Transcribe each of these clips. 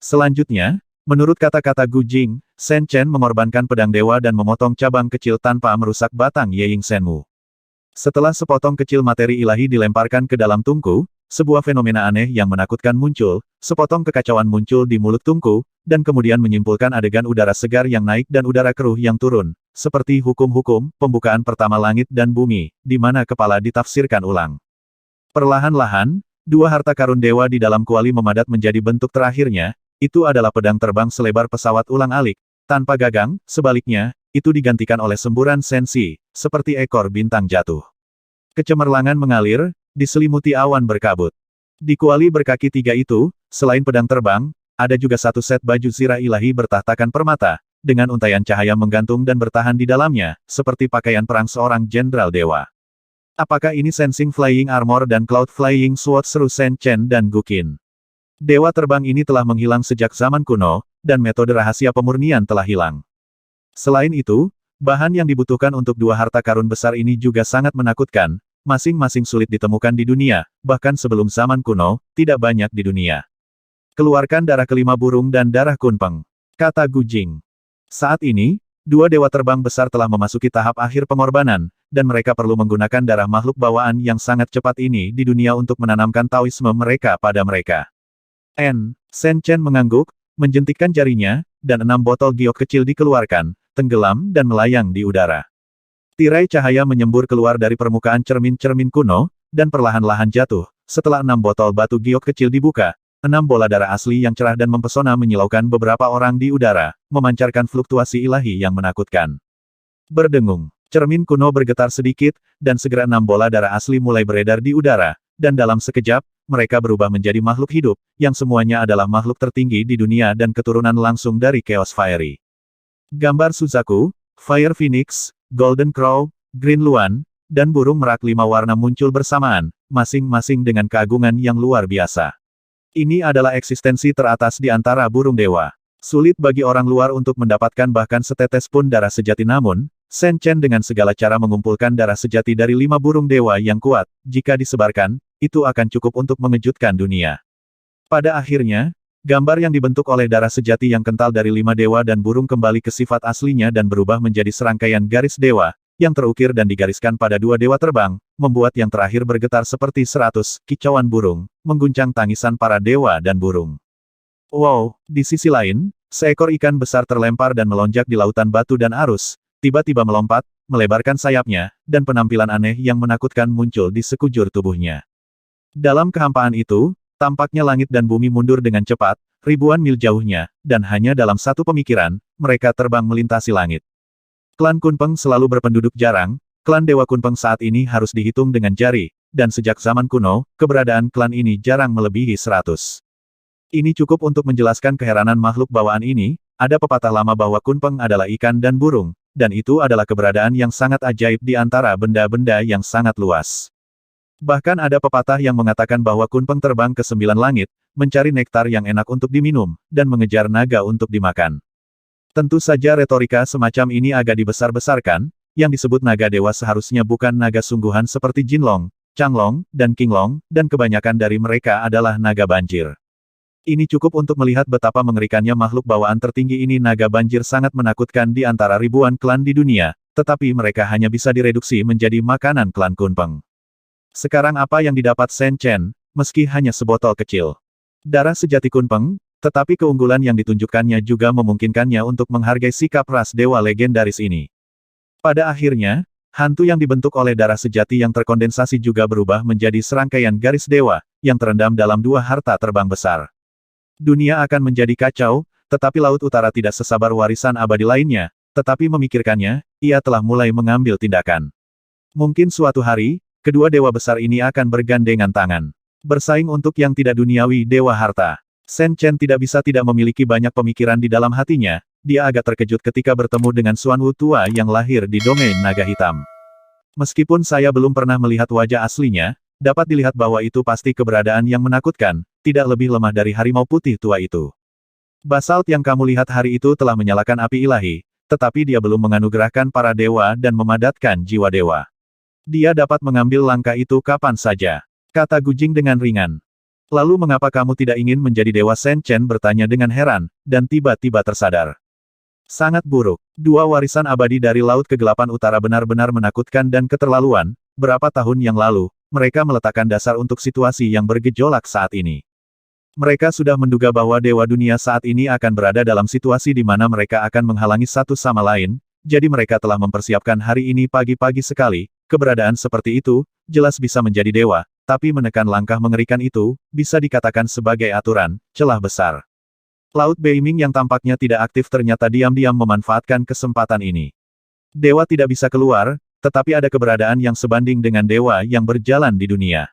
Selanjutnya, menurut kata-kata Gu Jing, Shen Chen mengorbankan pedang dewa dan memotong cabang kecil tanpa merusak batang Yeying Shenmu. Setelah sepotong kecil materi ilahi dilemparkan ke dalam tungku, sebuah fenomena aneh yang menakutkan muncul, sepotong kekacauan muncul di mulut tungku, dan kemudian menyimpulkan adegan udara segar yang naik dan udara keruh yang turun, seperti hukum-hukum, pembukaan pertama langit dan bumi, di mana kepala ditafsirkan ulang. Perlahan-lahan, dua harta karun dewa di dalam kuali memadat menjadi bentuk terakhirnya, itu adalah pedang terbang selebar pesawat ulang-alik, tanpa gagang, sebaliknya, itu digantikan oleh semburan sensi, seperti ekor bintang jatuh. Kecemerlangan mengalir, diselimuti awan berkabut. Di kuali berkaki tiga itu, selain pedang terbang, ada juga satu set baju zirah ilahi bertahtakan permata, dengan untaian cahaya menggantung dan bertahan di dalamnya, seperti pakaian perang seorang jenderal dewa. Apakah ini Sensing Flying Armor dan Cloud Flying Sword, seru Shen Chen dan Gu Qin. Dewa terbang ini telah menghilang sejak zaman kuno, dan metode rahasia pemurnian telah hilang. Selain itu, bahan yang dibutuhkan untuk dua harta karun besar ini juga sangat menakutkan, masing-masing sulit ditemukan di dunia, bahkan sebelum zaman kuno, tidak banyak di dunia. Keluarkan darah kelima burung dan darah kunpeng, kata Gu Jing. Saat ini, dua dewa terbang besar telah memasuki tahap akhir pengorbanan, dan mereka perlu menggunakan darah makhluk bawaan yang sangat cepat ini di dunia untuk menanamkan Taoisme mereka pada mereka. Shen Chen mengangguk, menjentikkan jarinya, dan 6 botol giok kecil dikeluarkan, tenggelam dan melayang di udara. Tirai cahaya menyembur keluar dari permukaan cermin-cermin kuno, dan perlahan-lahan jatuh. Setelah 6 botol batu giok kecil dibuka, 6 bola darah asli yang cerah dan mempesona menyilaukan beberapa orang di udara, memancarkan fluktuasi ilahi yang menakutkan. Berdengung, cermin kuno bergetar sedikit, dan segera 6 bola darah asli mulai beredar di udara, dan dalam sekejap, mereka berubah menjadi makhluk hidup, yang semuanya adalah makhluk tertinggi di dunia dan keturunan langsung dari Chaos Fiery. Gambar Suzaku, Fire Phoenix, Golden Crow, Green Luan, dan burung merak 5 warna muncul bersamaan, masing-masing dengan keagungan yang luar biasa. Ini adalah eksistensi teratas di antara burung dewa. Sulit bagi orang luar untuk mendapatkan bahkan setetes pun darah sejati, namun, Shen Chen dengan segala cara mengumpulkan darah sejati dari 5 burung dewa yang kuat, jika disebarkan, itu akan cukup untuk mengejutkan dunia. Pada akhirnya, gambar yang dibentuk oleh darah sejati yang kental dari 5 dewa dan burung kembali ke sifat aslinya dan berubah menjadi serangkaian garis dewa, yang terukir dan digariskan pada 2 dewa terbang, membuat yang terakhir bergetar seperti 100 kicauan burung, mengguncang tangisan para dewa dan burung. Wow, di sisi lain, seekor ikan besar terlempar dan melonjak di lautan batu dan arus, tiba-tiba melompat, melebarkan sayapnya, dan penampilan aneh yang menakutkan muncul di sekujur tubuhnya. Dalam kehampaan itu, tampaknya langit dan bumi mundur dengan cepat, ribuan mil jauhnya, dan hanya dalam satu pemikiran, mereka terbang melintasi langit. Klan Kunpeng selalu berpenduduk jarang, klan Dewa Kunpeng saat ini harus dihitung dengan jari, dan sejak zaman kuno, keberadaan klan ini jarang melebihi 100. Ini cukup untuk menjelaskan keheranan makhluk bawaan ini, ada pepatah lama bahwa Kunpeng adalah ikan dan burung, dan itu adalah keberadaan yang sangat ajaib di antara benda-benda yang sangat luas. Bahkan ada pepatah yang mengatakan bahwa Kunpeng terbang ke 9 langit, mencari nektar yang enak untuk diminum, dan mengejar naga untuk dimakan. Tentu saja retorika semacam ini agak dibesar-besarkan, yang disebut naga dewa seharusnya bukan naga sungguhan seperti Jinlong, Changlong, dan Qinglong, dan kebanyakan dari mereka adalah naga banjir. Ini cukup untuk melihat betapa mengerikannya makhluk bawaan tertinggi ini. Naga banjir sangat menakutkan di antara ribuan klan di dunia, tetapi mereka hanya bisa direduksi menjadi makanan klan Kunpeng. Sekarang apa yang didapat Shen Chen, meski hanya sebotol kecil darah sejati Kunpeng, tetapi keunggulan yang ditunjukkannya juga memungkinkannya untuk menghargai sikap ras dewa legendaris ini. Pada akhirnya, hantu yang dibentuk oleh darah sejati yang terkondensasi juga berubah menjadi serangkaian garis dewa, yang terendam dalam 2 harta terbang besar. Dunia akan menjadi kacau, tetapi Laut Utara tidak sesabar warisan abadi lainnya, tetapi memikirkannya, ia telah mulai mengambil tindakan. Mungkin suatu hari, kedua dewa besar ini akan bergandengan tangan. Bersaing untuk yang tidak duniawi dewa harta. Shen Chen tidak bisa tidak memiliki banyak pemikiran di dalam hatinya, dia agak terkejut ketika bertemu dengan Xuan Wu tua yang lahir di domain naga hitam. Meskipun saya belum pernah melihat wajah aslinya, dapat dilihat bahwa itu pasti keberadaan yang menakutkan, tidak lebih lemah dari harimau putih tua itu. Basalt yang kamu lihat hari itu telah menyalakan api ilahi, tetapi dia belum menganugerahkan para dewa dan memadatkan jiwa dewa. Dia dapat mengambil langkah itu kapan saja, kata Gu Jing dengan ringan. Lalu mengapa kamu tidak ingin menjadi Dewa Shen Chen bertanya dengan heran, dan tiba-tiba tersadar. Sangat buruk. Dua warisan abadi dari Laut Kegelapan Utara benar-benar menakutkan dan keterlaluan. Berapa tahun yang lalu, mereka meletakkan dasar untuk situasi yang bergejolak saat ini. Mereka sudah menduga bahwa Dewa Dunia saat ini akan berada dalam situasi di mana mereka akan menghalangi satu sama lain, jadi mereka telah mempersiapkan hari ini pagi-pagi sekali. Keberadaan seperti itu, jelas bisa menjadi dewa, tapi menekan langkah mengerikan itu, bisa dikatakan sebagai aturan, celah besar. Laut Beiming yang tampaknya tidak aktif ternyata diam-diam memanfaatkan kesempatan ini. Dewa tidak bisa keluar, tetapi ada keberadaan yang sebanding dengan dewa yang berjalan di dunia.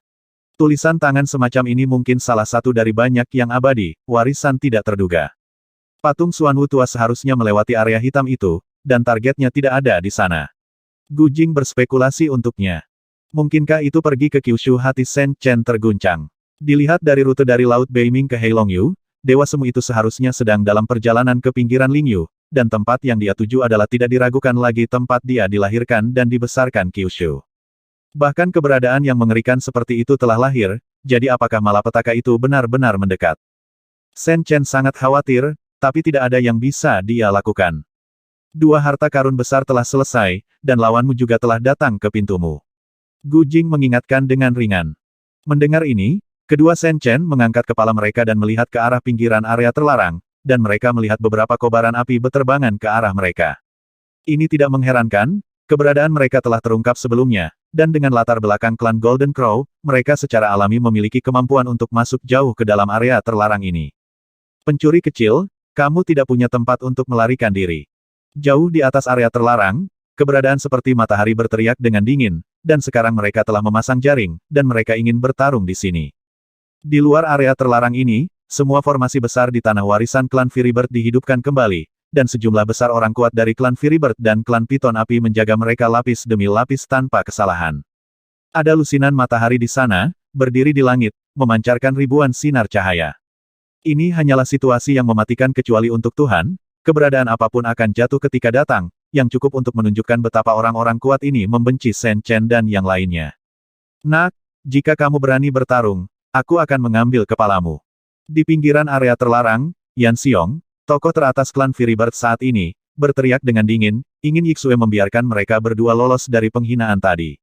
Tulisan tangan semacam ini mungkin salah satu dari banyak yang abadi, warisan tidak terduga. Patung Xuanwu tua seharusnya melewati area hitam itu, dan targetnya tidak ada di sana. Gu Jing berspekulasi untuknya. Mungkinkah itu pergi ke Kyushu? Hati Shen Chen terguncang. Dilihat dari rute dari Laut Beiming ke Heilongyu, Dewa Semu itu seharusnya sedang dalam perjalanan ke pinggiran Lingyu, dan tempat yang dia tuju adalah tidak diragukan lagi tempat dia dilahirkan dan dibesarkan Kyushu. Bahkan keberadaan yang mengerikan seperti itu telah lahir, jadi apakah malapetaka itu benar-benar mendekat? Shen Chen sangat khawatir, tapi tidak ada yang bisa dia lakukan. Dua harta karun besar telah selesai, dan lawanmu juga telah datang ke pintumu. Gu Jing mengingatkan dengan ringan. Mendengar ini, kedua Shen Chen mengangkat kepala mereka dan melihat ke arah pinggiran area terlarang, dan mereka melihat beberapa kobaran api beterbangan ke arah mereka. Ini tidak mengherankan, keberadaan mereka telah terungkap sebelumnya, dan dengan latar belakang klan Golden Crow, mereka secara alami memiliki kemampuan untuk masuk jauh ke dalam area terlarang ini. Pencuri kecil, kamu tidak punya tempat untuk melarikan diri. Jauh di atas area terlarang, keberadaan seperti matahari berteriak dengan dingin, dan sekarang mereka telah memasang jaring, dan mereka ingin bertarung di sini. Di luar area terlarang ini, semua formasi besar di tanah warisan klan Firibird dihidupkan kembali, dan sejumlah besar orang kuat dari klan Firibird dan klan Piton Api menjaga mereka lapis demi lapis tanpa kesalahan. Ada lusinan matahari di sana, berdiri di langit, memancarkan ribuan sinar cahaya. Ini hanyalah situasi yang mematikan kecuali untuk Tuhan, keberadaan apapun akan jatuh ketika datang, yang cukup untuk menunjukkan betapa orang-orang kuat ini membenci Shen Chen dan yang lainnya. Nak, jika kamu berani bertarung, aku akan mengambil kepalamu. Di pinggiran area terlarang, Yan Xiong, tokoh teratas klan Firibird saat ini, berteriak dengan dingin, ingin Yixue membiarkan mereka berdua lolos dari penghinaan tadi.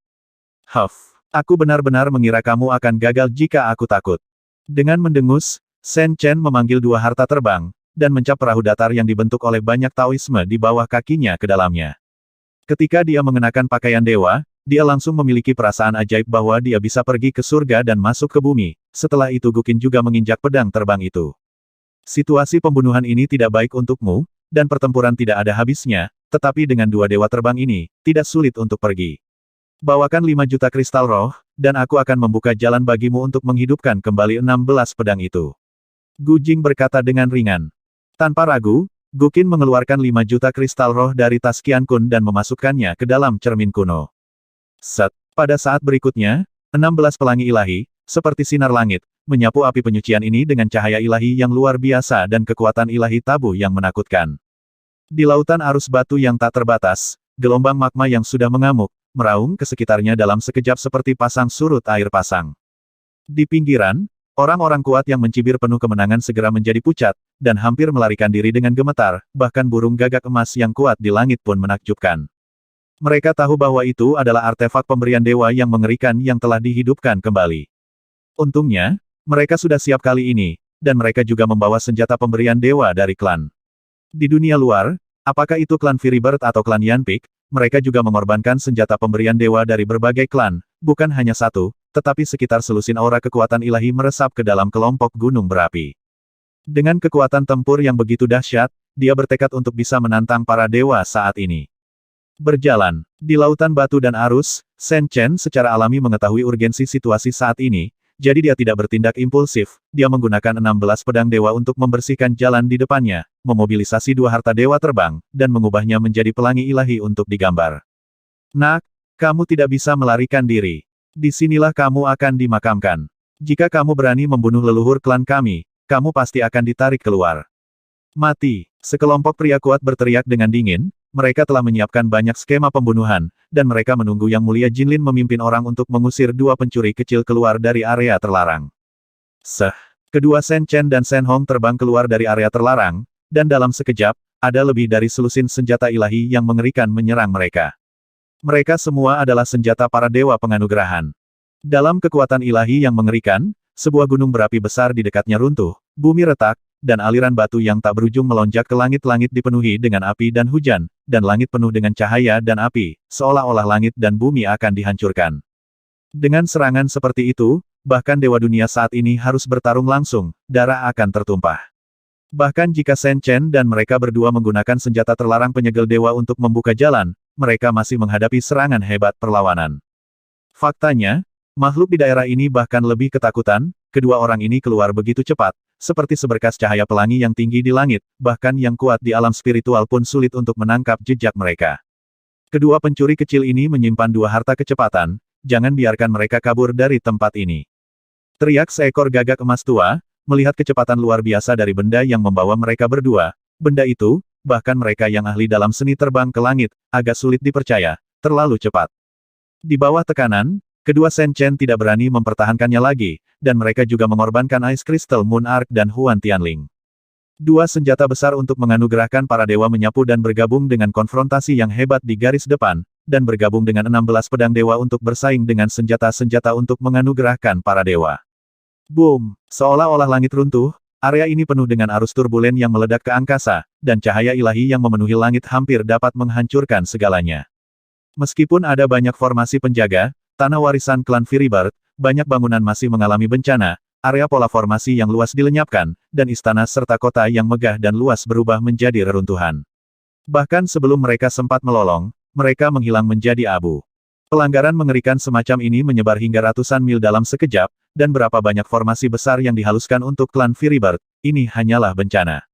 Huff, aku benar-benar mengira kamu akan gagal jika aku takut. Dengan mendengus, Shen Chen memanggil dua harta terbang, dan mencap perahu datar yang dibentuk oleh banyak Taoisme di bawah kakinya ke dalamnya. Ketika dia mengenakan pakaian dewa, dia langsung memiliki perasaan ajaib bahwa dia bisa pergi ke surga dan masuk ke bumi. Setelah itu Guqin juga menginjak pedang terbang itu. Situasi pembunuhan ini tidak baik untukmu, dan pertempuran tidak ada habisnya, tetapi dengan dua dewa terbang ini, tidak sulit untuk pergi. Bawakan 5 juta kristal roh, dan aku akan membuka jalan bagimu untuk menghidupkan kembali 16 pedang itu. Gu Jing berkata dengan ringan. Tanpa ragu, Guqin mengeluarkan 5 juta kristal roh dari tas Qian Kun dan memasukkannya ke dalam cermin kuno. Set. Pada saat berikutnya, 16 pelangi ilahi, seperti sinar langit, menyapu api penyucian ini dengan cahaya ilahi yang luar biasa dan kekuatan ilahi tabu yang menakutkan. Di lautan arus batu yang tak terbatas, gelombang magma yang sudah mengamuk, meraung ke sekitarnya dalam sekejap seperti pasang surut air pasang. Di pinggiran, orang-orang kuat yang mencibir penuh kemenangan segera menjadi pucat, dan hampir melarikan diri dengan gemetar, bahkan burung gagak emas yang kuat di langit pun menakjubkan. Mereka tahu bahwa itu adalah artefak pemberian dewa yang mengerikan yang telah dihidupkan kembali. Untungnya, mereka sudah siap kali ini, dan mereka juga membawa senjata pemberian dewa dari klan. Di dunia luar, apakah itu klan Firibird atau klan Yanpik, mereka juga mengorbankan senjata pemberian dewa dari berbagai klan, bukan hanya satu, tetapi sekitar selusin aura kekuatan ilahi meresap ke dalam kelompok gunung berapi. Dengan kekuatan tempur yang begitu dahsyat, dia bertekad untuk bisa menantang para dewa saat ini. Berjalan, di lautan batu dan arus, Shen Chen secara alami mengetahui urgensi situasi saat ini, jadi dia tidak bertindak impulsif, dia menggunakan 16 pedang dewa untuk membersihkan jalan di depannya, memobilisasi dua harta dewa terbang, dan mengubahnya menjadi pelangi ilahi untuk digambar. Nak, kamu tidak bisa melarikan diri. Disinilah kamu akan dimakamkan. Jika kamu berani membunuh leluhur klan kami, kamu pasti akan ditarik keluar. Mati. Sekelompok pria kuat berteriak dengan dingin, mereka telah menyiapkan banyak skema pembunuhan, dan mereka menunggu Yang Mulia Jinlin memimpin orang untuk mengusir dua pencuri kecil keluar dari area terlarang. Seh. Kedua Sen Chen dan Sen Hong terbang keluar dari area terlarang, dan dalam sekejap, ada lebih dari selusin senjata ilahi yang mengerikan menyerang mereka. Mereka semua adalah senjata para dewa penganugerahan. Dalam kekuatan ilahi yang mengerikan, sebuah gunung berapi besar di dekatnya runtuh, bumi retak, dan aliran batu yang tak berujung melonjak ke langit-langit dipenuhi dengan api dan hujan, dan langit penuh dengan cahaya dan api, seolah-olah langit dan bumi akan dihancurkan. Dengan serangan seperti itu, bahkan dewa dunia saat ini harus bertarung langsung, darah akan tertumpah. Bahkan jika Sen Chen dan mereka berdua menggunakan senjata terlarang penyegel dewa untuk membuka jalan, mereka masih menghadapi serangan hebat perlawanan. Faktanya, makhluk di daerah ini bahkan lebih ketakutan, kedua orang ini keluar begitu cepat, seperti seberkas cahaya pelangi yang tinggi di langit, bahkan yang kuat di alam spiritual pun sulit untuk menangkap jejak mereka. Kedua pencuri kecil ini menyimpan dua harta kecepatan, jangan biarkan mereka kabur dari tempat ini. Teriak seekor gagak emas tua, melihat kecepatan luar biasa dari benda yang membawa mereka berdua. Benda itu, bahkan mereka yang ahli dalam seni terbang ke langit, agak sulit dipercaya, terlalu cepat. Di bawah tekanan, kedua Sen Chen tidak berani mempertahankannya lagi, dan mereka juga mengorbankan Ice Crystal Moon Arc dan Huan Tianling. Dua senjata besar untuk menganugerahkan para dewa menyapu dan bergabung dengan konfrontasi yang hebat di garis depan, dan bergabung dengan 16 pedang dewa untuk bersaing dengan senjata-senjata untuk menganugerahkan para dewa. Boom! Seolah-olah langit runtuh, area ini penuh dengan arus turbulen yang meledak ke angkasa, dan cahaya ilahi yang memenuhi langit hampir dapat menghancurkan segalanya. Meskipun ada banyak formasi penjaga, tanah warisan klan Firibird, banyak bangunan masih mengalami bencana, area pola formasi yang luas dilenyapkan, dan istana serta kota yang megah dan luas berubah menjadi reruntuhan. Bahkan sebelum mereka sempat melolong, mereka menghilang menjadi abu. Pelanggaran mengerikan semacam ini menyebar hingga ratusan mil dalam sekejap, dan berapa banyak formasi besar yang dihaluskan untuk klan Firibird, ini hanyalah bencana.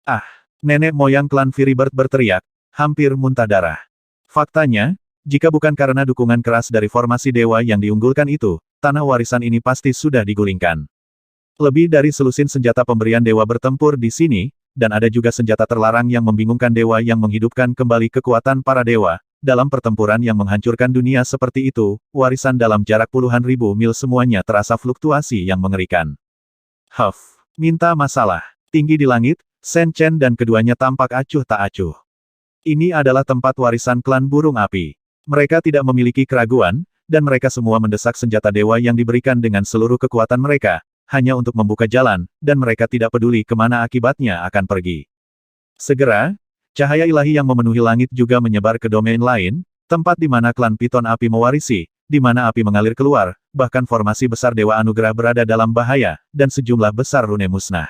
Ah! Nenek moyang klan Firibird berteriak, hampir muntah darah. Faktanya, jika bukan karena dukungan keras dari formasi dewa yang diunggulkan itu, tanah warisan ini pasti sudah digulingkan. Lebih dari selusin senjata pemberian dewa bertempur di sini, dan ada juga senjata terlarang yang membingungkan dewa yang menghidupkan kembali kekuatan para dewa. Dalam pertempuran yang menghancurkan dunia seperti itu, warisan dalam jarak puluhan ribu mil semuanya terasa fluktuasi yang mengerikan. Huff, minta masalah. Tinggi di langit, Sen Chen dan keduanya tampak acuh tak acuh. Ini adalah tempat warisan klan burung api. Mereka tidak memiliki keraguan, dan mereka semua mendesak senjata dewa yang diberikan dengan seluruh kekuatan mereka, hanya untuk membuka jalan, dan mereka tidak peduli kemana akibatnya akan pergi. Segera, cahaya ilahi yang memenuhi langit juga menyebar ke domain lain, tempat di mana klan Piton Api mewarisi, di mana api mengalir keluar, bahkan formasi besar Dewa Anugerah berada dalam bahaya, dan sejumlah besar rune musnah.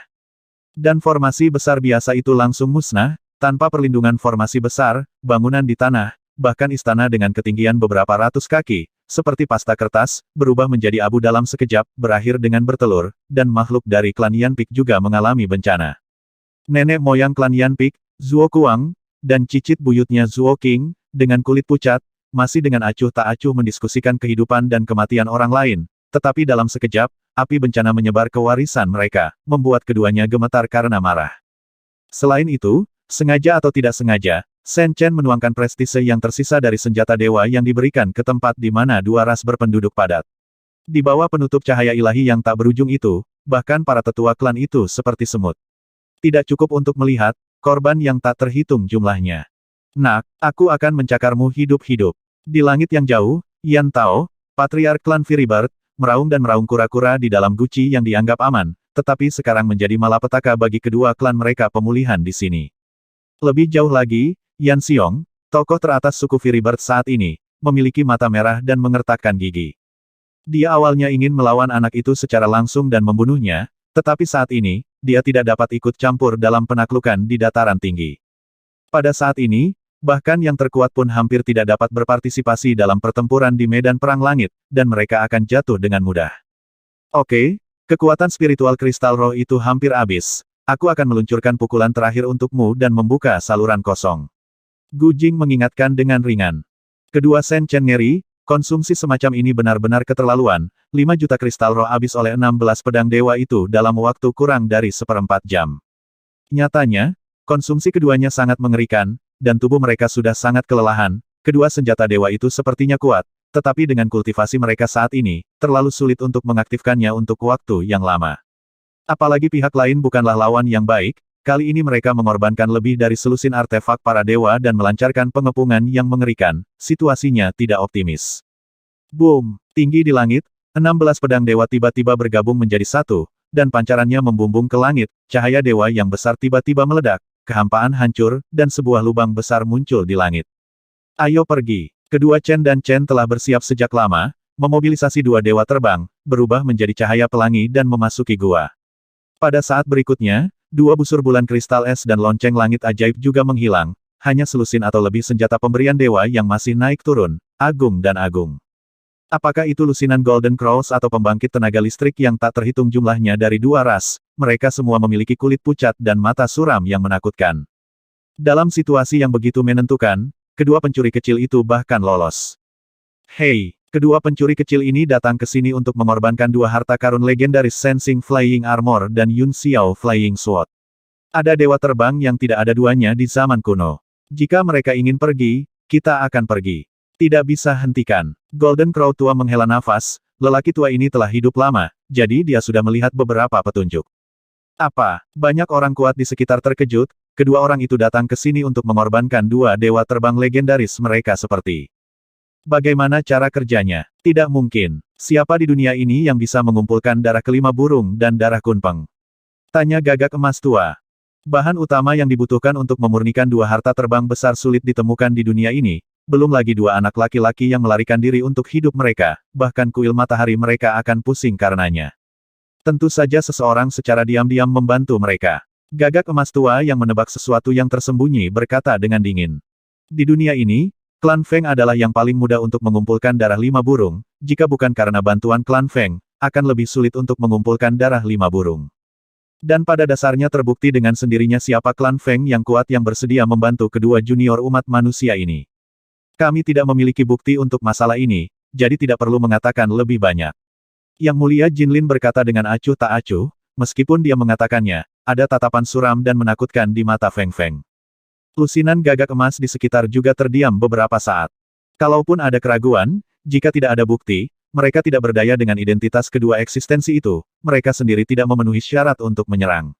Dan formasi besar biasa itu langsung musnah, tanpa perlindungan formasi besar, bangunan di tanah, bahkan istana dengan ketinggian beberapa ratus kaki, seperti pasta kertas, berubah menjadi abu dalam sekejap, berakhir dengan bertelur, dan makhluk dari klan Yanpik juga mengalami bencana. Nenek moyang klan Yanpik, Zuo Kuang, dan cicit buyutnya Zuo King, dengan kulit pucat, masih dengan acuh tak acuh mendiskusikan kehidupan dan kematian orang lain, tetapi dalam sekejap, api bencana menyebar ke warisan mereka, membuat keduanya gemetar karena marah. Selain itu, sengaja atau tidak sengaja, Sen Chen menuangkan prestise yang tersisa dari senjata dewa yang diberikan ke tempat di mana dua ras berpenduduk padat. Di bawah penutup cahaya ilahi yang tak berujung itu, bahkan para tetua klan itu seperti semut. Tidak cukup untuk melihat, korban yang tak terhitung jumlahnya. Nak, aku akan mencakarmu hidup-hidup. Di langit yang jauh, Yan Tao, patriark klan Firibird, meraung dan meraung kura-kura di dalam guci yang dianggap aman, tetapi sekarang menjadi malapetaka bagi kedua klan mereka pemulihan di sini. Lebih jauh lagi, Yan Xiong, tokoh teratas suku Firibird saat ini, memiliki mata merah dan mengertakkan gigi. Dia awalnya ingin melawan anak itu secara langsung dan membunuhnya, tetapi saat ini, dia tidak dapat ikut campur dalam penaklukan di dataran tinggi. Pada saat ini, bahkan yang terkuat pun hampir tidak dapat berpartisipasi dalam pertempuran di medan perang langit, dan mereka akan jatuh dengan mudah. Oke, kekuatan spiritual kristal roh itu hampir habis. Aku akan meluncurkan pukulan terakhir untukmu dan membuka saluran kosong. Gu Jing mengingatkan dengan ringan. Kedua Sen Chen ngeri, konsumsi semacam ini benar-benar keterlaluan, 5 juta kristal roh habis oleh 16 pedang dewa itu dalam waktu kurang dari 1/4 jam. Nyatanya, konsumsi keduanya sangat mengerikan, dan tubuh mereka sudah sangat kelelahan, kedua senjata dewa itu sepertinya kuat, tetapi dengan kultivasi mereka saat ini, terlalu sulit untuk mengaktifkannya untuk waktu yang lama. Apalagi pihak lain bukanlah lawan yang baik, kali ini mereka mengorbankan lebih dari selusin artefak para dewa dan melancarkan pengepungan yang mengerikan, situasinya tidak optimis. Boom! Tinggi di langit, 16 pedang dewa tiba-tiba bergabung menjadi satu, dan pancarannya membumbung ke langit, cahaya dewa yang besar tiba-tiba meledak, kehampaan hancur, dan sebuah lubang besar muncul di langit. Ayo pergi! Kedua Chen dan Chen telah bersiap sejak lama, memobilisasi dua dewa terbang, berubah menjadi cahaya pelangi dan memasuki gua. Pada saat berikutnya, dua busur bulan kristal es dan lonceng langit ajaib juga menghilang, hanya selusin atau lebih senjata pemberian dewa yang masih naik turun, agung dan agung. Apakah itu lusinan Golden Crows atau pembangkit tenaga listrik yang tak terhitung jumlahnya dari dua ras, mereka semua memiliki kulit pucat dan mata suram yang menakutkan. Dalam situasi yang begitu menentukan, kedua pencuri kecil itu bahkan lolos. Hei, kedua pencuri kecil ini datang ke sini untuk mengorbankan dua harta karun legendaris Sensing Flying Armor dan Yun Xiao Flying Sword. Ada dewa terbang yang tidak ada duanya di zaman kuno. Jika mereka ingin pergi, kita akan pergi. Tidak bisa hentikan. Golden Crow tua menghela nafas, lelaki tua ini telah hidup lama, jadi dia sudah melihat beberapa petunjuk. Apa? Banyak orang kuat di sekitar terkejut, kedua orang itu datang ke sini untuk mengorbankan dua dewa terbang legendaris mereka seperti. Bagaimana cara kerjanya? Tidak mungkin. Siapa di dunia ini yang bisa mengumpulkan darah kelima burung dan darah kunpeng? Tanya Gagak Emas tua. Bahan utama yang dibutuhkan untuk memurnikan dua harta terbang besar sulit ditemukan di dunia ini, belum lagi dua anak laki-laki yang melarikan diri untuk hidup mereka, bahkan kuil matahari mereka akan pusing karenanya. Tentu saja seseorang secara diam-diam membantu mereka. Gagak Emas tua yang menebak sesuatu yang tersembunyi berkata dengan dingin. Di dunia ini, klan Feng adalah yang paling mudah untuk mengumpulkan darah lima burung, jika bukan karena bantuan klan Feng, akan lebih sulit untuk mengumpulkan darah lima burung. Dan pada dasarnya terbukti dengan sendirinya siapa klan Feng yang kuat yang bersedia membantu kedua junior umat manusia ini. Kami tidak memiliki bukti untuk masalah ini, jadi tidak perlu mengatakan lebih banyak. Yang mulia Jinlin berkata dengan acuh tak acuh, meskipun dia mengatakannya, ada tatapan suram dan menakutkan di mata Feng Feng. Lusinan Gagak Emas di sekitar juga terdiam beberapa saat. Kalaupun ada keraguan, jika tidak ada bukti, mereka tidak berdaya dengan identitas kedua eksistensi itu, mereka sendiri tidak memenuhi syarat untuk menyerang.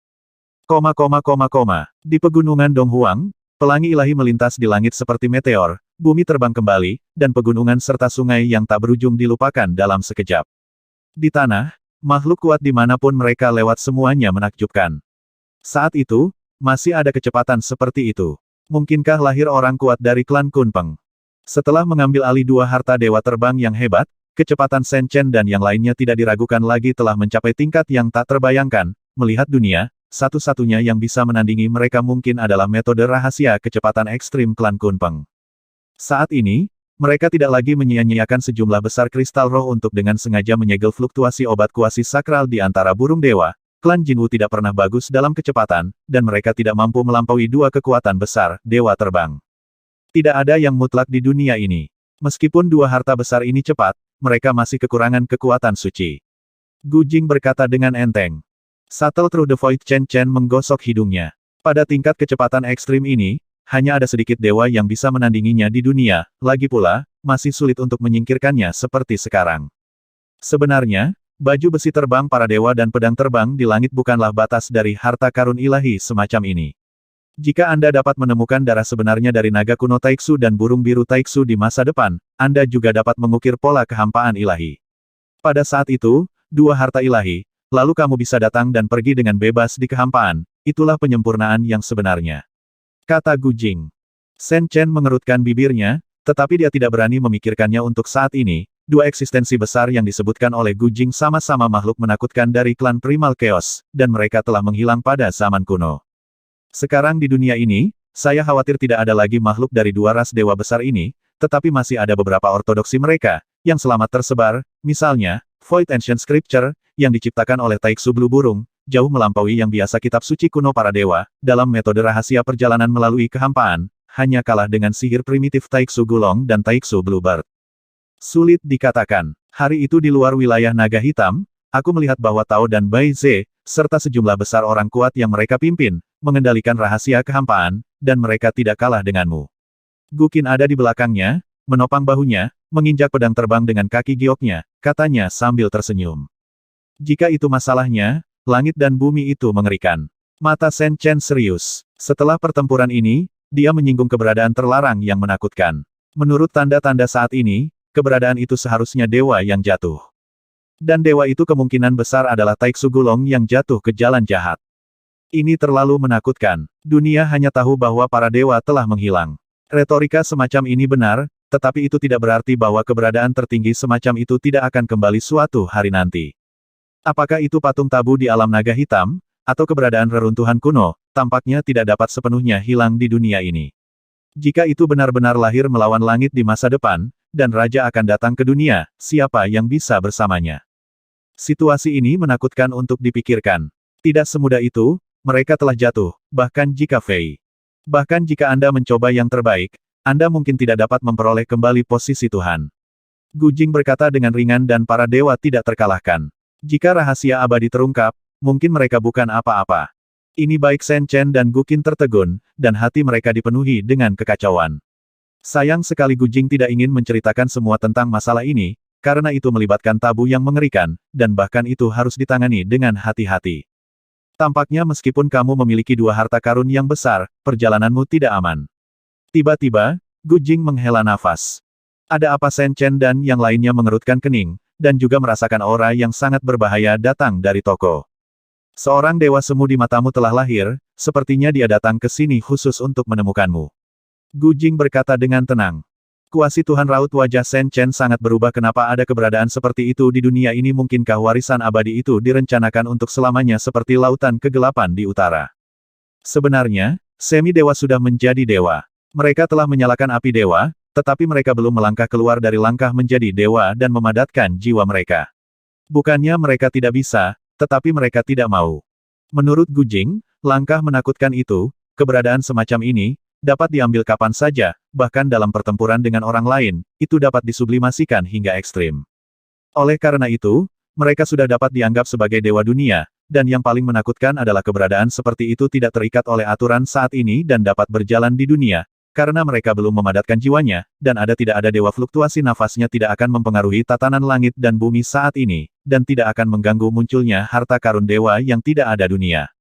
Di pegunungan Donghuang, pelangi ilahi melintas di langit seperti meteor, bumi terbang kembali, dan pegunungan serta sungai yang tak berujung dilupakan dalam sekejap. Di tanah, makhluk kuat dimanapun mereka lewat semuanya menakjubkan. Saat itu, masih ada kecepatan seperti itu. Mungkinkah lahir orang kuat dari klan Kunpeng? Setelah mengambil alih dua harta dewa terbang yang hebat, kecepatan Shen Chen dan yang lainnya tidak diragukan lagi telah mencapai tingkat yang tak terbayangkan. Melihat dunia, satu-satunya yang bisa menandingi mereka mungkin adalah metode rahasia kecepatan ekstrim klan Kunpeng. Saat ini, mereka tidak lagi menyia-nyiakan sejumlah besar kristal roh untuk dengan sengaja menyegel fluktuasi obat kuasi sakral di antara burung dewa. Klan Jinwu tidak pernah bagus dalam kecepatan, dan mereka tidak mampu melampaui dua kekuatan besar, dewa terbang. Tidak ada yang mutlak di dunia ini. Meskipun dua harta besar ini cepat, mereka masih kekurangan kekuatan suci. Gu Jing berkata dengan enteng. Shuttle Through the Void Chen Chen menggosok hidungnya. Pada tingkat kecepatan ekstrim ini, hanya ada sedikit dewa yang bisa menandinginya di dunia, lagi pula, masih sulit untuk menyingkirkannya seperti sekarang. Sebenarnya, baju besi terbang para dewa dan pedang terbang di langit bukanlah batas dari harta karun ilahi semacam ini. Jika Anda dapat menemukan darah sebenarnya dari naga kuno Taiksu dan burung biru Taiksu di masa depan, Anda juga dapat mengukir pola kehampaan ilahi. Pada saat itu, dua harta ilahi, lalu kamu bisa datang dan pergi dengan bebas di kehampaan, itulah penyempurnaan yang sebenarnya. Kata Gu Jing. Shen Chen mengerutkan bibirnya, tetapi dia tidak berani memikirkannya untuk saat ini. Dua eksistensi besar yang disebutkan oleh Gu Jing sama-sama makhluk menakutkan dari klan Primal Chaos, dan mereka telah menghilang pada zaman kuno. Sekarang di dunia ini, saya khawatir tidak ada lagi makhluk dari dua ras dewa besar ini, tetapi masih ada beberapa ortodoksi mereka, yang selamat tersebar, misalnya, Void Ancient Scripture, yang diciptakan oleh Taiksu Blue Burung, jauh melampaui yang biasa kitab suci kuno para dewa, dalam metode rahasia perjalanan melalui kehampaan, hanya kalah dengan sihir primitif Taiksu Gulong dan Taiksu Bluebird. Sulit dikatakan. Hari itu di luar wilayah naga hitam, aku melihat bahwa Tao dan Bai Ze, serta sejumlah besar orang kuat yang mereka pimpin, mengendalikan rahasia kehampaan, dan mereka tidak kalah denganmu. Gukin ada di belakangnya, menopang bahunya, menginjak pedang terbang dengan kaki gioknya, katanya sambil tersenyum. Jika itu masalahnya, langit dan bumi itu mengerikan. Mata Shen Chen serius. Setelah pertempuran ini, dia menyinggung keberadaan terlarang yang menakutkan. Menurut tanda-tanda saat ini, keberadaan itu seharusnya dewa yang jatuh. Dan dewa itu kemungkinan besar adalah Taiksu Gulong yang jatuh ke jalan jahat. Ini terlalu menakutkan. Dunia hanya tahu bahwa para dewa telah menghilang. Retorika semacam ini benar, tetapi itu tidak berarti bahwa keberadaan tertinggi semacam itu tidak akan kembali suatu hari nanti. Apakah itu patung tabu di alam naga hitam, atau keberadaan reruntuhan kuno, tampaknya tidak dapat sepenuhnya hilang di dunia ini. Jika itu benar-benar lahir melawan langit di masa depan, dan raja akan datang ke dunia, siapa yang bisa bersamanya? Situasi ini menakutkan untuk dipikirkan. Tidak semudah itu, mereka telah jatuh, bahkan jika Bahkan jika Anda mencoba yang terbaik, Anda mungkin tidak dapat memperoleh kembali posisi Tuhan. Gu Jing berkata dengan ringan dan para dewa tidak terkalahkan. Jika rahasia abadi terungkap, mungkin mereka bukan apa-apa. Ini baik Shen Chen dan Gu Qin tertegun, dan hati mereka dipenuhi dengan kekacauan. Sayang sekali Gu Jing tidak ingin menceritakan semua tentang masalah ini, karena itu melibatkan tabu yang mengerikan, dan bahkan itu harus ditangani dengan hati-hati. Tampaknya meskipun kamu memiliki 2 harta karun yang besar, perjalananmu tidak aman. Tiba-tiba, Gu Jing menghela nafas. Ada apa Shen Chen dan yang lainnya mengerutkan kening, dan juga merasakan aura yang sangat berbahaya datang dari toko. Seorang dewa semu di matamu telah lahir, sepertinya dia datang ke sini khusus untuk menemukanmu. Gu Jing berkata dengan tenang. Kuasi Tuhan raut wajah Shen Chen sangat berubah. Kenapa ada keberadaan seperti itu di dunia ini? Mungkinkah warisan abadi itu direncanakan untuk selamanya seperti lautan kegelapan di utara? Sebenarnya, semi-dewa sudah menjadi dewa. Mereka telah menyalakan api dewa, tetapi mereka belum melangkah keluar dari langkah menjadi dewa dan memadatkan jiwa mereka. Bukannya mereka tidak bisa, tetapi mereka tidak mau. Menurut Gu Jing, langkah menakutkan itu, keberadaan semacam ini, dapat diambil kapan saja, bahkan dalam pertempuran dengan orang lain, itu dapat disublimasikan hingga ekstrim. Oleh karena itu, mereka sudah dapat dianggap sebagai dewa dunia, dan yang paling menakutkan adalah keberadaan seperti itu tidak terikat oleh aturan saat ini dan dapat berjalan di dunia, karena mereka belum memadatkan jiwanya, dan tidak ada dewa fluktuasi nafasnya tidak akan mempengaruhi tatanan langit dan bumi saat ini, dan tidak akan mengganggu munculnya harta karun dewa yang tidak ada dunia.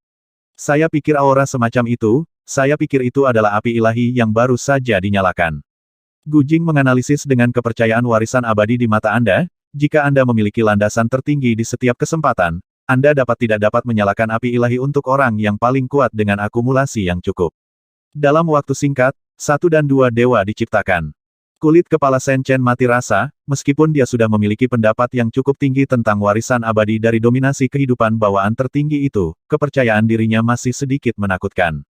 Saya pikir aura semacam itu, saya pikir itu adalah api ilahi yang baru saja dinyalakan. Gu Jing menganalisis dengan kepercayaan warisan abadi di mata Anda, jika Anda memiliki landasan tertinggi di setiap kesempatan, Anda tidak dapat menyalakan api ilahi untuk orang yang paling kuat dengan akumulasi yang cukup. Dalam waktu singkat, 1 dan 2 dewa diciptakan. Kulit kepala Shen Chen mati rasa, meskipun dia sudah memiliki pendapat yang cukup tinggi tentang warisan abadi dari dominasi kehidupan bawaan tertinggi itu, kepercayaan dirinya masih sedikit menakutkan.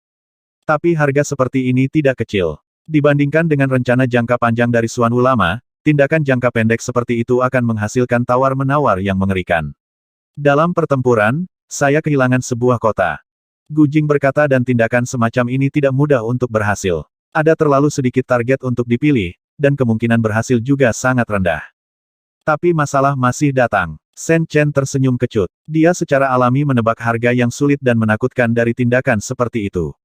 Tapi harga seperti ini tidak kecil. Dibandingkan dengan rencana jangka panjang dari Xuan Wu Lama, tindakan jangka pendek seperti itu akan menghasilkan tawar-menawar yang mengerikan. Dalam pertempuran, saya kehilangan sebuah kota. Gu Jing berkata dan tindakan semacam ini tidak mudah untuk berhasil. Ada terlalu sedikit target untuk dipilih, dan kemungkinan berhasil juga sangat rendah. Tapi masalah masih datang. Shen Chen tersenyum kecut. Dia secara alami menebak harga yang sulit dan menakutkan dari tindakan seperti itu.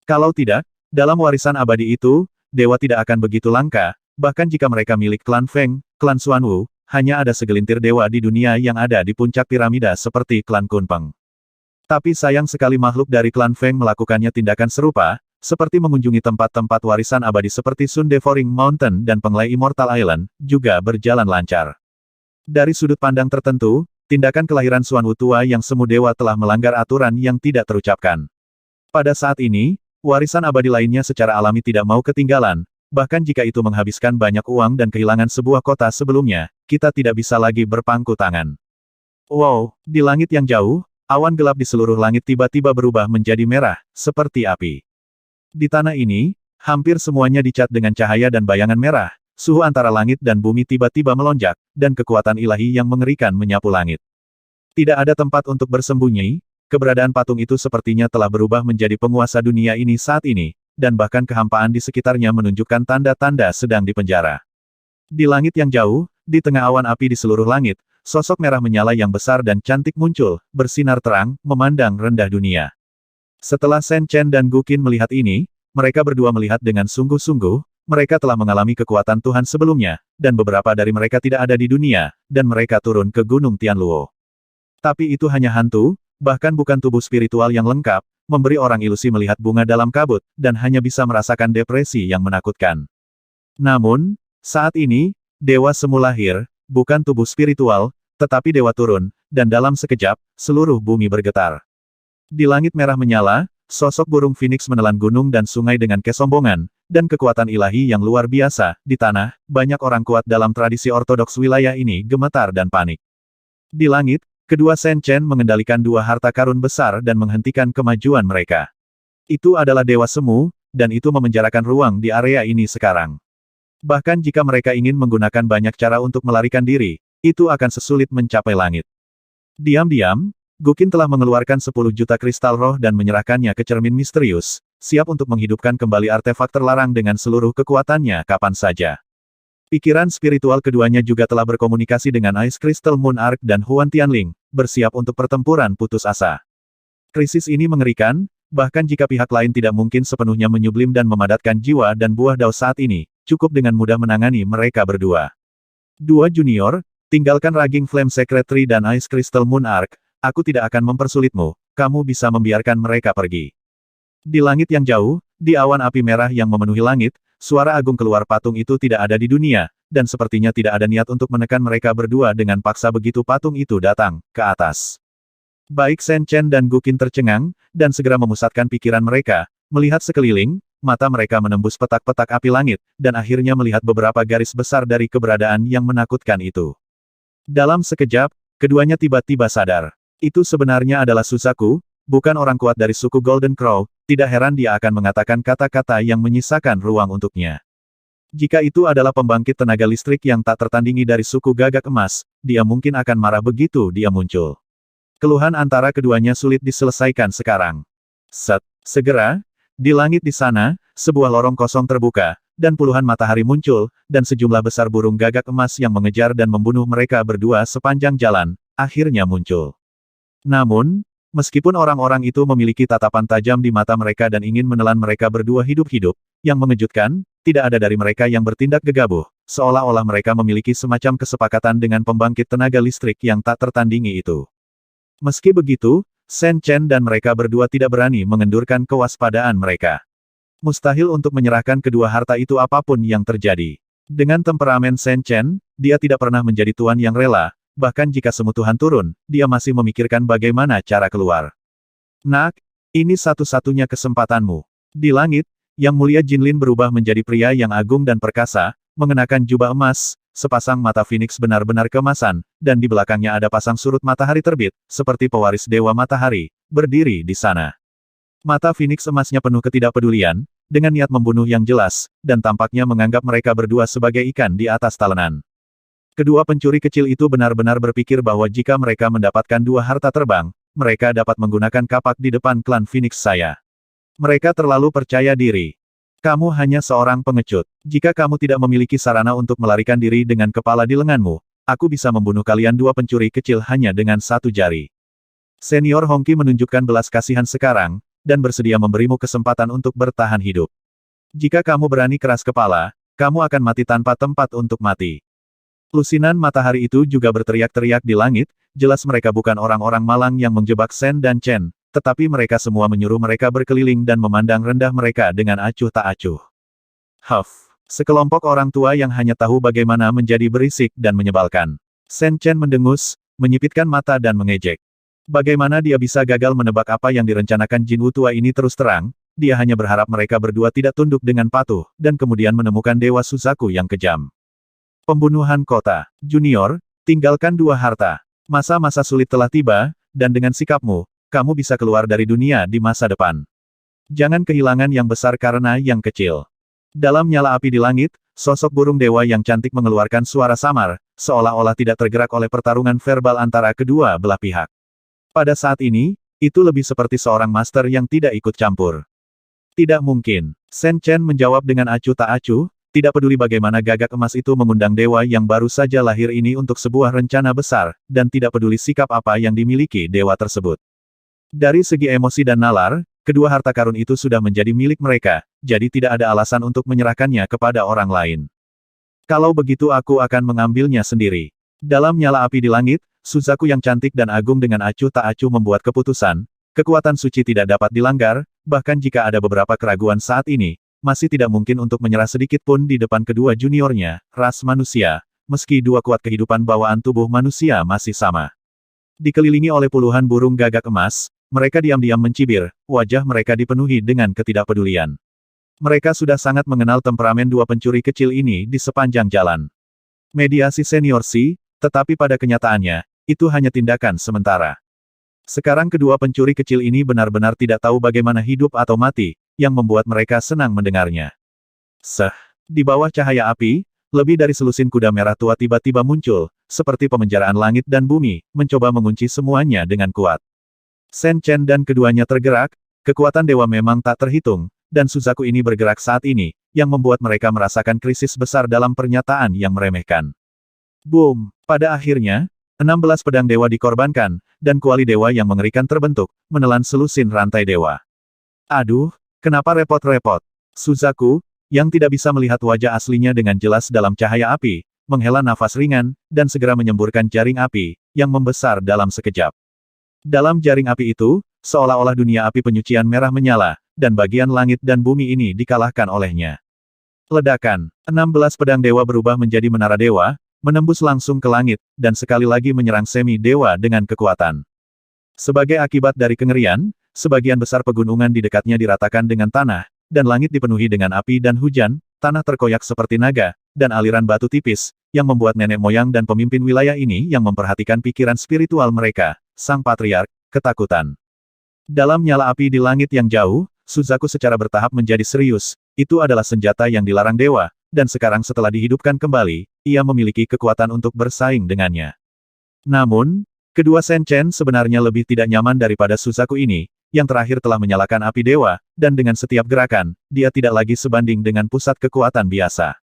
Kalau tidak, dalam warisan abadi itu, dewa tidak akan begitu langka, bahkan jika mereka milik klan Feng, klan Xuan Wu, hanya ada segelintir dewa di dunia yang ada di puncak piramida seperti klan Kunpeng. Tapi sayang sekali makhluk dari klan Feng melakukannya tindakan serupa, seperti mengunjungi tempat-tempat warisan abadi seperti Sun Devouring Mountain dan Penglai Immortal Island, juga berjalan lancar. Dari sudut pandang tertentu, tindakan kelahiran Xuan Wu tua yang semu dewa telah melanggar aturan yang tidak terucapkan. Pada saat ini, warisan abadi lainnya secara alami tidak mau ketinggalan, bahkan jika itu menghabiskan banyak uang dan kehilangan sebuah kota sebelumnya, kita tidak bisa lagi berpangku tangan. Wow, di langit yang jauh, awan gelap di seluruh langit tiba-tiba berubah menjadi merah, seperti api. Di tanah ini, hampir semuanya dicat dengan cahaya dan bayangan merah, suhu antara langit dan bumi tiba-tiba melonjak, dan kekuatan ilahi yang mengerikan menyapu langit. Tidak ada tempat untuk bersembunyi, keberadaan patung itu sepertinya telah berubah menjadi penguasa dunia ini saat ini, dan bahkan kehampaan di sekitarnya menunjukkan tanda-tanda sedang dipenjara. Di langit yang jauh, di tengah awan api di seluruh langit, sosok merah menyala yang besar dan cantik muncul, bersinar terang, memandang rendah dunia. Setelah Shen Chen dan Gu Qin melihat ini, mereka berdua melihat dengan sungguh-sungguh, mereka telah mengalami kekuatan Tuhan sebelumnya, dan beberapa dari mereka tidak ada di dunia, dan mereka turun ke Gunung Tianluo. Tapi itu hanya hantu, bahkan bukan tubuh spiritual yang lengkap, memberi orang ilusi melihat bunga dalam kabut, dan hanya bisa merasakan depresi yang menakutkan. Namun, saat ini, Dewa Semu lahir, bukan tubuh spiritual, tetapi dewa turun, dan dalam sekejap, seluruh bumi bergetar. Di langit merah menyala, sosok burung Phoenix menelan gunung dan sungai dengan kesombongan, dan kekuatan ilahi yang luar biasa. Di tanah, banyak orang kuat dalam tradisi ortodoks wilayah ini gemetar dan panik. Di langit, kedua Shen Chen mengendalikan dua harta karun besar dan menghentikan kemajuan mereka. Itu adalah Dewa Semu, dan itu memenjarakan ruang di area ini sekarang. Bahkan jika mereka ingin menggunakan banyak cara untuk melarikan diri, itu akan sesulit mencapai langit. Diam-diam, Guqin telah mengeluarkan 10 juta kristal roh dan menyerahkannya ke cermin misterius, siap untuk menghidupkan kembali artefak terlarang dengan seluruh kekuatannya kapan saja. Pikiran spiritual keduanya juga telah berkomunikasi dengan Ice Crystal Moon Arc dan Huan Tianling, bersiap untuk pertempuran putus asa. Krisis ini mengerikan, bahkan jika pihak lain tidak mungkin sepenuhnya menyublim dan memadatkan jiwa dan buah dao saat ini, cukup dengan mudah menangani mereka berdua. Dua junior, tinggalkan Raging Flame Secretary dan Ice Crystal Moon Arc. Aku tidak akan mempersulitmu, kamu bisa membiarkan mereka pergi. Di langit yang jauh, di awan api merah yang memenuhi langit, suara agung keluar patung itu tidak ada di dunia, dan sepertinya tidak ada niat untuk menekan mereka berdua dengan paksa begitu patung itu datang ke atas. Baik Shen Chen dan Guqin tercengang, dan segera memusatkan pikiran mereka, melihat sekeliling, mata mereka menembus petak-petak api langit, dan akhirnya melihat beberapa garis besar dari keberadaan yang menakutkan itu. Dalam sekejap, keduanya tiba-tiba sadar. Itu sebenarnya adalah Suzaku, bukan orang kuat dari suku Golden Crow, tidak heran dia akan mengatakan kata-kata yang menyisakan ruang untuknya. Jika itu adalah pembangkit tenaga listrik yang tak tertandingi dari suku Gagak Emas, dia mungkin akan marah begitu dia muncul. Keluhan antara keduanya sulit diselesaikan sekarang. Segera, di langit di sana, sebuah lorong kosong terbuka, dan puluhan matahari muncul, dan sejumlah besar burung Gagak Emas yang mengejar dan membunuh mereka berdua sepanjang jalan, akhirnya muncul. Namun, meskipun orang-orang itu memiliki tatapan tajam di mata mereka dan ingin menelan mereka berdua hidup-hidup, yang mengejutkan, tidak ada dari mereka yang bertindak gegabah, seolah-olah mereka memiliki semacam kesepakatan dengan pembangkit tenaga listrik yang tak tertandingi itu. Meski begitu, Shen Chen dan mereka berdua tidak berani mengendurkan kewaspadaan mereka. Mustahil untuk menyerahkan kedua harta itu apapun yang terjadi. Dengan temperamen Shen Chen, dia tidak pernah menjadi tuan yang rela. Bahkan jika Semu Tuhan turun, dia masih memikirkan bagaimana cara keluar. Nak, ini satu-satunya kesempatanmu. Di langit, Yang Mulia Jinlin berubah menjadi pria yang agung dan perkasa, mengenakan jubah emas, sepasang mata Phoenix benar-benar keemasan, dan di belakangnya ada pasang surut matahari terbit, seperti pewaris Dewa Matahari, berdiri di sana. Mata Phoenix emasnya penuh ketidakpedulian, dengan niat membunuh yang jelas, dan tampaknya menganggap mereka berdua sebagai ikan di atas talenan. Kedua pencuri kecil itu benar-benar berpikir bahwa jika mereka mendapatkan dua harta terbang, mereka dapat menggunakan kapak di depan klan Phoenix saya. Mereka terlalu percaya diri. Kamu hanya seorang pengecut. Jika kamu tidak memiliki sarana untuk melarikan diri dengan kepala di lenganmu, aku bisa membunuh kalian dua pencuri kecil hanya dengan satu jari. Senior Hongqi menunjukkan belas kasihan sekarang, dan bersedia memberimu kesempatan untuk bertahan hidup. Jika kamu berani keras kepala, kamu akan mati tanpa tempat untuk mati. Lusinan matahari itu juga berteriak-teriak di langit, jelas mereka bukan orang-orang malang yang menjebak Shen dan Chen, tetapi mereka semua menyuruh mereka berkeliling dan memandang rendah mereka dengan acuh tak acuh. Sekelompok orang tua yang hanya tahu bagaimana menjadi berisik dan menyebalkan. Shen Chen mendengus, menyipitkan mata dan mengejek. Bagaimana dia bisa gagal menebak apa yang direncanakan Jin Wu tua ini terus terang, dia hanya berharap mereka berdua tidak tunduk dengan patuh, dan kemudian menemukan Dewa Suzaku yang kejam. Pembunuhan kota. Junior, tinggalkan dua harta. Masa-masa sulit telah tiba, dan dengan sikapmu, kamu bisa keluar dari dunia di masa depan. Jangan kehilangan yang besar karena yang kecil. Dalam nyala api di langit, sosok burung dewa yang cantik mengeluarkan suara samar, seolah-olah tidak tergerak oleh pertarungan verbal antara kedua belah pihak. Pada saat ini, itu lebih seperti seorang master yang tidak ikut campur. Tidak mungkin. Shen Chen menjawab dengan acuh tak acuh, tidak peduli bagaimana Gagak Emas itu mengundang dewa yang baru saja lahir ini untuk sebuah rencana besar, dan tidak peduli sikap apa yang dimiliki dewa tersebut. Dari segi emosi dan nalar, kedua harta karun itu sudah menjadi milik mereka, jadi tidak ada alasan untuk menyerahkannya kepada orang lain. Kalau begitu aku akan mengambilnya sendiri. Dalam nyala api di langit, Suzaku yang cantik dan agung dengan acuh tak acuh membuat keputusan. Kekuatan suci tidak dapat dilanggar, bahkan jika ada beberapa keraguan saat ini, masih tidak mungkin untuk menyerah sedikit pun di depan kedua juniornya, ras manusia, meski dua kuat kehidupan bawaan tubuh manusia masih sama. Dikelilingi oleh puluhan burung gagak emas, mereka diam-diam mencibir, wajah mereka dipenuhi dengan ketidakpedulian. Mereka sudah sangat mengenal temperamen dua pencuri kecil ini di sepanjang jalan. Mediasi senior sih, tetapi pada kenyataannya, itu hanya tindakan sementara. Sekarang kedua pencuri kecil ini benar-benar tidak tahu bagaimana hidup atau mati, yang membuat mereka senang mendengarnya. Di bawah cahaya api, lebih dari selusin kuda merah tua tiba-tiba muncul, seperti pemenjaraan langit dan bumi, mencoba mengunci semuanya dengan kuat. Sen Chen dan keduanya tergerak, kekuatan dewa memang tak terhitung, dan Suzaku ini bergerak saat ini, yang membuat mereka merasakan krisis besar dalam pernyataan yang meremehkan. Boom! Pada akhirnya, 16 pedang dewa dikorbankan, dan kuali dewa yang mengerikan terbentuk, menelan selusin rantai dewa. Aduh, kenapa repot-repot? Suzaku, yang tidak bisa melihat wajah aslinya dengan jelas dalam cahaya api, menghela nafas ringan, dan segera menyemburkan jaring api, yang membesar dalam sekejap. Dalam jaring api itu, seolah-olah dunia api penyucian merah menyala, dan bagian langit dan bumi ini dikalahkan olehnya. Ledakan, 16 pedang dewa berubah menjadi menara dewa, menembus langsung ke langit, dan sekali lagi menyerang semi-dewa dengan kekuatan. Sebagai akibat dari kengerian, sebagian besar pegunungan di dekatnya diratakan dengan tanah, dan langit dipenuhi dengan api dan hujan, tanah terkoyak seperti naga, dan aliran batu tipis, yang membuat nenek moyang dan pemimpin wilayah ini yang memperhatikan pikiran spiritual mereka, sang patriark, ketakutan. Dalam nyala api di langit yang jauh, Suzaku secara bertahap menjadi serius, itu adalah senjata yang dilarang dewa, dan sekarang setelah dihidupkan kembali, ia memiliki kekuatan untuk bersaing dengannya. Namun, kedua Sen Chen sebenarnya lebih tidak nyaman daripada Suzaku ini, yang terakhir telah menyalakan api dewa, dan dengan setiap gerakan, dia tidak lagi sebanding dengan pusat kekuatan biasa.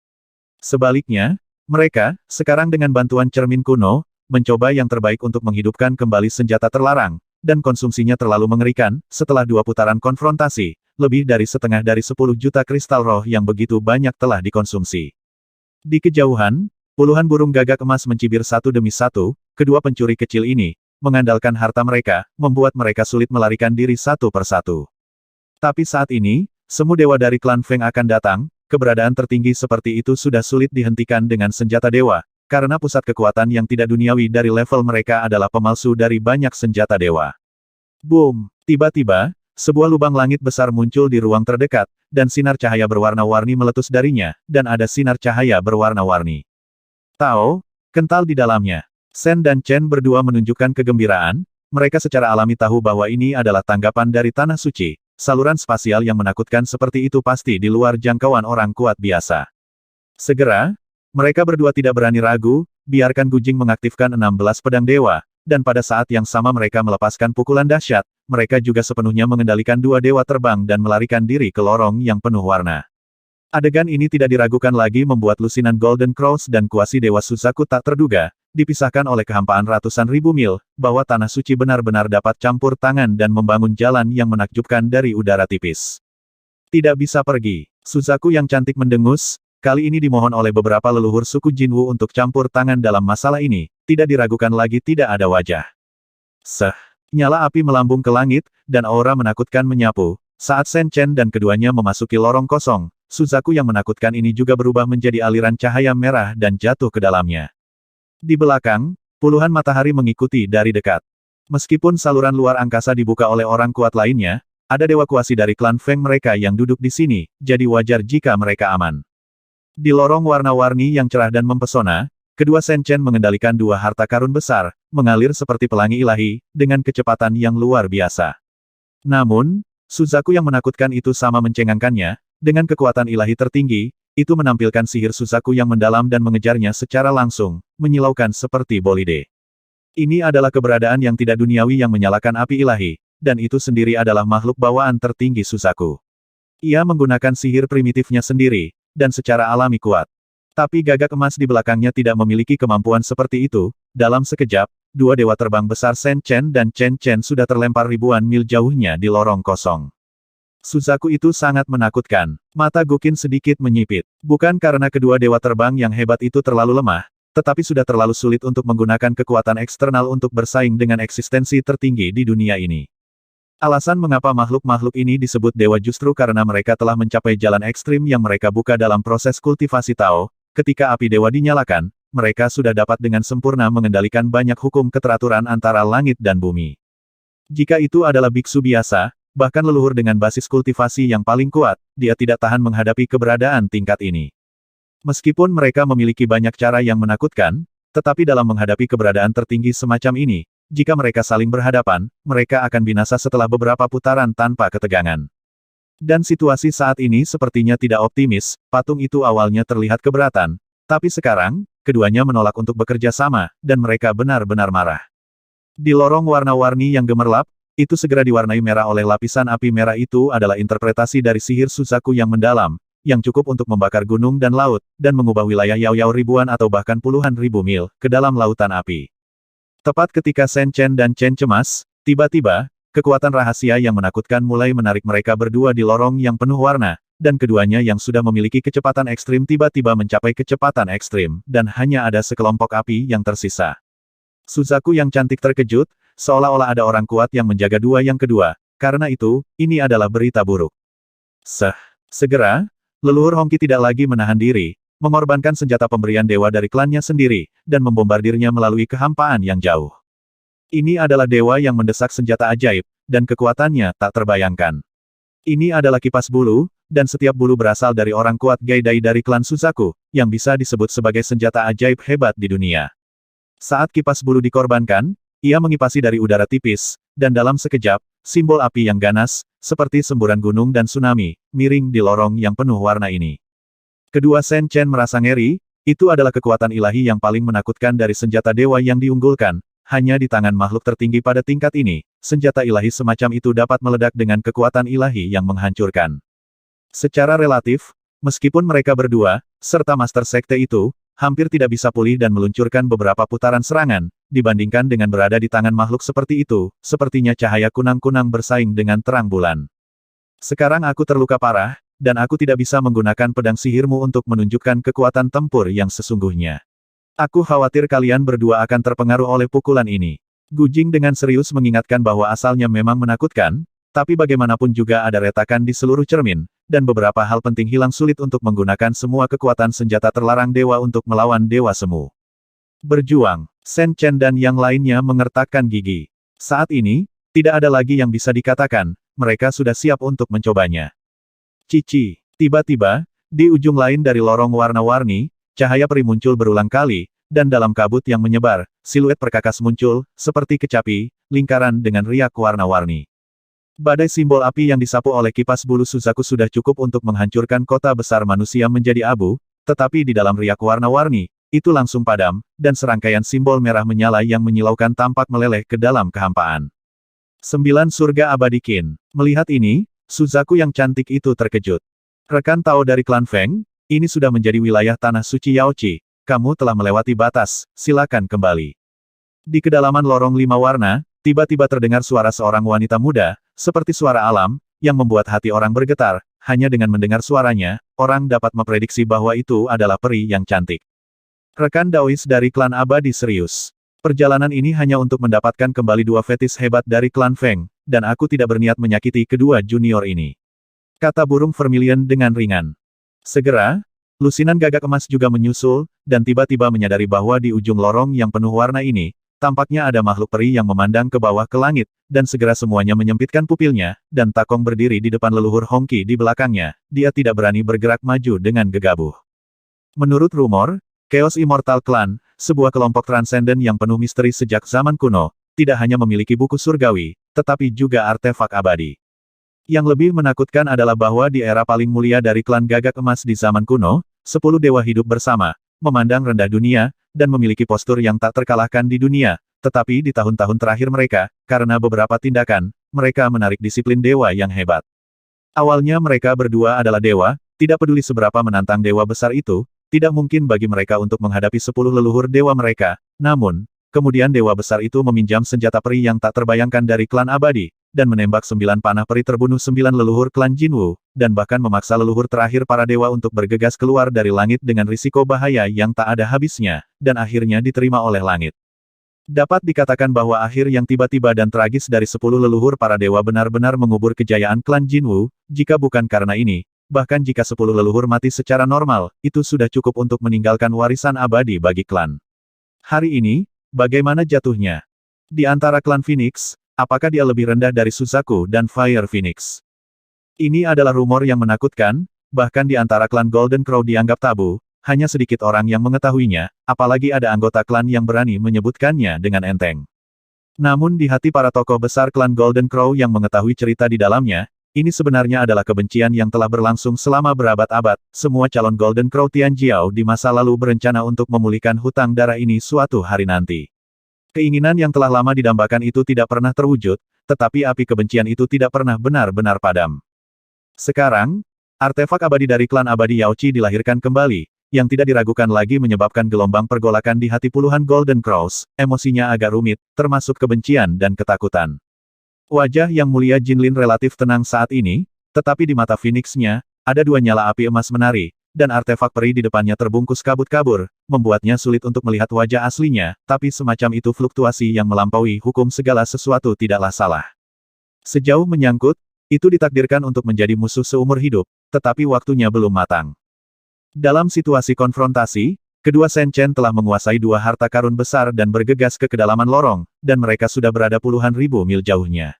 Sebaliknya, mereka, sekarang dengan bantuan cermin kuno, mencoba yang terbaik untuk menghidupkan kembali senjata terlarang, dan konsumsinya terlalu mengerikan, setelah dua putaran konfrontasi, lebih dari setengah dari 10 juta kristal roh yang begitu banyak telah dikonsumsi. Di kejauhan, puluhan burung gagak emas mencibir satu demi satu, kedua pencuri kecil ini, mengandalkan harta mereka, membuat mereka sulit melarikan diri satu persatu. Tapi saat ini, semu dewa dari klan Feng akan datang, keberadaan tertinggi seperti itu sudah sulit dihentikan dengan senjata dewa, karena pusat kekuatan yang tidak duniawi dari level mereka adalah pemalsu dari banyak senjata dewa. Boom! Tiba-tiba, sebuah lubang langit besar muncul di ruang terdekat, dan sinar cahaya berwarna-warni meletus darinya, dan ada sinar cahaya berwarna-warni. Tao, kental di dalamnya. Sen dan Chen berdua menunjukkan kegembiraan, mereka secara alami tahu bahwa ini adalah tanggapan dari Tanah Suci, saluran spasial yang menakutkan seperti itu pasti di luar jangkauan orang kuat biasa. Segera, mereka berdua tidak berani ragu, biarkan Gujing mengaktifkan 16 pedang dewa, dan pada saat yang sama mereka melepaskan pukulan dahsyat, mereka juga sepenuhnya mengendalikan dua dewa terbang dan melarikan diri ke lorong yang penuh warna. Adegan ini tidak diragukan lagi membuat lusinan Golden Cross dan kuasi dewa Suzaku tak terduga, dipisahkan oleh kehampaan ratusan ribu mil, bahwa Tanah Suci benar-benar dapat campur tangan dan membangun jalan yang menakjubkan dari udara tipis. Tidak bisa pergi. Suzaku yang cantik mendengus. Kali ini dimohon oleh beberapa leluhur suku Jinwu untuk campur tangan dalam masalah ini, tidak diragukan lagi tidak ada wajah. Nyala api melambung ke langit, dan aura menakutkan menyapu. Saat Sen Chen dan keduanya memasuki lorong kosong, Suzaku yang menakutkan ini juga berubah menjadi aliran cahaya merah dan jatuh ke dalamnya. Di belakang, puluhan matahari mengikuti dari dekat. Meskipun saluran luar angkasa dibuka oleh orang kuat lainnya, ada dewa kuasi dari klan Feng mereka yang duduk di sini, jadi wajar jika mereka aman. Di lorong warna-warni yang cerah dan mempesona, kedua Sen Chen mengendalikan dua harta karun besar, mengalir seperti pelangi ilahi, dengan kecepatan yang luar biasa. Namun, Suzaku yang menakutkan itu sama mencengangkannya, dengan kekuatan ilahi tertinggi, itu menampilkan sihir Suzaku yang mendalam dan mengejarnya secara langsung, menyilaukan seperti bolide. Ini adalah keberadaan yang tidak duniawi yang menyalakan api ilahi, dan itu sendiri adalah makhluk bawaan tertinggi Suzaku. Ia menggunakan sihir primitifnya sendiri, dan secara alami kuat. Tapi gagak emas di belakangnya tidak memiliki kemampuan seperti itu, dalam sekejap, dua dewa terbang besar Sen Chen dan Chen Chen sudah terlempar ribuan mil jauhnya di lorong kosong. Suzaku itu sangat menakutkan. Mata Gukin sedikit menyipit. Bukan karena kedua dewa terbang yang hebat itu terlalu lemah, tetapi sudah terlalu sulit untuk menggunakan kekuatan eksternal untuk bersaing dengan eksistensi tertinggi di dunia ini. Alasan mengapa makhluk-makhluk ini disebut dewa justru karena mereka telah mencapai jalan ekstrim yang mereka buka dalam proses kultivasi Tao. Ketika api dewa dinyalakan, mereka sudah dapat dengan sempurna mengendalikan banyak hukum keteraturan antara langit dan bumi. Jika itu adalah biksu biasa, bahkan leluhur dengan basis kultivasi yang paling kuat, dia tidak tahan menghadapi keberadaan tingkat ini. Meskipun mereka memiliki banyak cara yang menakutkan, tetapi dalam menghadapi keberadaan tertinggi semacam ini, jika mereka saling berhadapan, mereka akan binasa setelah beberapa putaran tanpa ketegangan. Dan situasi saat ini sepertinya tidak optimis, patung itu awalnya terlihat keberatan, tapi sekarang, keduanya menolak untuk bekerja sama, dan mereka benar-benar marah. Di lorong warna-warni yang gemerlap, itu segera diwarnai merah oleh lapisan api merah. Itu adalah interpretasi dari sihir Suzaku yang mendalam, yang cukup untuk membakar gunung dan laut, dan mengubah wilayah Yao-Yao ribuan atau bahkan puluhan ribu mil, ke dalam lautan api. Tepat ketika Shen Chen dan Chen cemas, tiba-tiba, kekuatan rahasia yang menakutkan mulai menarik mereka berdua di lorong yang penuh warna, dan keduanya yang sudah memiliki kecepatan ekstrim tiba-tiba mencapai kecepatan ekstrim, dan hanya ada sekelompok api yang tersisa. Suzaku yang cantik terkejut, seolah-olah ada orang kuat yang menjaga dua yang kedua, karena itu, ini adalah berita buruk. Segera, leluhur Hongqi tidak lagi menahan diri, mengorbankan senjata pemberian dewa dari klannya sendiri, dan membombardirnya melalui kehampaan yang jauh. Ini adalah dewa yang mendesak senjata ajaib, dan kekuatannya tak terbayangkan. Ini adalah kipas bulu, dan setiap bulu berasal dari orang kuat Gaidai dari klan Suzaku, yang bisa disebut sebagai senjata ajaib hebat di dunia. Saat kipas bulu dikorbankan, ia mengipasi dari udara tipis, dan dalam sekejap, simbol api yang ganas, seperti semburan gunung dan tsunami, miring di lorong yang penuh warna ini. Kedua Shen Chen merasa ngeri, itu adalah kekuatan ilahi yang paling menakutkan dari senjata dewa yang diunggulkan, hanya di tangan makhluk tertinggi pada tingkat ini, senjata ilahi semacam itu dapat meledak dengan kekuatan ilahi yang menghancurkan. Secara relatif, meskipun mereka berdua, serta Master Sekte itu, hampir tidak bisa pulih dan meluncurkan beberapa putaran serangan, dibandingkan dengan berada di tangan makhluk seperti itu, sepertinya cahaya kunang-kunang bersaing dengan terang bulan. Sekarang aku terluka parah, dan aku tidak bisa menggunakan pedang sihirmu untuk menunjukkan kekuatan tempur yang sesungguhnya. Aku khawatir kalian berdua akan terpengaruh oleh pukulan ini. Gu Jing dengan serius mengingatkan bahwa asalnya memang menakutkan, tapi bagaimanapun juga ada retakan di seluruh cermin, dan beberapa hal penting hilang sulit untuk menggunakan semua kekuatan senjata terlarang dewa untuk melawan dewa semu. Berjuang, Shen Chen dan yang lainnya mengertakkan gigi. Saat ini, tidak ada lagi yang bisa dikatakan, mereka sudah siap untuk mencobanya. Cici. Tiba-tiba, di ujung lain dari lorong warna-warni, cahaya peri muncul berulang kali, dan dalam kabut yang menyebar, siluet perkakas muncul, seperti kecapi, lingkaran dengan riak warna-warni. Badai simbol api yang disapu oleh kipas bulu Suzaku sudah cukup untuk menghancurkan kota besar manusia menjadi abu, tetapi di dalam riak warna-warni, itu langsung padam, dan serangkaian simbol merah menyala yang menyilaukan tampak meleleh ke dalam kehampaan. 9 surga abadi Qin. Melihat ini, Suzaku yang cantik itu terkejut. Rekan Tao dari klan Feng, ini sudah menjadi wilayah tanah suci Yaoqi. Kamu telah melewati batas, silakan kembali. Di kedalaman lorong 5 warna, tiba-tiba terdengar suara seorang wanita muda, seperti suara alam, yang membuat hati orang bergetar. Hanya dengan mendengar suaranya, orang dapat memprediksi bahwa itu adalah peri yang cantik. Rekan Daois dari klan abadi serius. Perjalanan ini hanya untuk mendapatkan kembali 2 fetis hebat dari klan Feng, dan aku tidak berniat menyakiti kedua junior ini. Kata burung vermilion dengan ringan. Segera, lusinan gagak emas juga menyusul, dan tiba-tiba menyadari bahwa di ujung lorong yang penuh warna ini, tampaknya ada makhluk peri yang memandang ke bawah ke langit, dan segera semuanya menyempitkan pupilnya, dan Takong berdiri di depan leluhur Hongqi di belakangnya, dia tidak berani bergerak maju dengan gegabah. Menurut rumor, Chaos Immortal Clan, sebuah kelompok transenden yang penuh misteri sejak zaman kuno, tidak hanya memiliki buku surgawi, tetapi juga artefak abadi. Yang lebih menakutkan adalah bahwa di era paling mulia dari klan gagak emas di zaman kuno, 10 dewa hidup bersama, memandang rendah dunia, dan memiliki postur yang tak terkalahkan di dunia, tetapi di tahun-tahun terakhir mereka, karena beberapa tindakan, mereka menarik disiplin dewa yang hebat. Awalnya mereka berdua adalah dewa, tidak peduli seberapa menantang dewa besar itu, tidak mungkin bagi mereka untuk menghadapi 10 leluhur dewa mereka, namun, kemudian dewa besar itu meminjam senjata peri yang tak terbayangkan dari klan abadi, dan menembak 9 panah peri terbunuh 9 leluhur klan Jinwu, dan bahkan memaksa leluhur terakhir para dewa untuk bergegas keluar dari langit dengan risiko bahaya yang tak ada habisnya, dan akhirnya diterima oleh langit. Dapat dikatakan bahwa akhir yang tiba-tiba dan tragis dari 10 leluhur para dewa benar-benar mengubur kejayaan klan Jinwu, jika bukan karena ini, bahkan jika 10 leluhur mati secara normal, itu sudah cukup untuk meninggalkan warisan abadi bagi klan. Hari ini, bagaimana jatuhnya? Di antara klan Phoenix, apakah dia lebih rendah dari Suzaku dan Fire Phoenix? Ini adalah rumor yang menakutkan, bahkan di antara klan Golden Crow dianggap tabu, hanya sedikit orang yang mengetahuinya, apalagi ada anggota klan yang berani menyebutkannya dengan enteng. Namun di hati para tokoh besar klan Golden Crow yang mengetahui cerita di dalamnya, ini sebenarnya adalah kebencian yang telah berlangsung selama berabad-abad. Semua calon Golden Crow Tianjiao di masa lalu berencana untuk memulihkan hutang darah ini suatu hari nanti. Keinginan yang telah lama didambakan itu tidak pernah terwujud, tetapi api kebencian itu tidak pernah benar-benar padam. Sekarang, artefak abadi dari klan abadi Yaochi dilahirkan kembali, yang tidak diragukan lagi menyebabkan gelombang pergolakan di hati puluhan Golden Crows. Emosinya agak rumit, termasuk kebencian dan ketakutan. Wajah yang mulia Jinlin relatif tenang saat ini, tetapi di mata Phoenix-nya, ada 2 nyala api emas menari, dan artefak peri di depannya terbungkus kabut-kabur, membuatnya sulit untuk melihat wajah aslinya, tapi semacam itu fluktuasi yang melampaui hukum segala sesuatu tidaklah salah. Sejauh menyangkut, itu ditakdirkan untuk menjadi musuh seumur hidup, tetapi waktunya belum matang. Dalam situasi konfrontasi, kedua Shen Chen telah menguasai 2 harta karun besar dan bergegas ke kedalaman lorong, dan mereka sudah berada puluhan ribu mil jauhnya.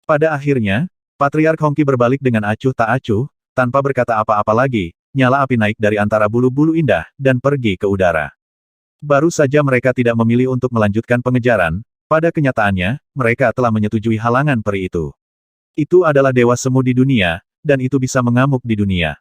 Pada akhirnya, Patriark Hongqi berbalik dengan acuh tak acuh, tanpa berkata apa-apa lagi, nyala api naik dari antara bulu-bulu indah, dan pergi ke udara. Baru saja mereka tidak memilih untuk melanjutkan pengejaran, pada kenyataannya, mereka telah menyetujui halangan peri itu. Itu adalah dewa semu di dunia, dan itu bisa mengamuk di dunia.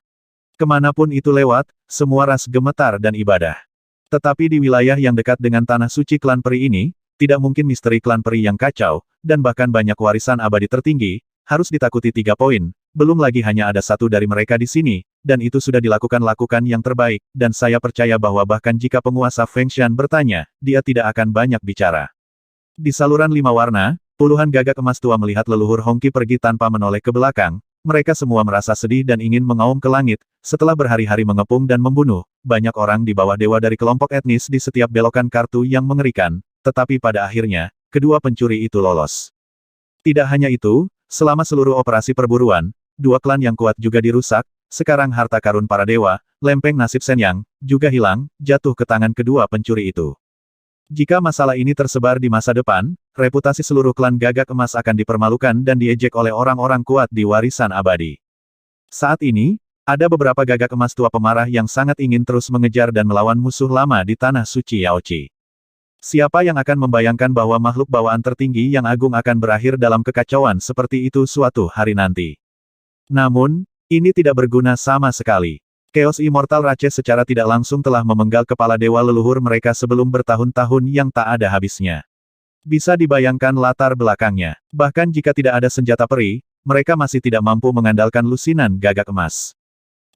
Kemanapun itu lewat, semua ras gemetar dan ibadah. Tetapi di wilayah yang dekat dengan tanah suci klan peri ini, tidak mungkin misteri klan peri yang kacau, dan bahkan banyak warisan abadi tertinggi, harus ditakuti 3 poin, belum lagi hanya ada 1 dari mereka di sini, dan itu sudah dilakukan yang terbaik, dan saya percaya bahwa bahkan jika penguasa Fengshan bertanya, dia tidak akan banyak bicara. Di saluran 5 warna, puluhan gagak emas tua melihat leluhur Hongqi pergi tanpa menoleh ke belakang, mereka semua merasa sedih dan ingin mengaum ke langit, setelah berhari-hari mengepung dan membunuh, banyak orang di bawah dewa dari kelompok etnis di setiap belokan kartu yang mengerikan, tetapi pada akhirnya, kedua pencuri itu lolos. Tidak hanya itu, selama seluruh operasi perburuan, 2 klan yang kuat juga dirusak, sekarang harta karun para dewa, lempeng nasib Shenyang, juga hilang, jatuh ke tangan kedua pencuri itu. Jika masalah ini tersebar di masa depan, reputasi seluruh klan gagak emas akan dipermalukan dan diejek oleh orang-orang kuat di warisan abadi. Saat ini, ada beberapa gagak emas tua pemarah yang sangat ingin terus mengejar dan melawan musuh lama di tanah suci Yaochi. Siapa yang akan membayangkan bahwa makhluk bawaan tertinggi yang agung akan berakhir dalam kekacauan seperti itu suatu hari nanti. Namun, ini tidak berguna sama sekali. Chaos Immortal Rache secara tidak langsung telah memenggal kepala dewa leluhur mereka sebelum bertahun-tahun yang tak ada habisnya. Bisa dibayangkan latar belakangnya. Bahkan jika tidak ada senjata peri, mereka masih tidak mampu mengandalkan lusinan gagak emas.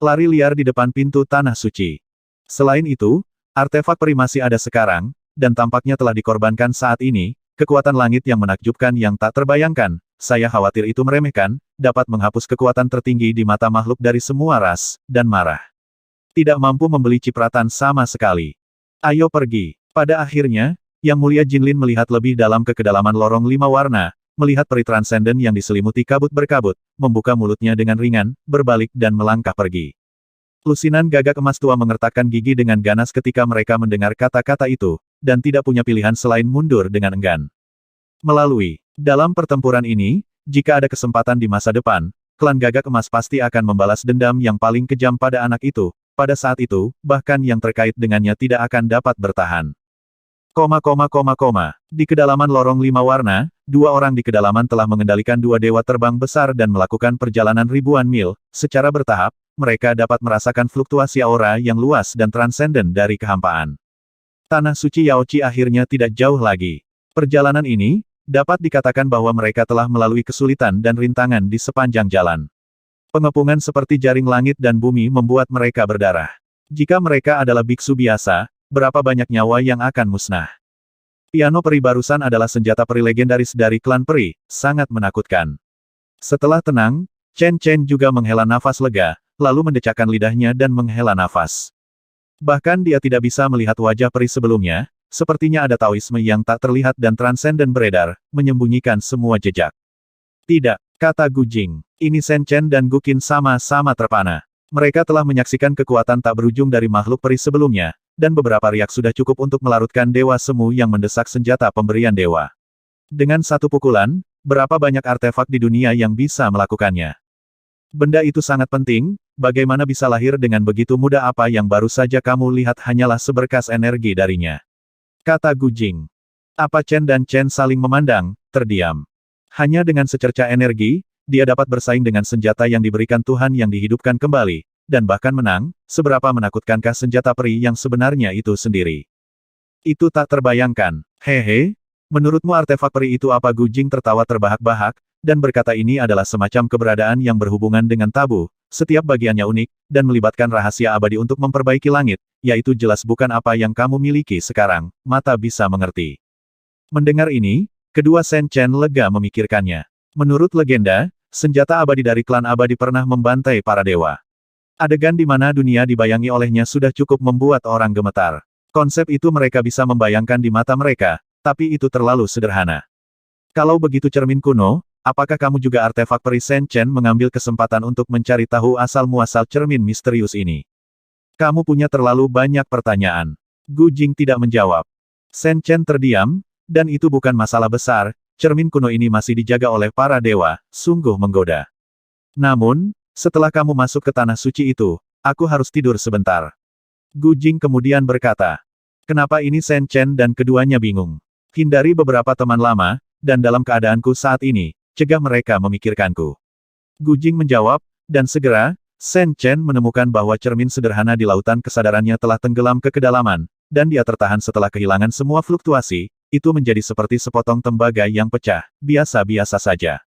Lari liar di depan pintu tanah suci. Selain itu, artefak peri masih ada sekarang, dan tampaknya telah dikorbankan saat ini, kekuatan langit yang menakjubkan yang tak terbayangkan, saya khawatir itu meremehkan, dapat menghapus kekuatan tertinggi di mata makhluk dari semua ras, dan marah. Tidak mampu membeli cipratan sama sekali. Ayo pergi. Pada akhirnya, Yang Mulia Jinlin melihat lebih dalam ke kedalaman lorong 5 warna, melihat peri transenden yang diselimuti kabut berkabut, membuka mulutnya dengan ringan, berbalik dan melangkah pergi. Lusinan gagak emas tua mengertakkan gigi dengan ganas ketika mereka mendengar kata-kata itu, dan tidak punya pilihan selain mundur dengan enggan. Dalam pertempuran ini, jika ada kesempatan di masa depan, klan gagak emas pasti akan membalas dendam yang paling kejam pada anak itu. Pada saat itu, bahkan yang terkait dengannya tidak akan dapat bertahan. Di kedalaman lorong 5 warna, 2 orang di kedalaman telah mengendalikan 2 dewa terbang besar dan melakukan perjalanan ribuan mil. Secara bertahap, mereka dapat merasakan fluktuasi aura yang luas dan transenden dari kehampaan. Tanah suci Yaochi akhirnya tidak jauh lagi. Perjalanan ini, dapat dikatakan bahwa mereka telah melalui kesulitan dan rintangan di sepanjang jalan. Pengepungan seperti jaring langit dan bumi membuat mereka berdarah. Jika mereka adalah biksu biasa, berapa banyak nyawa yang akan musnah? Piano peri barusan adalah senjata peri legendaris dari klan peri, sangat menakutkan. Setelah tenang, Chen Chen juga menghela nafas lega, lalu mendecakkan lidahnya dan menghela nafas. Bahkan dia tidak bisa melihat wajah peri sebelumnya, sepertinya ada taoisme yang tak terlihat dan transenden beredar, menyembunyikan semua jejak. Tidak, kata Gu Jing. Ini Shen Chen dan Gu Qin sama-sama terpana. Mereka telah menyaksikan kekuatan tak berujung dari makhluk peri sebelumnya, dan beberapa riak sudah cukup untuk melarutkan dewa semu yang mendesak senjata pemberian dewa. Dengan satu pukulan, berapa banyak artefak di dunia yang bisa melakukannya? Benda itu sangat penting, bagaimana bisa lahir dengan begitu mudah? Apa yang baru saja kamu lihat hanyalah seberkas energi darinya. Kata Gu Jing. Apa Chen dan Chen saling memandang, terdiam. Hanya dengan secerca energi, dia dapat bersaing dengan senjata yang diberikan Tuhan yang dihidupkan kembali, dan bahkan menang. Seberapa menakutkankah senjata peri yang sebenarnya itu sendiri? Itu tak terbayangkan. Hehe, menurutmu artefak peri itu apa? Gu Jing tertawa terbahak-bahak, dan berkata ini adalah semacam keberadaan yang berhubungan dengan tabu, setiap bagiannya unik, dan melibatkan rahasia abadi untuk memperbaiki langit, yaitu jelas bukan apa yang kamu miliki sekarang, mata bisa mengerti. Mendengar ini, kedua Shen Chen lega memikirkannya. Menurut legenda, senjata abadi dari klan abadi pernah membantai para dewa. Adegan di mana dunia dibayangi olehnya sudah cukup membuat orang gemetar. Konsep itu mereka bisa membayangkan di mata mereka, tapi itu terlalu sederhana. Kalau begitu cermin kuno, apakah kamu juga artefak peri? Shen Chen mengambil kesempatan untuk mencari tahu asal-muasal cermin misterius ini. Kamu punya terlalu banyak pertanyaan. Gu Jing tidak menjawab. Shen Chen terdiam, dan itu bukan masalah besar, cermin kuno ini masih dijaga oleh para dewa, sungguh menggoda. Namun, setelah kamu masuk ke tanah suci itu, aku harus tidur sebentar. Gu Jing kemudian berkata. Kenapa ini? Shen Chen dan keduanya bingung. Hindari beberapa teman lama, dan dalam keadaanku saat ini, cegah mereka memikirkanku. Gu Jing menjawab, dan segera, Shen Chen menemukan bahwa cermin sederhana di lautan kesadarannya telah tenggelam ke kedalaman, dan dia tertahan setelah kehilangan semua fluktuasi, itu menjadi seperti sepotong tembaga yang pecah, biasa-biasa saja.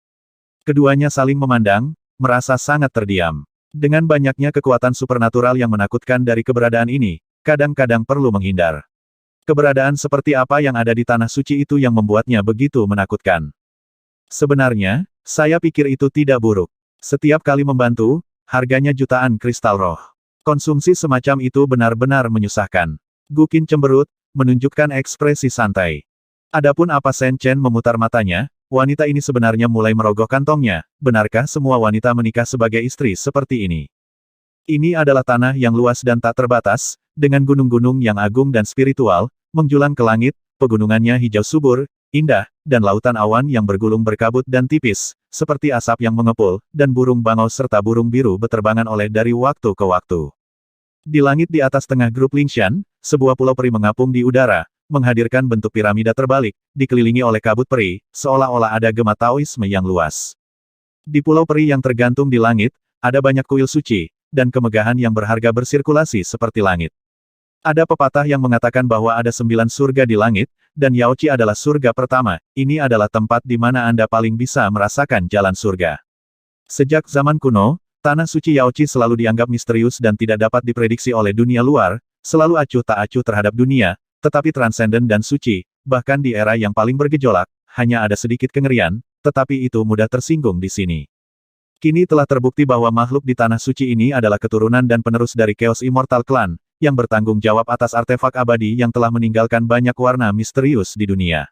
Keduanya saling memandang, merasa sangat terdiam. Dengan banyaknya kekuatan supernatural yang menakutkan dari keberadaan ini, kadang-kadang perlu menghindar. Keberadaan seperti apa yang ada di tanah suci itu yang membuatnya begitu menakutkan? Sebenarnya, saya pikir itu tidak buruk. Setiap kali membantu, harganya jutaan kristal roh. Konsumsi semacam itu benar-benar menyusahkan. Gu Qin cemberut, menunjukkan ekspresi santai. Adapun apa? Shen Chen memutar matanya, wanita ini sebenarnya mulai merogoh kantongnya, benarkah semua wanita menikah sebagai istri seperti ini? Ini adalah tanah yang luas dan tak terbatas, dengan gunung-gunung yang agung dan spiritual, menjulang ke langit, pegunungannya hijau subur, indah, dan lautan awan yang bergulung berkabut dan tipis, seperti asap yang mengepul, dan burung bangau serta burung biru beterbangan oleh dari waktu ke waktu. Di langit di atas tengah grup Lingshan, sebuah pulau peri mengapung di udara, menghadirkan bentuk piramida terbalik, dikelilingi oleh kabut peri, seolah-olah ada gema Taoisme yang luas. Di pulau peri yang tergantung di langit, ada banyak kuil suci, dan kemegahan yang berharga bersirkulasi seperti langit. Ada pepatah yang mengatakan bahwa ada 9 surga di langit, dan Yaoci adalah surga pertama, ini adalah tempat di mana Anda paling bisa merasakan jalan surga. Sejak zaman kuno, tanah suci Yaoci selalu dianggap misterius dan tidak dapat diprediksi oleh dunia luar, selalu acuh tak acuh terhadap dunia, tetapi transenden dan suci, bahkan di era yang paling bergejolak, hanya ada sedikit kengerian, tetapi itu mudah tersinggung di sini. Kini telah terbukti bahwa makhluk di tanah suci ini adalah keturunan dan penerus dari Chaos Immortal Clan, yang bertanggung jawab atas artefak abadi yang telah meninggalkan banyak warna misterius di dunia.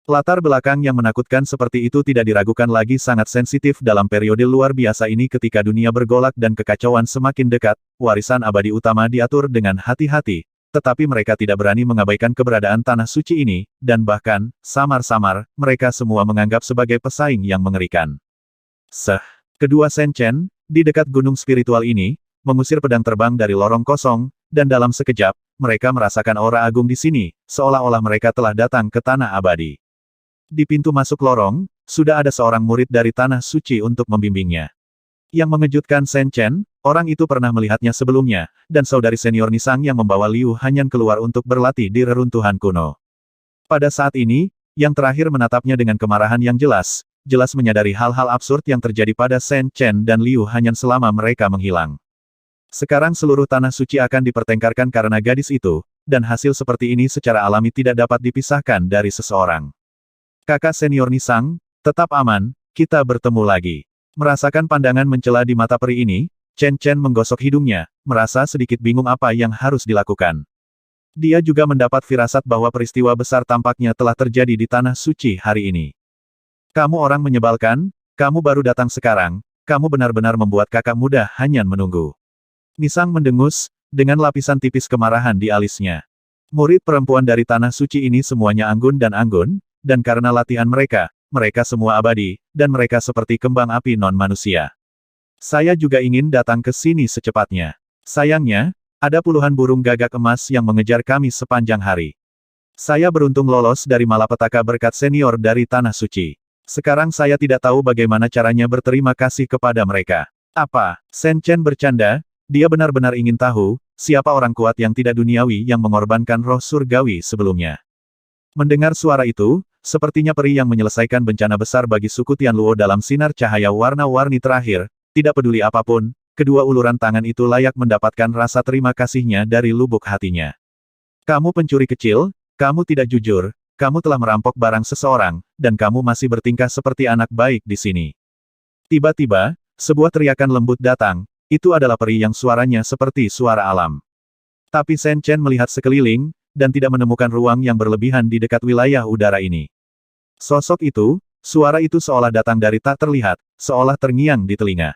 Latar belakang yang menakutkan seperti itu tidak diragukan lagi sangat sensitif dalam periode luar biasa ini ketika dunia bergolak dan kekacauan semakin dekat, warisan abadi utama diatur dengan hati-hati. Tetapi mereka tidak berani mengabaikan keberadaan tanah suci ini, dan bahkan, samar-samar, mereka semua menganggap sebagai pesaing yang mengerikan. Kedua Shen Chen, di dekat gunung spiritual ini, mengusir pedang terbang dari lorong kosong, dan dalam sekejap, mereka merasakan aura agung di sini, seolah-olah mereka telah datang ke tanah abadi. Di pintu masuk lorong, sudah ada seorang murid dari tanah suci untuk membimbingnya. Yang mengejutkan Shen Chen, orang itu pernah melihatnya sebelumnya, dan saudari senior Nisang yang membawa Liu Hanyan keluar untuk berlatih di reruntuhan kuno. Pada saat ini, yang terakhir menatapnya dengan kemarahan yang jelas menyadari hal-hal absurd yang terjadi pada Shen Chen dan Liu Hanyan selama mereka menghilang. Sekarang seluruh tanah suci akan dipertengkarkan karena gadis itu, dan hasil seperti ini secara alami tidak dapat dipisahkan dari seseorang. Kakak senior Nisang, tetap aman, kita bertemu lagi. Merasakan pandangan mencela di mata peri ini, Chen Chen menggosok hidungnya, merasa sedikit bingung apa yang harus dilakukan. Dia juga mendapat firasat bahwa peristiwa besar tampaknya telah terjadi di Tanah Suci hari ini. Kamu orang menyebalkan, kamu baru datang sekarang, kamu benar-benar membuat kakak muda hanya menunggu. Nisang mendengus, dengan lapisan tipis kemarahan di alisnya. Murid perempuan dari Tanah Suci ini semuanya anggun, dan karena latihan mereka semua abadi, dan mereka seperti kembang api non-manusia. Saya juga ingin datang ke sini secepatnya. Sayangnya, ada puluhan burung gagak emas yang mengejar kami sepanjang hari. Saya beruntung lolos dari malapetaka berkat senior dari Tanah Suci. Sekarang saya tidak tahu bagaimana caranya berterima kasih kepada mereka. Apa? Shen Chen bercanda, dia benar-benar ingin tahu, siapa orang kuat yang tidak duniawi yang mengorbankan roh surgawi sebelumnya. Mendengar suara itu, sepertinya peri yang menyelesaikan bencana besar bagi suku Tianluo dalam sinar cahaya warna-warni terakhir, tidak peduli apapun, kedua uluran tangan itu layak mendapatkan rasa terima kasihnya dari lubuk hatinya. Kamu pencuri kecil, kamu tidak jujur, kamu telah merampok barang seseorang, dan kamu masih bertingkah seperti anak baik di sini. Tiba-tiba, sebuah teriakan lembut datang, itu adalah peri yang suaranya seperti suara alam. Tapi Shen Chen melihat sekeliling, dan tidak menemukan ruang yang berlebihan di dekat wilayah udara ini. Sosok itu, suara itu seolah datang dari tak terlihat, seolah terngiang di telinga.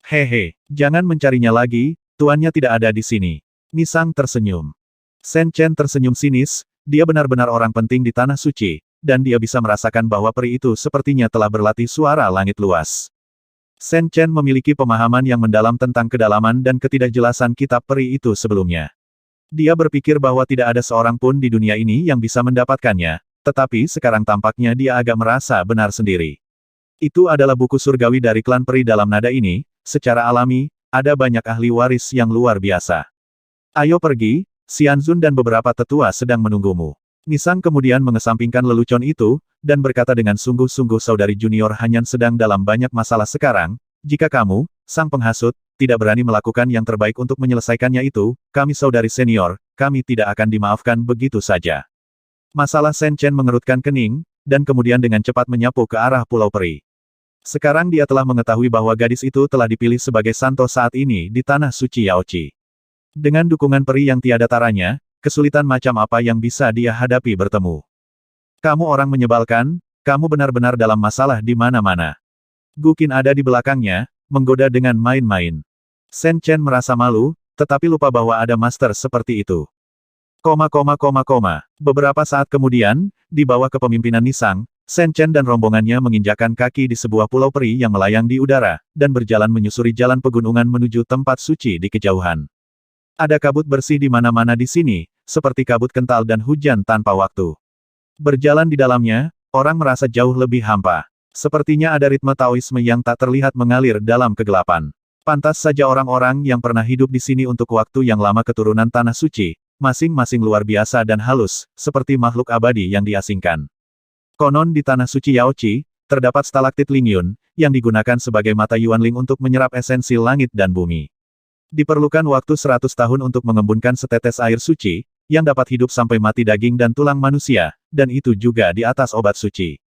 Hehe, jangan mencarinya lagi, tuannya tidak ada di sini. Nisang tersenyum. Shen Chen tersenyum sinis, dia benar-benar orang penting di Tanah Suci, dan dia bisa merasakan bahwa peri itu sepertinya telah berlatih suara langit luas. Shen Chen memiliki pemahaman yang mendalam tentang kedalaman dan ketidakjelasan kitab peri itu sebelumnya. Dia berpikir bahwa tidak ada seorang pun di dunia ini yang bisa mendapatkannya, tetapi sekarang tampaknya dia agak merasa benar sendiri. Itu adalah buku surgawi dari klan peri dalam nada ini, secara alami, ada banyak ahli waris yang luar biasa. Ayo pergi, Xianzun dan beberapa tetua sedang menunggumu. Nisang kemudian mengesampingkan lelucon itu, dan berkata dengan sungguh-sungguh saudari junior Hanyan sedang dalam banyak masalah sekarang, jika kamu, sang penghasut, tidak berani melakukan yang terbaik untuk menyelesaikannya itu, kami saudari senior, kami tidak akan dimaafkan begitu saja. Masalah Shen Chen mengerutkan kening, dan kemudian dengan cepat menyapu ke arah Pulau Peri. Sekarang dia telah mengetahui bahwa gadis itu telah dipilih sebagai santo saat ini di Tanah Suci Yaoqi. Dengan dukungan peri yang tiada taranya, kesulitan macam apa yang bisa dia hadapi bertemu. Kamu orang menyebalkan, kamu benar-benar dalam masalah di mana-mana. Gukin ada di belakangnya, menggoda dengan main-main. Shen Chen merasa malu, tetapi lupa bahwa ada master seperti itu. Beberapa saat kemudian, di bawah kepemimpinan Nisang, Shen Chen dan rombongannya menginjakan kaki di sebuah pulau peri yang melayang di udara, dan berjalan menyusuri jalan pegunungan menuju tempat suci di kejauhan. Ada kabut bersih di mana-mana di sini, seperti kabut kental dan hujan tanpa waktu. Berjalan di dalamnya, orang merasa jauh lebih hampa. Sepertinya ada ritme Taoisme yang tak terlihat mengalir dalam kegelapan. Pantas saja orang-orang yang pernah hidup di sini untuk waktu yang lama keturunan Tanah Suci, masing-masing luar biasa dan halus, seperti makhluk abadi yang diasingkan. Konon di Tanah Suci Yaoqi, terdapat stalaktit Lingyun, yang digunakan sebagai mata Yuanling untuk menyerap esensi langit dan bumi. Diperlukan waktu 100 tahun untuk mengembunkan setetes air suci, yang dapat hidup sampai mati daging dan tulang manusia, dan itu juga di atas obat suci.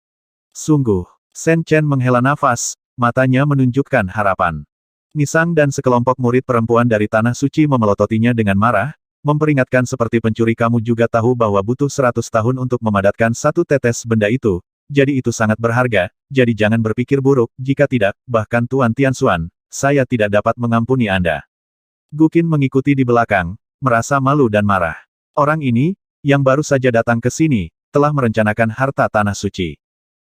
Sungguh, Shen Chen menghela nafas, matanya menunjukkan harapan. Nisang dan sekelompok murid perempuan dari Tanah Suci memelototinya dengan marah, memperingatkan seperti pencuri kamu juga tahu bahwa butuh 100 tahun untuk memadatkan satu tetes benda itu, jadi itu sangat berharga, jadi jangan berpikir buruk, jika tidak, bahkan Tuan Tianxuan, saya tidak dapat mengampuni Anda. Gukin mengikuti di belakang, merasa malu dan marah. Orang ini, yang baru saja datang ke sini, telah merencanakan harta Tanah Suci.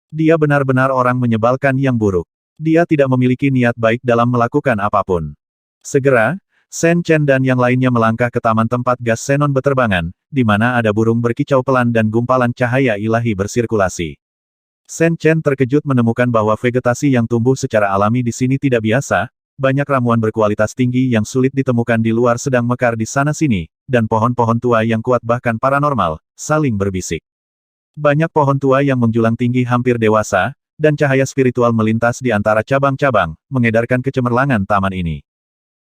Dia benar-benar orang menyebalkan yang buruk. Dia tidak memiliki niat baik dalam melakukan apapun. Segera, Shen Chen dan yang lainnya melangkah ke taman tempat gas xenon beterbangan, di mana ada burung berkicau pelan dan gumpalan cahaya ilahi bersirkulasi. Shen Chen terkejut menemukan bahwa vegetasi yang tumbuh secara alami di sini tidak biasa, banyak ramuan berkualitas tinggi yang sulit ditemukan di luar sedang mekar di sana-sini, dan pohon-pohon tua yang kuat bahkan paranormal, saling berbisik. Banyak pohon tua yang menjulang tinggi hampir dewasa, dan cahaya spiritual melintas di antara cabang-cabang, mengedarkan kecemerlangan taman ini.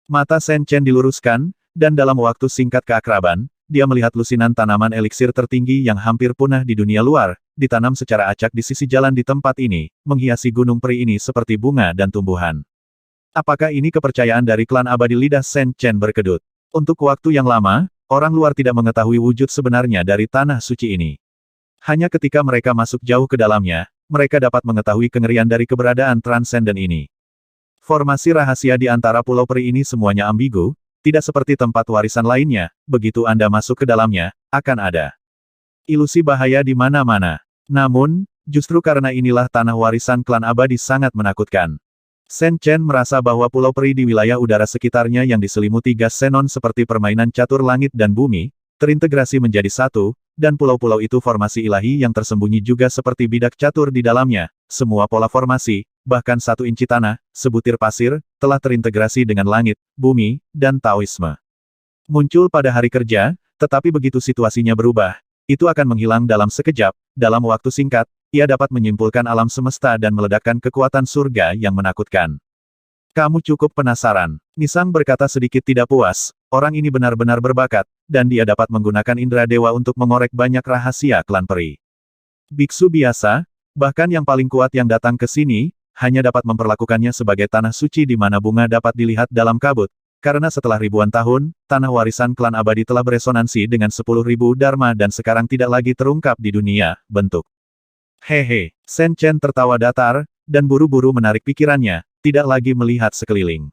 Mata Shen Chen diluruskan, dan dalam waktu singkat keakraban, dia melihat lusinan tanaman eliksir tertinggi yang hampir punah di dunia luar, ditanam secara acak di sisi jalan di tempat ini, menghiasi gunung peri ini seperti bunga dan tumbuhan. Apakah ini kepercayaan dari klan abadi lidah Sen Chen berkedut? Untuk waktu yang lama, orang luar tidak mengetahui wujud sebenarnya dari tanah suci ini. Hanya ketika mereka masuk jauh ke dalamnya, mereka dapat mengetahui kengerian dari keberadaan transenden ini. Formasi rahasia di antara pulau peri ini semuanya ambigu, tidak seperti tempat warisan lainnya, begitu Anda masuk ke dalamnya, akan ada ilusi bahaya di mana-mana. Namun, justru karena inilah tanah warisan klan abadi sangat menakutkan. Sen Chen merasa bahwa pulau peri di wilayah udara sekitarnya yang diselimuti gas xenon seperti permainan catur langit dan bumi, terintegrasi menjadi satu, dan pulau-pulau itu formasi ilahi yang tersembunyi juga seperti bidak catur di dalamnya, semua pola formasi, bahkan 1 inci tanah, sebutir pasir, telah terintegrasi dengan langit, bumi, dan Taoisme. Muncul pada hari kerja, tetapi begitu situasinya berubah, itu akan menghilang dalam sekejap, dalam waktu singkat, ia dapat menyimpulkan alam semesta dan meledakkan kekuatan surga yang menakutkan. Kamu cukup penasaran. Nisang berkata sedikit tidak puas, orang ini benar-benar berbakat, dan dia dapat menggunakan indera dewa untuk mengorek banyak rahasia klan peri. Biksu biasa, bahkan yang paling kuat yang datang ke sini, hanya dapat memperlakukannya sebagai tanah suci di mana bunga dapat dilihat dalam kabut, karena setelah ribuan tahun, tanah warisan klan abadi telah beresonansi dengan 10.000 dharma dan sekarang tidak lagi terungkap di dunia, bentuk. Hehe, Sen Chen tertawa datar, dan buru-buru menarik pikirannya, tidak lagi melihat sekeliling.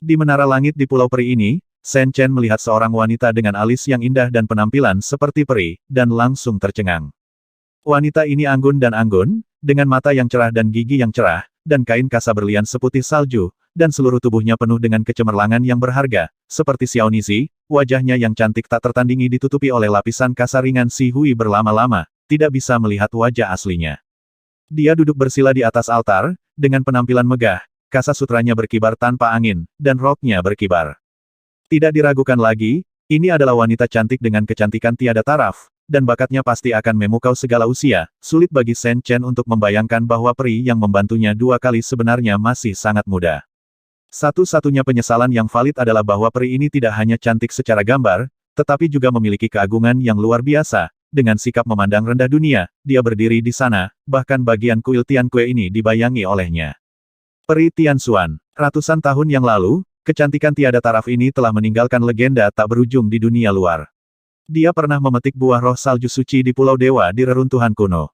Di menara langit di Pulau Peri ini, Sen Chen melihat seorang wanita dengan alis yang indah dan penampilan seperti peri, dan langsung tercengang. Wanita ini anggun dan anggun, dengan mata yang cerah dan gigi yang cerah, dan kain kasa berlian seputih salju, dan seluruh tubuhnya penuh dengan kecemerlangan yang berharga, seperti Xiao Nizi, wajahnya yang cantik tak tertandingi ditutupi oleh lapisan kasa ringan Si Hui berlama-lama, tidak bisa melihat wajah aslinya. Dia duduk bersila di atas altar, dengan penampilan megah, kasa sutranya berkibar tanpa angin, dan roknya berkibar. Tidak diragukan lagi, ini adalah wanita cantik dengan kecantikan tiada taraf, dan bakatnya pasti akan memukau segala usia. Sulit bagi Sen Chen untuk membayangkan bahwa peri yang membantunya 2 kali sebenarnya masih sangat muda. Satu-satunya penyesalan yang valid adalah bahwa peri ini tidak hanya cantik secara gambar, tetapi juga memiliki keagungan yang luar biasa. Dengan sikap memandang rendah dunia, dia berdiri di sana, bahkan bagian kuil Tiankue ini dibayangi olehnya. Peri Tianxuan. Ratusan tahun yang lalu, kecantikan tiada taraf ini telah meninggalkan legenda tak berujung di dunia luar. Dia pernah memetik buah roh salju suci di Pulau Dewa di reruntuhan kuno.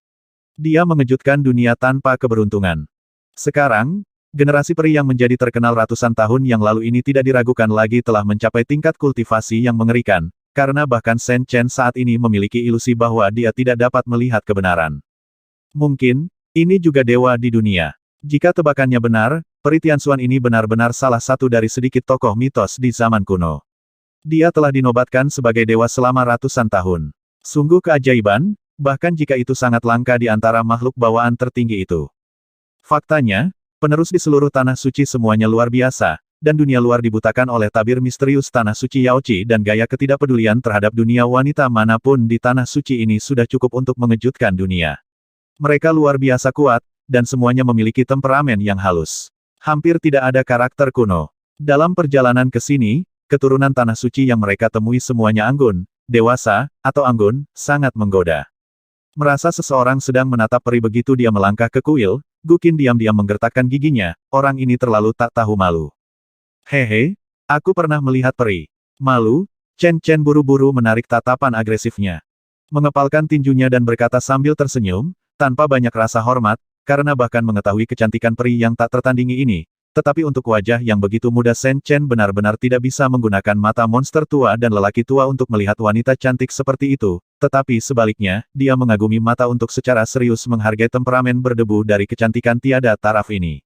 Dia mengejutkan dunia tanpa keberuntungan. Sekarang, generasi peri yang menjadi terkenal ratusan tahun yang lalu ini tidak diragukan lagi telah mencapai tingkat kultivasi yang mengerikan, karena bahkan Sen Chen saat ini memiliki ilusi bahwa dia tidak dapat melihat kebenaran. Mungkin, ini juga dewa di dunia. Jika tebakannya benar, peri Tianxuan ini benar-benar salah satu dari sedikit tokoh mitos di zaman kuno. Dia telah dinobatkan sebagai dewa selama ratusan tahun. Sungguh keajaiban, bahkan jika itu sangat langka di antara makhluk bawaan tertinggi itu. Faktanya, penerus di seluruh tanah suci semuanya luar biasa, dan dunia luar dibutakan oleh tabir misterius tanah suci Yaoqi dan gaya ketidakpedulian terhadap dunia wanita manapun di tanah suci ini sudah cukup untuk mengejutkan dunia. Mereka luar biasa kuat, dan semuanya memiliki temperamen yang halus. Hampir tidak ada karakter kuno. Dalam perjalanan ke sini, keturunan tanah suci yang mereka temui semuanya anggun, dewasa, atau anggun, sangat menggoda. Merasa seseorang sedang menatap peri begitu dia melangkah ke kuil, Guqin diam-diam menggertakkan giginya, orang ini terlalu tak tahu malu. Hehe, aku pernah melihat peri. Malu, Chen Chen buru-buru menarik tatapan agresifnya. Mengepalkan tinjunya dan berkata sambil tersenyum, tanpa banyak rasa hormat, karena bahkan mengetahui kecantikan peri yang tak tertandingi ini. Tetapi untuk wajah yang begitu muda Sen Chen benar-benar tidak bisa menggunakan mata monster tua dan lelaki tua untuk melihat wanita cantik seperti itu. Tetapi sebaliknya, dia mengagumi mata untuk secara serius menghargai temperamen berdebu dari kecantikan tiada taraf ini.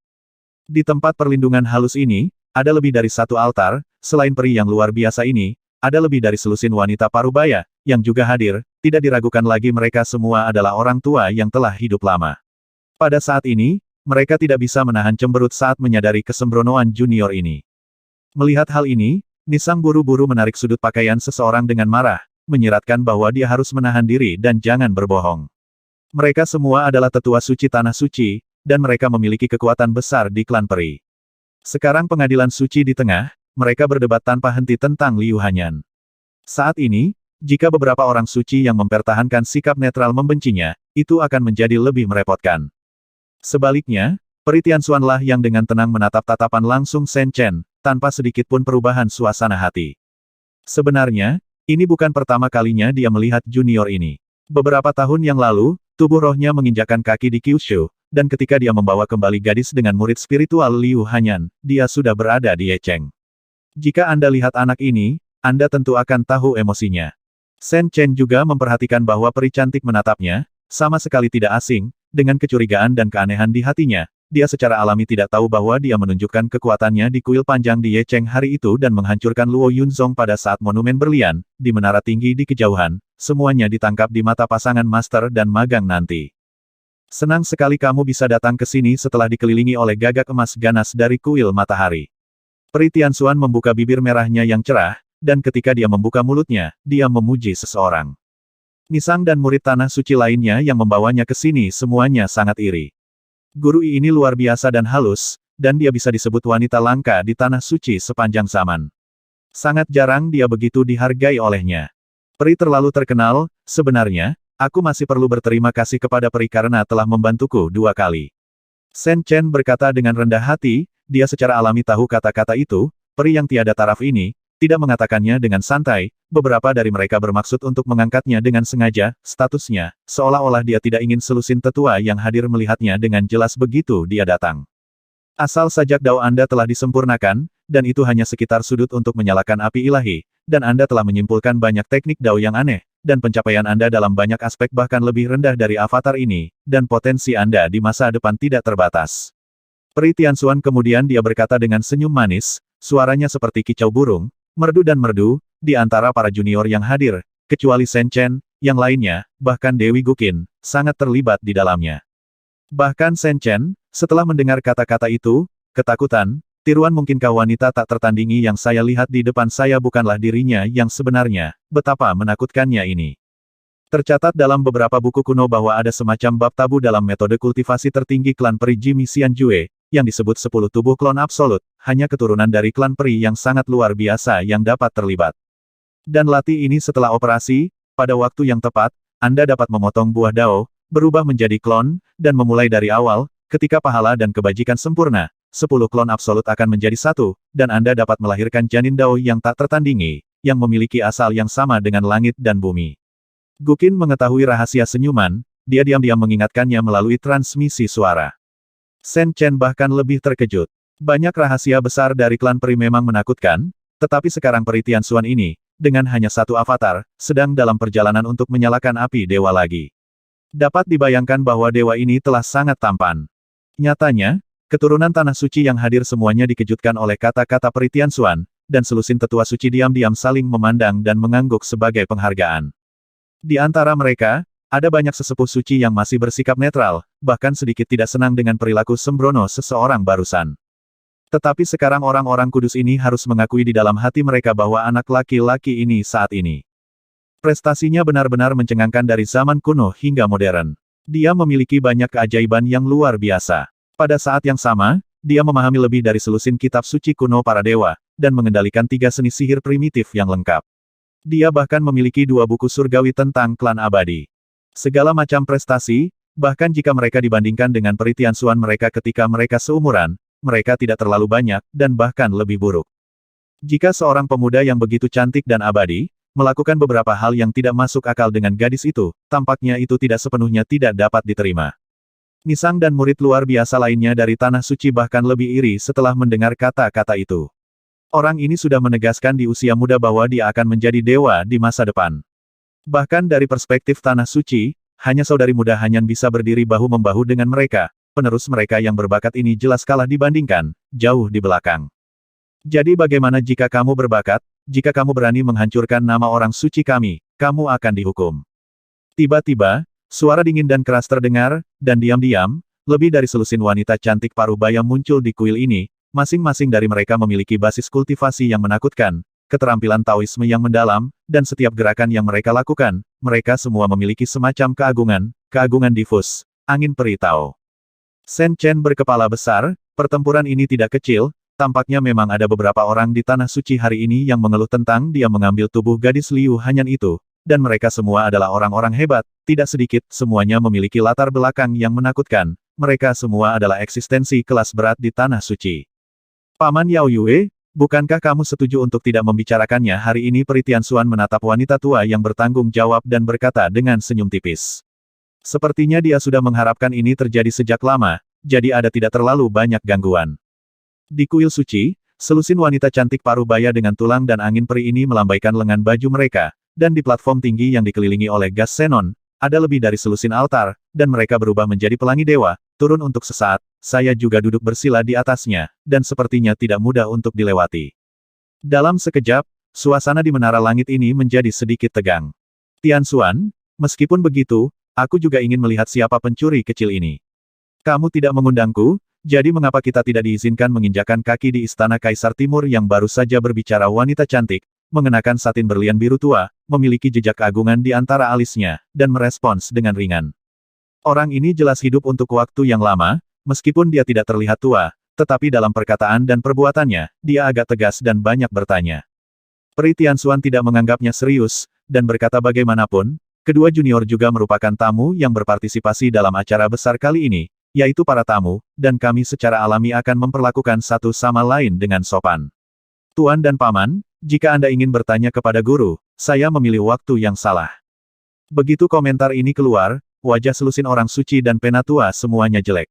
Di tempat perlindungan halus ini, ada lebih dari 1 altar, selain peri yang luar biasa ini, ada lebih dari selusin wanita parubaya, yang juga hadir, tidak diragukan lagi mereka semua adalah orang tua yang telah hidup lama. Pada saat ini, mereka tidak bisa menahan cemberut saat menyadari kesembronoan junior ini. Melihat hal ini, Nisang buru-buru menarik sudut pakaian seseorang dengan marah, menyiratkan bahwa dia harus menahan diri dan jangan berbohong. Mereka semua adalah tetua suci tanah suci, dan mereka memiliki kekuatan besar di klan peri. Sekarang pengadilan suci di tengah, mereka berdebat tanpa henti tentang Liu Hanyan. Saat ini, jika beberapa orang suci yang mempertahankan sikap netral membencinya, itu akan menjadi lebih merepotkan. Sebaliknya, Peri Tianxuan-lah yang dengan tenang menatap tatapan langsung Shen Chen, tanpa sedikit pun perubahan suasana hati. Sebenarnya, ini bukan pertama kalinya dia melihat junior ini. Beberapa tahun yang lalu, tubuh rohnya menginjakkan kaki di Kyushu, dan ketika dia membawa kembali gadis dengan murid spiritual Liu Hanyan, dia sudah berada di Yecheng. Jika Anda lihat anak ini, Anda tentu akan tahu emosinya. Shen Chen juga memperhatikan bahwa peri cantik menatapnya, sama sekali tidak asing, dengan kecurigaan dan keanehan di hatinya. Dia secara alami tidak tahu bahwa dia menunjukkan kekuatannya di kuil panjang di Yecheng hari itu dan menghancurkan Luo Yunzong pada saat monumen berlian, di menara tinggi di kejauhan, semuanya ditangkap di mata pasangan master dan magang nanti. Senang sekali kamu bisa datang ke sini setelah dikelilingi oleh gagak emas ganas dari kuil matahari. Peri Tianxuan membuka bibir merahnya yang cerah, dan ketika dia membuka mulutnya, dia memuji seseorang. Nisang dan murid tanah suci lainnya yang membawanya ke sini semuanya sangat iri. Guru ini luar biasa dan halus, dan dia bisa disebut wanita langka di tanah suci sepanjang zaman. Sangat jarang dia begitu dihargai olehnya. Peri terlalu terkenal, sebenarnya, aku masih perlu berterima kasih kepada peri karena telah membantuku 2 kali. Shen Chen berkata dengan rendah hati, dia secara alami tahu kata-kata itu, peri yang tiada taraf ini, tidak mengatakannya dengan santai, beberapa dari mereka bermaksud untuk mengangkatnya dengan sengaja, statusnya, seolah-olah dia tidak ingin selusin tetua yang hadir melihatnya dengan jelas begitu dia datang. Asal sajak dao Anda telah disempurnakan, dan itu hanya sekitar sudut untuk menyalakan api ilahi, dan Anda telah menyimpulkan banyak teknik dao yang aneh, dan pencapaian Anda dalam banyak aspek bahkan lebih rendah dari avatar ini, dan potensi Anda di masa depan tidak terbatas. Peri Tianxuan kemudian dia berkata dengan senyum manis, suaranya seperti kicau burung, merdu dan merdu, di antara para junior yang hadir, kecuali Shen Chen, yang lainnya, bahkan Dewi Guqin, sangat terlibat di dalamnya. Bahkan Shen Chen, setelah mendengar kata-kata itu, ketakutan, tiruan mungkinkah wanita tak tertandingi yang saya lihat di depan saya bukanlah dirinya yang sebenarnya, betapa menakutkannya ini. Tercatat dalam beberapa buku kuno bahwa ada semacam bab tabu dalam metode kultivasi tertinggi klan peri Jimi Xianjue, yang disebut 10 tubuh klon absolut, hanya keturunan dari klan peri yang sangat luar biasa yang dapat terlibat. Dan latih ini setelah operasi, pada waktu yang tepat, Anda dapat memotong buah dao, berubah menjadi klon, dan memulai dari awal, ketika pahala dan kebajikan sempurna, 10 klon absolut akan menjadi satu, dan Anda dapat melahirkan janin dao yang tak tertandingi, yang memiliki asal yang sama dengan langit dan bumi. Guqin mengetahui rahasia senyuman, dia diam-diam mengingatkannya melalui transmisi suara. Shen Chen bahkan lebih terkejut. Banyak rahasia besar dari klan peri memang menakutkan, tetapi sekarang Peri Tianxuan ini, dengan hanya satu avatar, sedang dalam perjalanan untuk menyalakan api dewa lagi. Dapat dibayangkan bahwa dewa ini telah sangat tampan. Nyatanya, keturunan tanah suci yang hadir semuanya dikejutkan oleh kata-kata Peri Tianxuan, dan selusin tetua suci diam-diam saling memandang dan mengangguk sebagai penghargaan. Di antara mereka, ada banyak sesepuh suci yang masih bersikap netral, bahkan sedikit tidak senang dengan perilaku sembrono seseorang barusan. Tetapi sekarang orang-orang kudus ini harus mengakui di dalam hati mereka bahwa anak laki-laki ini saat ini. Prestasinya benar-benar mencengangkan dari zaman kuno hingga modern. Dia memiliki banyak keajaiban yang luar biasa. Pada saat yang sama, dia memahami lebih dari selusin kitab suci kuno para dewa, dan mengendalikan 3 seni sihir primitif yang lengkap. Dia bahkan memiliki 2 buku surgawi tentang klan abadi. Segala macam prestasi, bahkan jika mereka dibandingkan dengan Peri Tianxuan mereka ketika mereka seumuran, mereka tidak terlalu banyak, dan bahkan lebih buruk. Jika seorang pemuda yang begitu cantik dan abadi, melakukan beberapa hal yang tidak masuk akal dengan gadis itu, tampaknya itu tidak sepenuhnya tidak dapat diterima. Nisang dan murid luar biasa lainnya dari Tanah Suci bahkan lebih iri setelah mendengar kata-kata itu. Orang ini sudah menegaskan di usia muda bahwa dia akan menjadi dewa di masa depan. Bahkan dari perspektif Tanah Suci, hanya saudari muda Hanyan bisa berdiri bahu-membahu dengan mereka, penerus mereka yang berbakat ini jelas kalah dibandingkan, jauh di belakang. Jadi bagaimana jika kamu berbakat, jika kamu berani menghancurkan nama orang suci kami, kamu akan dihukum. Tiba-tiba, suara dingin dan keras terdengar, dan diam-diam, lebih dari selusin wanita cantik paruh baya muncul di kuil ini, masing-masing dari mereka memiliki basis kultivasi yang menakutkan, keterampilan Taoisme yang mendalam, dan setiap gerakan yang mereka lakukan, mereka semua memiliki semacam keagungan difus, angin peri Tao. Shen Chen berkepala besar, pertempuran ini tidak kecil, tampaknya memang ada beberapa orang di Tanah Suci hari ini yang mengeluh tentang dia mengambil tubuh gadis Liu Hanyan itu, dan mereka semua adalah orang-orang hebat, tidak sedikit, semuanya memiliki latar belakang yang menakutkan, mereka semua adalah eksistensi kelas berat di Tanah Suci. Paman Yao Yue, bukankah kamu setuju untuk tidak membicarakannya hari ini? Peri Tianxuan menatap wanita tua yang bertanggung jawab dan berkata dengan senyum tipis. Sepertinya dia sudah mengharapkan ini terjadi sejak lama, jadi ada tidak terlalu banyak gangguan. Di kuil suci, selusin wanita cantik paruh baya dengan tulang dan angin peri ini melambaikan lengan baju mereka, dan di platform tinggi yang dikelilingi oleh gas xenon, ada lebih dari selusin altar, dan mereka berubah menjadi pelangi dewa, turun untuk sesaat, saya juga duduk bersila di atasnya, dan sepertinya tidak mudah untuk dilewati. Dalam sekejap, suasana di menara langit ini menjadi sedikit tegang. Tianxuan, meskipun begitu, aku juga ingin melihat siapa pencuri kecil ini. Kamu tidak mengundangku, jadi mengapa kita tidak diizinkan menginjakan kaki di Istana Kaisar Timur? Yang baru saja berbicara wanita cantik, mengenakan satin berlian biru tua, memiliki jejak keagungan di antara alisnya, dan merespons dengan ringan. Orang ini jelas hidup untuk waktu yang lama, meskipun dia tidak terlihat tua, tetapi dalam perkataan dan perbuatannya, dia agak tegas dan banyak bertanya. Peri Tianxuan tidak menganggapnya serius, dan berkata bagaimanapun, kedua junior juga merupakan tamu yang berpartisipasi dalam acara besar kali ini, yaitu para tamu, dan kami secara alami akan memperlakukan satu sama lain dengan sopan. Tuan dan Paman, jika Anda ingin bertanya kepada guru, saya memilih waktu yang salah. Begitu komentar ini keluar, wajah selusin orang suci dan penatua semuanya jelek.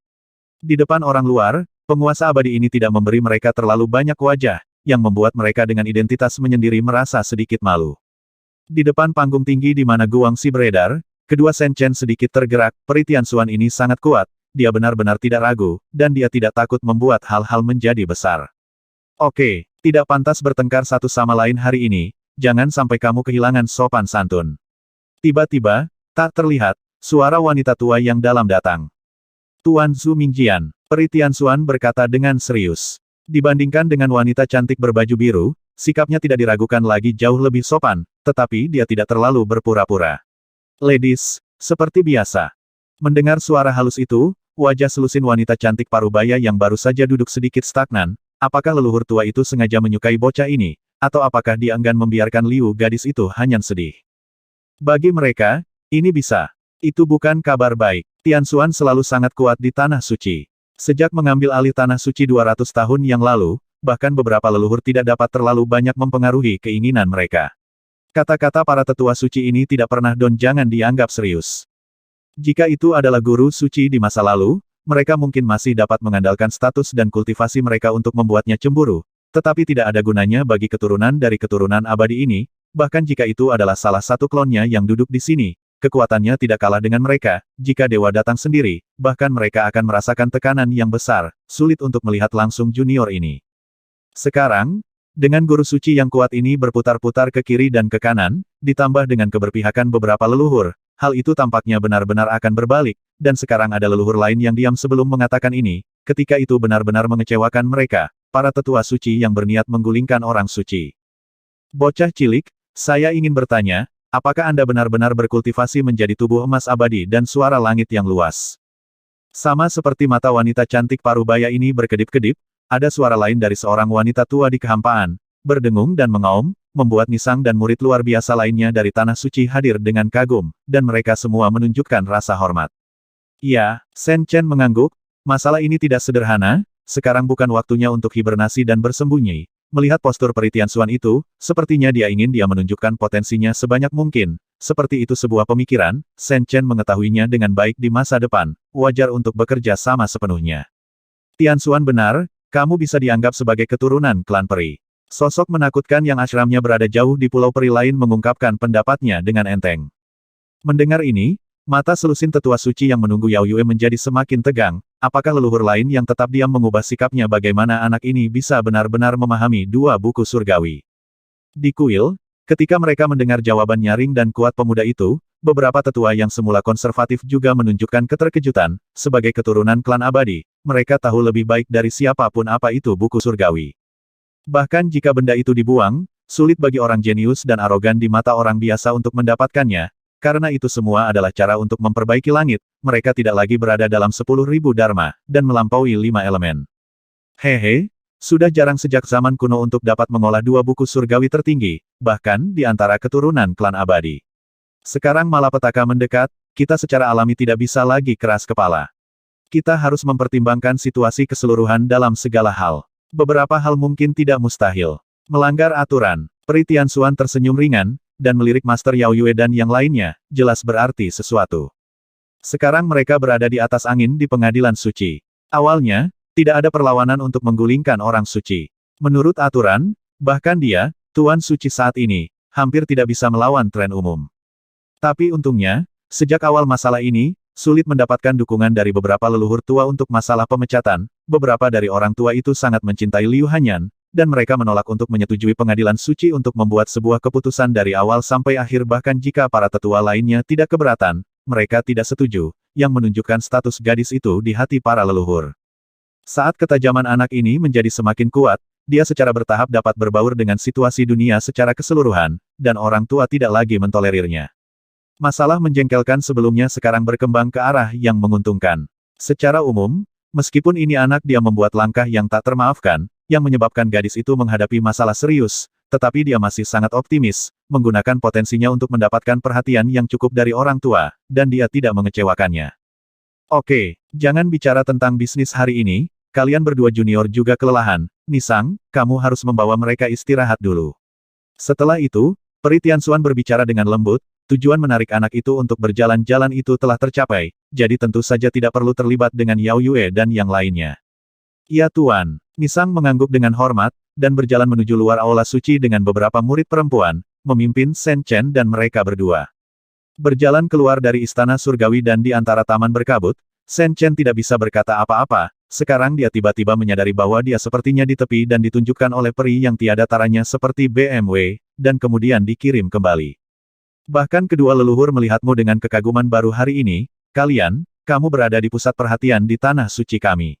Di depan orang luar, penguasa abadi ini tidak memberi mereka terlalu banyak wajah, yang membuat mereka dengan identitas menyendiri merasa sedikit malu. Di depan panggung tinggi di mana Guangxi beredar, kedua Shen Chen sedikit tergerak, Peri Tianxuan ini sangat kuat, dia benar-benar tidak ragu, dan dia tidak takut membuat hal-hal menjadi besar. Oke, tidak pantas bertengkar satu sama lain hari ini, jangan sampai kamu kehilangan sopan santun. Tiba-tiba, tak terlihat, suara wanita tua yang dalam datang. Tuan Zhu Mingjian, Peri Tianxuan berkata dengan serius. Dibandingkan dengan wanita cantik berbaju biru, sikapnya tidak diragukan lagi jauh lebih sopan, tetapi dia tidak terlalu berpura-pura. Ladies, seperti biasa. Mendengar suara halus itu, wajah selusin wanita cantik parubaya yang baru saja duduk sedikit stagnan, apakah leluhur tua itu sengaja menyukai bocah ini, atau apakah dia enggan membiarkan Liu gadis itu hanya sedih? Bagi mereka, ini bisa. Itu bukan kabar baik. Tianxuan selalu sangat kuat di Tanah Suci. Sejak mengambil alih Tanah Suci 200 tahun yang lalu, bahkan beberapa leluhur tidak dapat terlalu banyak mempengaruhi keinginan mereka. Kata-kata para tetua suci ini tidak pernah jangan dianggap serius. Jika itu adalah guru suci di masa lalu, mereka mungkin masih dapat mengandalkan status dan kultivasi mereka untuk membuatnya cemburu, tetapi tidak ada gunanya bagi keturunan dari keturunan abadi ini, bahkan jika itu adalah salah satu klonnya yang duduk di sini, kekuatannya tidak kalah dengan mereka, jika dewa datang sendiri, bahkan mereka akan merasakan tekanan yang besar, sulit untuk melihat langsung junior ini. Sekarang, dengan guru suci yang kuat ini berputar-putar ke kiri dan ke kanan, ditambah dengan keberpihakan beberapa leluhur, hal itu tampaknya benar-benar akan berbalik, dan sekarang ada leluhur lain yang diam sebelum mengatakan ini, ketika itu benar-benar mengecewakan mereka, para tetua suci yang berniat menggulingkan orang suci. Bocah cilik, saya ingin bertanya, apakah Anda benar-benar berkultivasi menjadi tubuh emas abadi dan suara langit yang luas? Sama seperti mata wanita cantik parubaya ini berkedip-kedip, ada suara lain dari seorang wanita tua di kehampaan, berdengung dan mengaum, membuat Nisang dan murid luar biasa lainnya dari Tanah Suci hadir dengan kagum, dan mereka semua menunjukkan rasa hormat. Ya, Shen Chen mengangguk, masalah ini tidak sederhana, sekarang bukan waktunya untuk hibernasi dan bersembunyi. Melihat postur Peri Tianxuan itu, sepertinya dia ingin menunjukkan potensinya sebanyak mungkin. Seperti itu sebuah pemikiran, Shen Chen mengetahuinya dengan baik di masa depan, wajar untuk bekerja sama sepenuhnya. Tianxuan benar, kamu bisa dianggap sebagai keturunan klan peri. Sosok menakutkan yang ashramnya berada jauh di pulau peri lain mengungkapkan pendapatnya dengan enteng. Mendengar ini, mata selusin tetua suci yang menunggu Yao Yue menjadi semakin tegang, apakah leluhur lain yang tetap diam mengubah sikapnya? Bagaimana anak ini bisa benar-benar memahami dua buku surgawi? Di kuil, ketika mereka mendengar jawaban nyaring dan kuat pemuda itu, beberapa tetua yang semula konservatif juga menunjukkan keterkejutan, sebagai keturunan klan abadi, mereka tahu lebih baik dari siapapun apa itu buku surgawi. Bahkan jika benda itu dibuang, sulit bagi orang jenius dan arogan di mata orang biasa untuk mendapatkannya, karena itu semua adalah cara untuk memperbaiki langit, mereka tidak lagi berada dalam 10.000 dharma, dan melampaui 5 elemen. Hehe, sudah jarang sejak zaman kuno untuk dapat mengolah dua buku surgawi tertinggi, bahkan di antara keturunan klan abadi. Sekarang malapetaka mendekat, kita secara alami tidak bisa lagi keras kepala. Kita harus mempertimbangkan situasi keseluruhan dalam segala hal. Beberapa hal mungkin tidak mustahil. Melanggar aturan. Peri Tianxuan tersenyum ringan, dan melirik Master Yao Yue dan yang lainnya, jelas berarti sesuatu. Sekarang mereka berada di atas angin di pengadilan suci. Awalnya, tidak ada perlawanan untuk menggulingkan orang suci. Menurut aturan, bahkan dia, Tuan Suci saat ini, hampir tidak bisa melawan tren umum. Tapi untungnya, sejak awal masalah ini, sulit mendapatkan dukungan dari beberapa leluhur tua untuk masalah pemecatan. Beberapa dari orang tua itu sangat mencintai Liu Hanyan, dan mereka menolak untuk menyetujui pengadilan suci untuk membuat sebuah keputusan dari awal sampai akhir bahkan jika para tetua lainnya tidak keberatan, mereka tidak setuju, yang menunjukkan status gadis itu di hati para leluhur. Saat ketajaman anak ini menjadi semakin kuat, dia secara bertahap dapat berbaur dengan situasi dunia secara keseluruhan, dan orang tua tidak lagi mentolerirnya. Masalah menjengkelkan sebelumnya sekarang berkembang ke arah yang menguntungkan. Secara umum, meskipun ini anak dia membuat langkah yang tak termaafkan, yang menyebabkan gadis itu menghadapi masalah serius, tetapi dia masih sangat optimis, menggunakan potensinya untuk mendapatkan perhatian yang cukup dari orang tua, dan dia tidak mengecewakannya. Oke, jangan bicara tentang bisnis hari ini, kalian berdua junior juga kelelahan, Nisang, kamu harus membawa mereka istirahat dulu. Setelah itu, Peri Tianxuan berbicara dengan lembut, tujuan menarik anak itu untuk berjalan-jalan itu telah tercapai, jadi tentu saja tidak perlu terlibat dengan Yao Yue dan yang lainnya. Ya Tuan, Nisang mengangguk dengan hormat, dan berjalan menuju luar aula suci dengan beberapa murid perempuan, memimpin Shen Chen dan mereka berdua. Berjalan keluar dari istana surgawi dan di antara taman berkabut, Shen Chen tidak bisa berkata apa-apa, sekarang dia tiba-tiba menyadari bahwa dia sepertinya di tepi dan ditunjukkan oleh peri yang tiada taranya seperti BMW, dan kemudian dikirim kembali. Bahkan kedua leluhur melihatmu dengan kekaguman baru hari ini, kamu berada di pusat perhatian di tanah suci kami.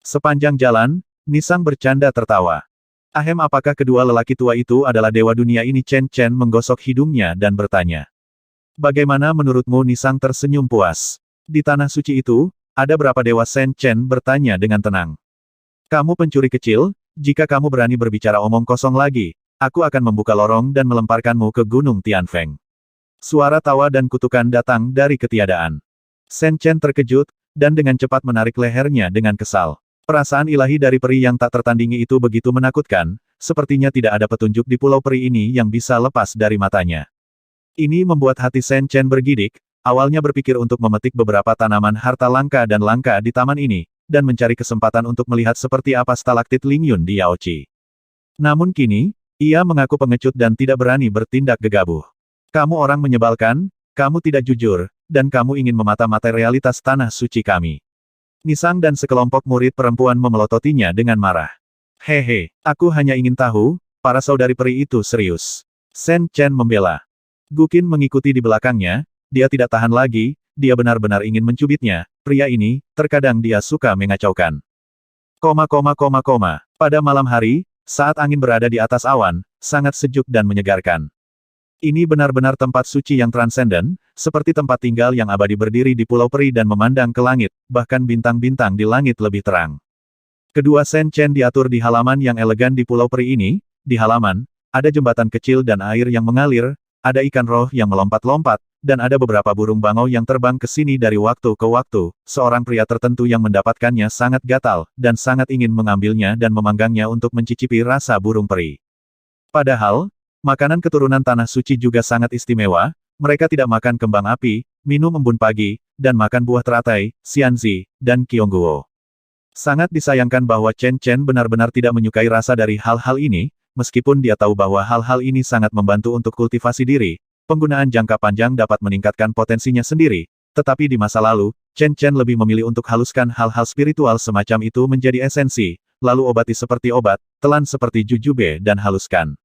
Sepanjang jalan, Nisang bercanda tertawa. Ahem, apakah kedua lelaki tua itu adalah dewa dunia ini? Chen Chen menggosok hidungnya dan bertanya. Bagaimana menurutmu? Nisang tersenyum puas. Di tanah suci itu, ada berapa dewa? Shen Chen bertanya dengan tenang. Kamu pencuri kecil, jika kamu berani berbicara omong kosong lagi, aku akan membuka lorong dan melemparkanmu ke Gunung Tianfeng. Suara tawa dan kutukan datang dari ketiadaan. Shen Chen terkejut, dan dengan cepat menarik lehernya dengan kesal. Perasaan ilahi dari peri yang tak tertandingi itu begitu menakutkan, sepertinya tidak ada petunjuk di pulau peri ini yang bisa lepas dari matanya. Ini membuat hati Shen Chen bergidik, awalnya berpikir untuk memetik beberapa tanaman harta langka dan langka di taman ini, dan mencari kesempatan untuk melihat seperti apa stalaktit Lingyun di Yaochi. Namun kini, ia mengaku pengecut dan tidak berani bertindak gegabah. Kamu orang menyebalkan, kamu tidak jujur, dan kamu ingin memata-matai realitas tanah suci kami. Nisang dan sekelompok murid perempuan memelototinya dengan marah. Hehe, aku hanya ingin tahu, para saudari peri itu serius. Shen Chen membela. Guqin mengikuti di belakangnya, dia tidak tahan lagi, dia benar-benar ingin mencubitnya, pria ini, terkadang dia suka mengacaukan. Pada malam hari, saat angin berada di atas awan, sangat sejuk dan menyegarkan. Ini benar-benar tempat suci yang transenden, seperti tempat tinggal yang abadi berdiri di Pulau Peri dan memandang ke langit, bahkan bintang-bintang di langit lebih terang. Kedua Shen Chen diatur di halaman yang elegan di Pulau Peri ini, di halaman, ada jembatan kecil dan air yang mengalir, ada ikan roh yang melompat-lompat, dan ada beberapa burung bangau yang terbang ke sini dari waktu ke waktu. Seorang pria tertentu yang mendapatkannya sangat gatal, dan sangat ingin mengambilnya dan memanggangnya untuk mencicipi rasa burung peri. Padahal, makanan keturunan tanah suci juga sangat istimewa, mereka tidak makan kembang api, minum embun pagi, dan makan buah teratai, xianzi, dan kiongguo. Sangat disayangkan bahwa Chen Chen benar-benar tidak menyukai rasa dari hal-hal ini, meskipun dia tahu bahwa hal-hal ini sangat membantu untuk kultivasi diri, penggunaan jangka panjang dapat meningkatkan potensinya sendiri, tetapi di masa lalu, Chen Chen lebih memilih untuk haluskan hal-hal spiritual semacam itu menjadi esensi, lalu obati seperti obat, telan seperti jujube dan haluskan.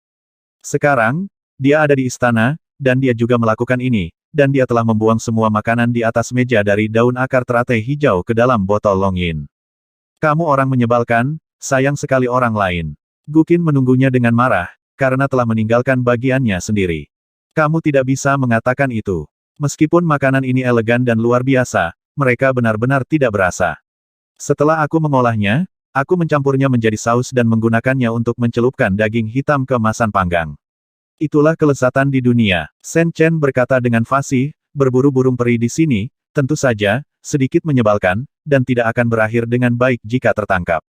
Sekarang, dia ada di istana, dan dia juga melakukan ini, dan dia telah membuang semua makanan di atas meja dari daun akar teratai hijau ke dalam botol Longyin. Kamu orang menyebalkan, sayang sekali orang lain. Guqin menunggunya dengan marah, karena telah meninggalkan bagiannya sendiri. Kamu tidak bisa mengatakan itu. Meskipun makanan ini elegan dan luar biasa, mereka benar-benar tidak berasa. Setelah aku mengolahnya, aku mencampurnya menjadi saus dan menggunakannya untuk mencelupkan daging hitam ke masan panggang. Itulah kelezatan di dunia. Sen Chen berkata dengan fasih, berburu burung peri di sini, tentu saja, sedikit menyebalkan, dan tidak akan berakhir dengan baik jika tertangkap.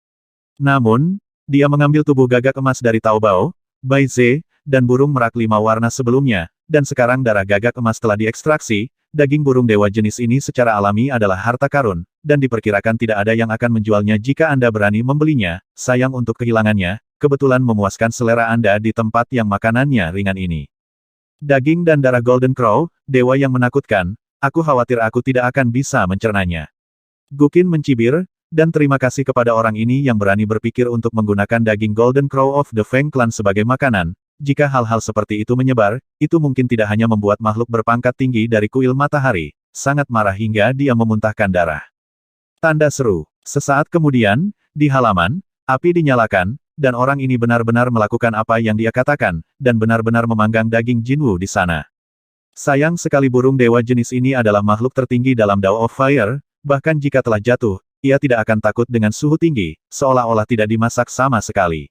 Namun, dia mengambil tubuh gagak emas dari Taobao, Bai Ze, dan burung merak 5 warna sebelumnya, dan sekarang darah gagak emas telah diekstraksi, daging burung dewa jenis ini secara alami adalah harta karun, dan diperkirakan tidak ada yang akan menjualnya jika Anda berani membelinya, sayang untuk kehilangannya, kebetulan memuaskan selera Anda di tempat yang makanannya ringan ini. Daging dan darah Golden Crow, dewa yang menakutkan, aku khawatir aku tidak akan bisa mencernanya. Guqin mencibir, dan terima kasih kepada orang ini yang berani berpikir untuk menggunakan daging Golden Crow of the Feng Clan sebagai makanan. Jika hal-hal seperti itu menyebar, itu mungkin tidak hanya membuat makhluk berpangkat tinggi dari kuil matahari, sangat marah hingga dia memuntahkan darah. Tanda seru. Sesaat kemudian, di halaman, api dinyalakan, dan orang ini benar-benar melakukan apa yang dia katakan, dan benar-benar memanggang daging Jinwu di sana. Sayang sekali burung dewa jenis ini adalah makhluk tertinggi dalam Dao of Fire, bahkan jika telah jatuh, ia tidak akan takut dengan suhu tinggi, seolah-olah tidak dimasak sama sekali.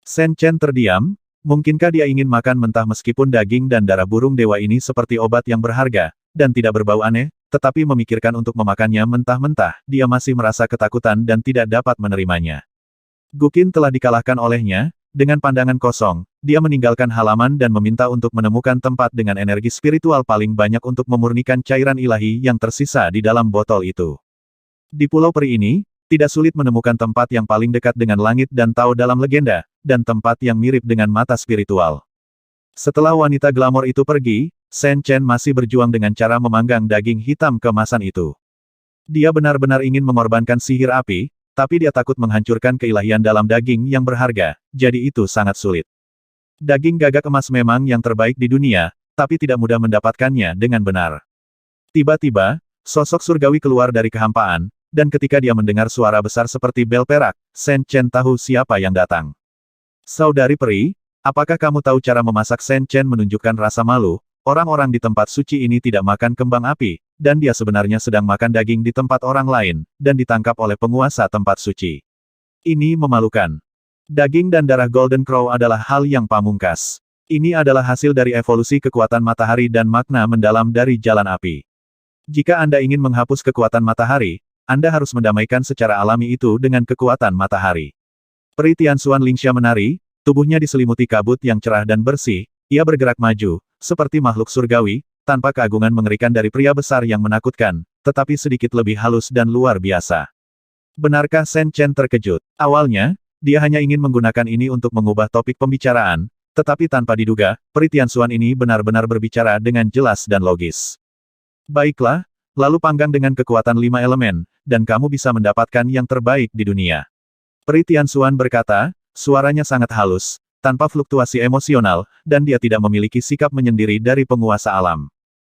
Sen Chen terdiam, mungkinkah dia ingin makan mentah meskipun daging dan darah burung dewa ini seperti obat yang berharga, dan tidak berbau aneh, tetapi memikirkan untuk memakannya mentah-mentah, dia masih merasa ketakutan dan tidak dapat menerimanya. Guqin telah dikalahkan olehnya, dengan pandangan kosong, dia meninggalkan halaman dan meminta untuk menemukan tempat dengan energi spiritual paling banyak untuk memurnikan cairan ilahi yang tersisa di dalam botol itu. Di Pulau Peri ini, tidak sulit menemukan tempat yang paling dekat dengan langit dan Tao dalam legenda, dan tempat yang mirip dengan mata spiritual. Setelah wanita glamor itu pergi, Sen Chen masih berjuang dengan cara memanggang daging hitam keemasan itu. Dia benar-benar ingin mengorbankan sihir api, tapi dia takut menghancurkan keilahian dalam daging yang berharga, jadi itu sangat sulit. Daging gagak emas memang yang terbaik di dunia, tapi tidak mudah mendapatkannya dengan benar. Tiba-tiba, sosok surgawi keluar dari kehampaan, dan ketika dia mendengar suara besar seperti bel perak, Sen Chen tahu siapa yang datang. Saudari Peri, apakah kamu tahu cara memasak? Sen Chen menunjukkan rasa malu, orang-orang di tempat suci ini tidak makan kembang api, dan dia sebenarnya sedang makan daging di tempat orang lain, dan ditangkap oleh penguasa tempat suci. Ini memalukan. Daging dan darah Golden Crow adalah hal yang pamungkas. Ini adalah hasil dari evolusi kekuatan matahari dan makna mendalam dari jalan api. Jika Anda ingin menghapus kekuatan matahari, Anda harus mendamaikan secara alami itu dengan kekuatan matahari. Peri Tianxuan Lingxia menari, tubuhnya diselimuti kabut yang cerah dan bersih, ia bergerak maju, seperti makhluk surgawi, tanpa keagungan mengerikan dari pria besar yang menakutkan, tetapi sedikit lebih halus dan luar biasa. Benarkah? Sen Chen terkejut. Awalnya, dia hanya ingin menggunakan ini untuk mengubah topik pembicaraan, tetapi tanpa diduga, Peri Tianxuan ini benar-benar berbicara dengan jelas dan logis. Baiklah, lalu panggang dengan kekuatan 5 elemen, dan kamu bisa mendapatkan yang terbaik di dunia. Peri Tianxuan berkata, suaranya sangat halus, tanpa fluktuasi emosional, dan dia tidak memiliki sikap menyendiri dari penguasa alam.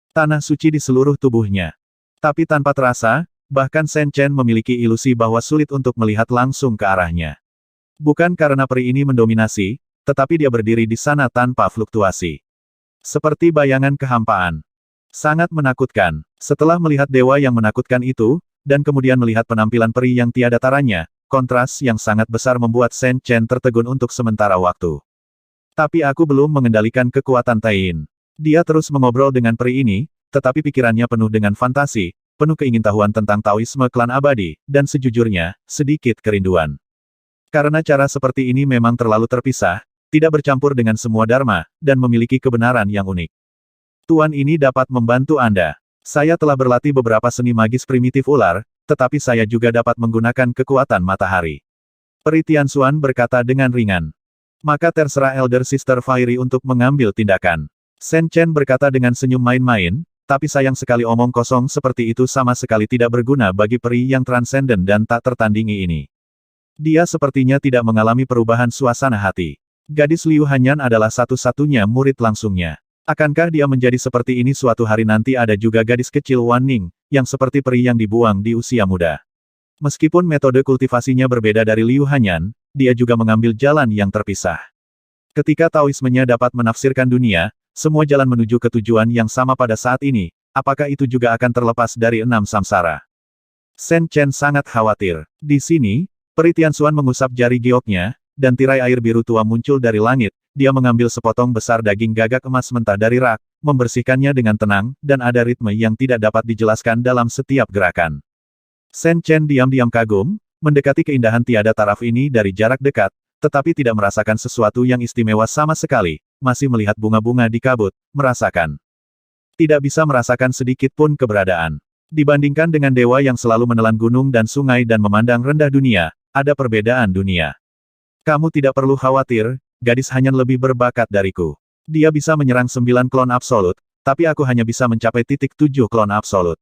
Tanah suci di seluruh tubuhnya. Tapi tanpa terasa, bahkan Sen Chen memiliki ilusi bahwa sulit untuk melihat langsung ke arahnya. Bukan karena peri ini mendominasi, tetapi dia berdiri di sana tanpa fluktuasi. Seperti bayangan kehampaan. Sangat menakutkan. Setelah melihat dewa yang menakutkan itu, dan kemudian melihat penampilan peri yang tiada taranya, kontras yang sangat besar membuat Sen Chen tertegun untuk sementara waktu. Tapi aku belum mengendalikan kekuatan Taiyin. Dia terus mengobrol dengan peri ini, tetapi pikirannya penuh dengan fantasi, penuh keingintahuan tentang Taoisme klan abadi, dan sejujurnya, sedikit kerinduan. Karena cara seperti ini memang terlalu terpisah, tidak bercampur dengan semua dharma, dan memiliki kebenaran yang unik. Tuan ini dapat membantu Anda. Saya telah berlatih beberapa seni magis primitif ular, tetapi saya juga dapat menggunakan kekuatan matahari. Peri Tianxuan berkata dengan ringan. Maka terserah Elder Sister Fairy untuk mengambil tindakan. Sen Chen berkata dengan senyum main-main, tapi sayang sekali omong kosong seperti itu sama sekali tidak berguna bagi peri yang transenden dan tak tertandingi ini. Dia sepertinya tidak mengalami perubahan suasana hati. Gadis Liu Hanyan adalah satu-satunya murid langsungnya. Akankah dia menjadi seperti ini suatu hari nanti? Ada juga gadis kecil Wan Ning, yang seperti peri yang dibuang di usia muda. Meskipun metode kultivasinya berbeda dari Liu Hanyan, dia juga mengambil jalan yang terpisah. Ketika Taoismenya dapat menafsirkan dunia, semua jalan menuju ke tujuan yang sama pada saat ini, apakah itu juga akan terlepas dari 6 samsara? Sen Chen sangat khawatir. Di sini, Peri Tianxuan mengusap jari gioknya, dan tirai air biru tua muncul dari langit, dia mengambil sepotong besar daging gagak emas mentah dari rak, membersihkannya dengan tenang, dan ada ritme yang tidak dapat dijelaskan dalam setiap gerakan. Shen Chen diam-diam kagum, mendekati keindahan tiada taraf ini dari jarak dekat, tetapi tidak merasakan sesuatu yang istimewa sama sekali, masih melihat bunga-bunga di kabut, merasakan. Tidak bisa merasakan sedikit pun keberadaan. Dibandingkan dengan dewa yang selalu menelan gunung dan sungai dan memandang rendah dunia, ada perbedaan dunia. Kamu tidak perlu khawatir, gadis Hanyan lebih berbakat dariku. Dia bisa menyerang 9 klon absolut, tapi aku hanya bisa mencapai titik 7 klon absolut.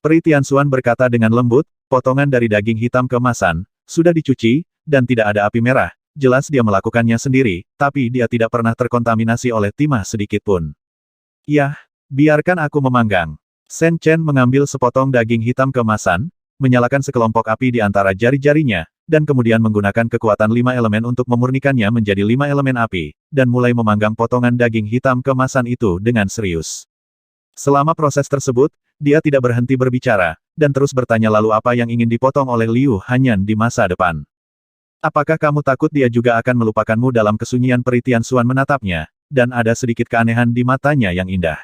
Peri Tianxuan berkata dengan lembut, potongan dari daging hitam keemasan, sudah dicuci, dan tidak ada api merah. Jelas dia melakukannya sendiri, tapi dia tidak pernah terkontaminasi oleh timah sedikitpun. Yah, biarkan aku memanggang. Shen Chen mengambil sepotong daging hitam keemasan, menyalakan sekelompok api di antara jari-jarinya, dan kemudian menggunakan kekuatan 5 elemen untuk memurnikannya menjadi 5 elemen api, dan mulai memanggang potongan daging hitam keemasan itu dengan serius. Selama proses tersebut, dia tidak berhenti berbicara, dan terus bertanya lalu apa yang ingin dipotong oleh Liu Hanyan di masa depan. Apakah kamu takut dia juga akan melupakanmu dalam kesunyian? Peri Tianxuan menatapnya, dan ada sedikit keanehan di matanya yang indah.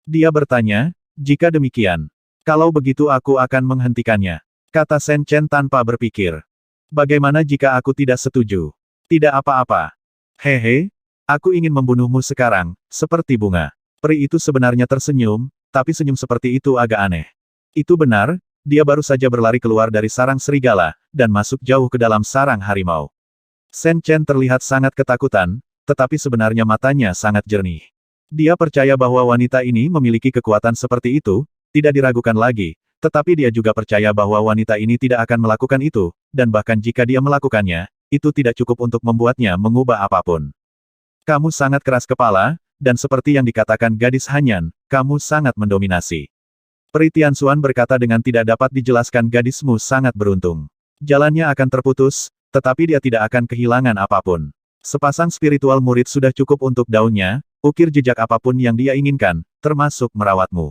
Dia bertanya, jika demikian, kalau begitu aku akan menghentikannya, kata Shen Chen tanpa berpikir. Bagaimana jika aku tidak setuju? Tidak apa-apa. Hehe, aku ingin membunuhmu sekarang, seperti bunga. Peri itu sebenarnya tersenyum, tapi senyum seperti itu agak aneh. Itu benar, dia baru saja berlari keluar dari sarang serigala, dan masuk jauh ke dalam sarang harimau. Shen Chen terlihat sangat ketakutan, tetapi sebenarnya matanya sangat jernih. Dia percaya bahwa wanita ini memiliki kekuatan seperti itu, tidak diragukan lagi, tetapi dia juga percaya bahwa wanita ini tidak akan melakukan itu, dan bahkan jika dia melakukannya, itu tidak cukup untuk membuatnya mengubah apapun. Kamu sangat keras kepala, dan seperti yang dikatakan gadis Hanyan, kamu sangat mendominasi. Peri Tianxuan berkata dengan tidak dapat dijelaskan, gadismu sangat beruntung. Jalannya akan terputus, tetapi dia tidak akan kehilangan apapun. Sepasang spiritual murid sudah cukup untuk daunnya, ukir jejak apapun yang dia inginkan, termasuk merawatmu.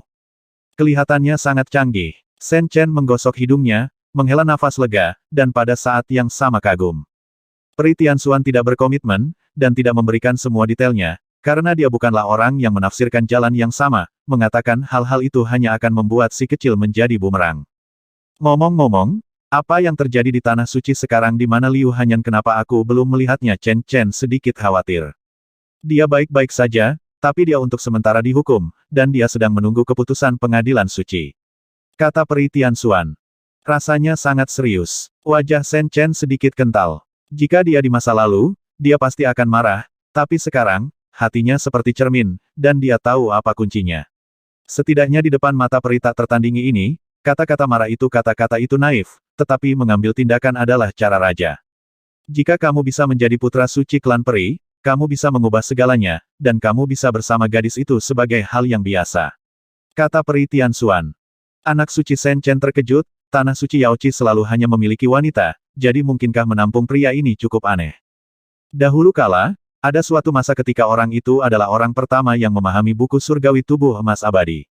Kelihatannya sangat canggih. Shen Chen menggosok hidungnya, menghela nafas lega, dan pada saat yang sama kagum. Peri Tianxuan tidak berkomitmen, dan tidak memberikan semua detailnya, karena dia bukanlah orang yang menafsirkan jalan yang sama, mengatakan hal-hal itu hanya akan membuat si kecil menjadi bumerang. Ngomong-ngomong, apa yang terjadi di Tanah Suci sekarang? Di mana Liu Hanyan? Kenapa aku belum melihatnya? Shen Chen sedikit khawatir. Dia baik-baik saja, tapi dia untuk sementara dihukum, dan dia sedang menunggu keputusan pengadilan suci. Kata Peri Tianxuan. Rasanya sangat serius. Wajah Shen Chen sedikit kental. Jika dia di masa lalu, dia pasti akan marah, tapi sekarang, hatinya seperti cermin, dan dia tahu apa kuncinya. Setidaknya di depan mata peri tak tertandingi ini, kata-kata marah itu kata-kata itu naif, tetapi mengambil tindakan adalah cara raja. Jika kamu bisa menjadi putra suci klan peri, kamu bisa mengubah segalanya, dan kamu bisa bersama gadis itu sebagai hal yang biasa. Kata Peri Tianxuan. Anak suci Shen Chen terkejut, Tanah Suci Yaoqi selalu hanya memiliki wanita, jadi mungkinkah menampung pria ini cukup aneh. Dahulu kala, ada suatu masa ketika orang itu adalah orang pertama yang memahami buku surgawi tubuh emas abadi.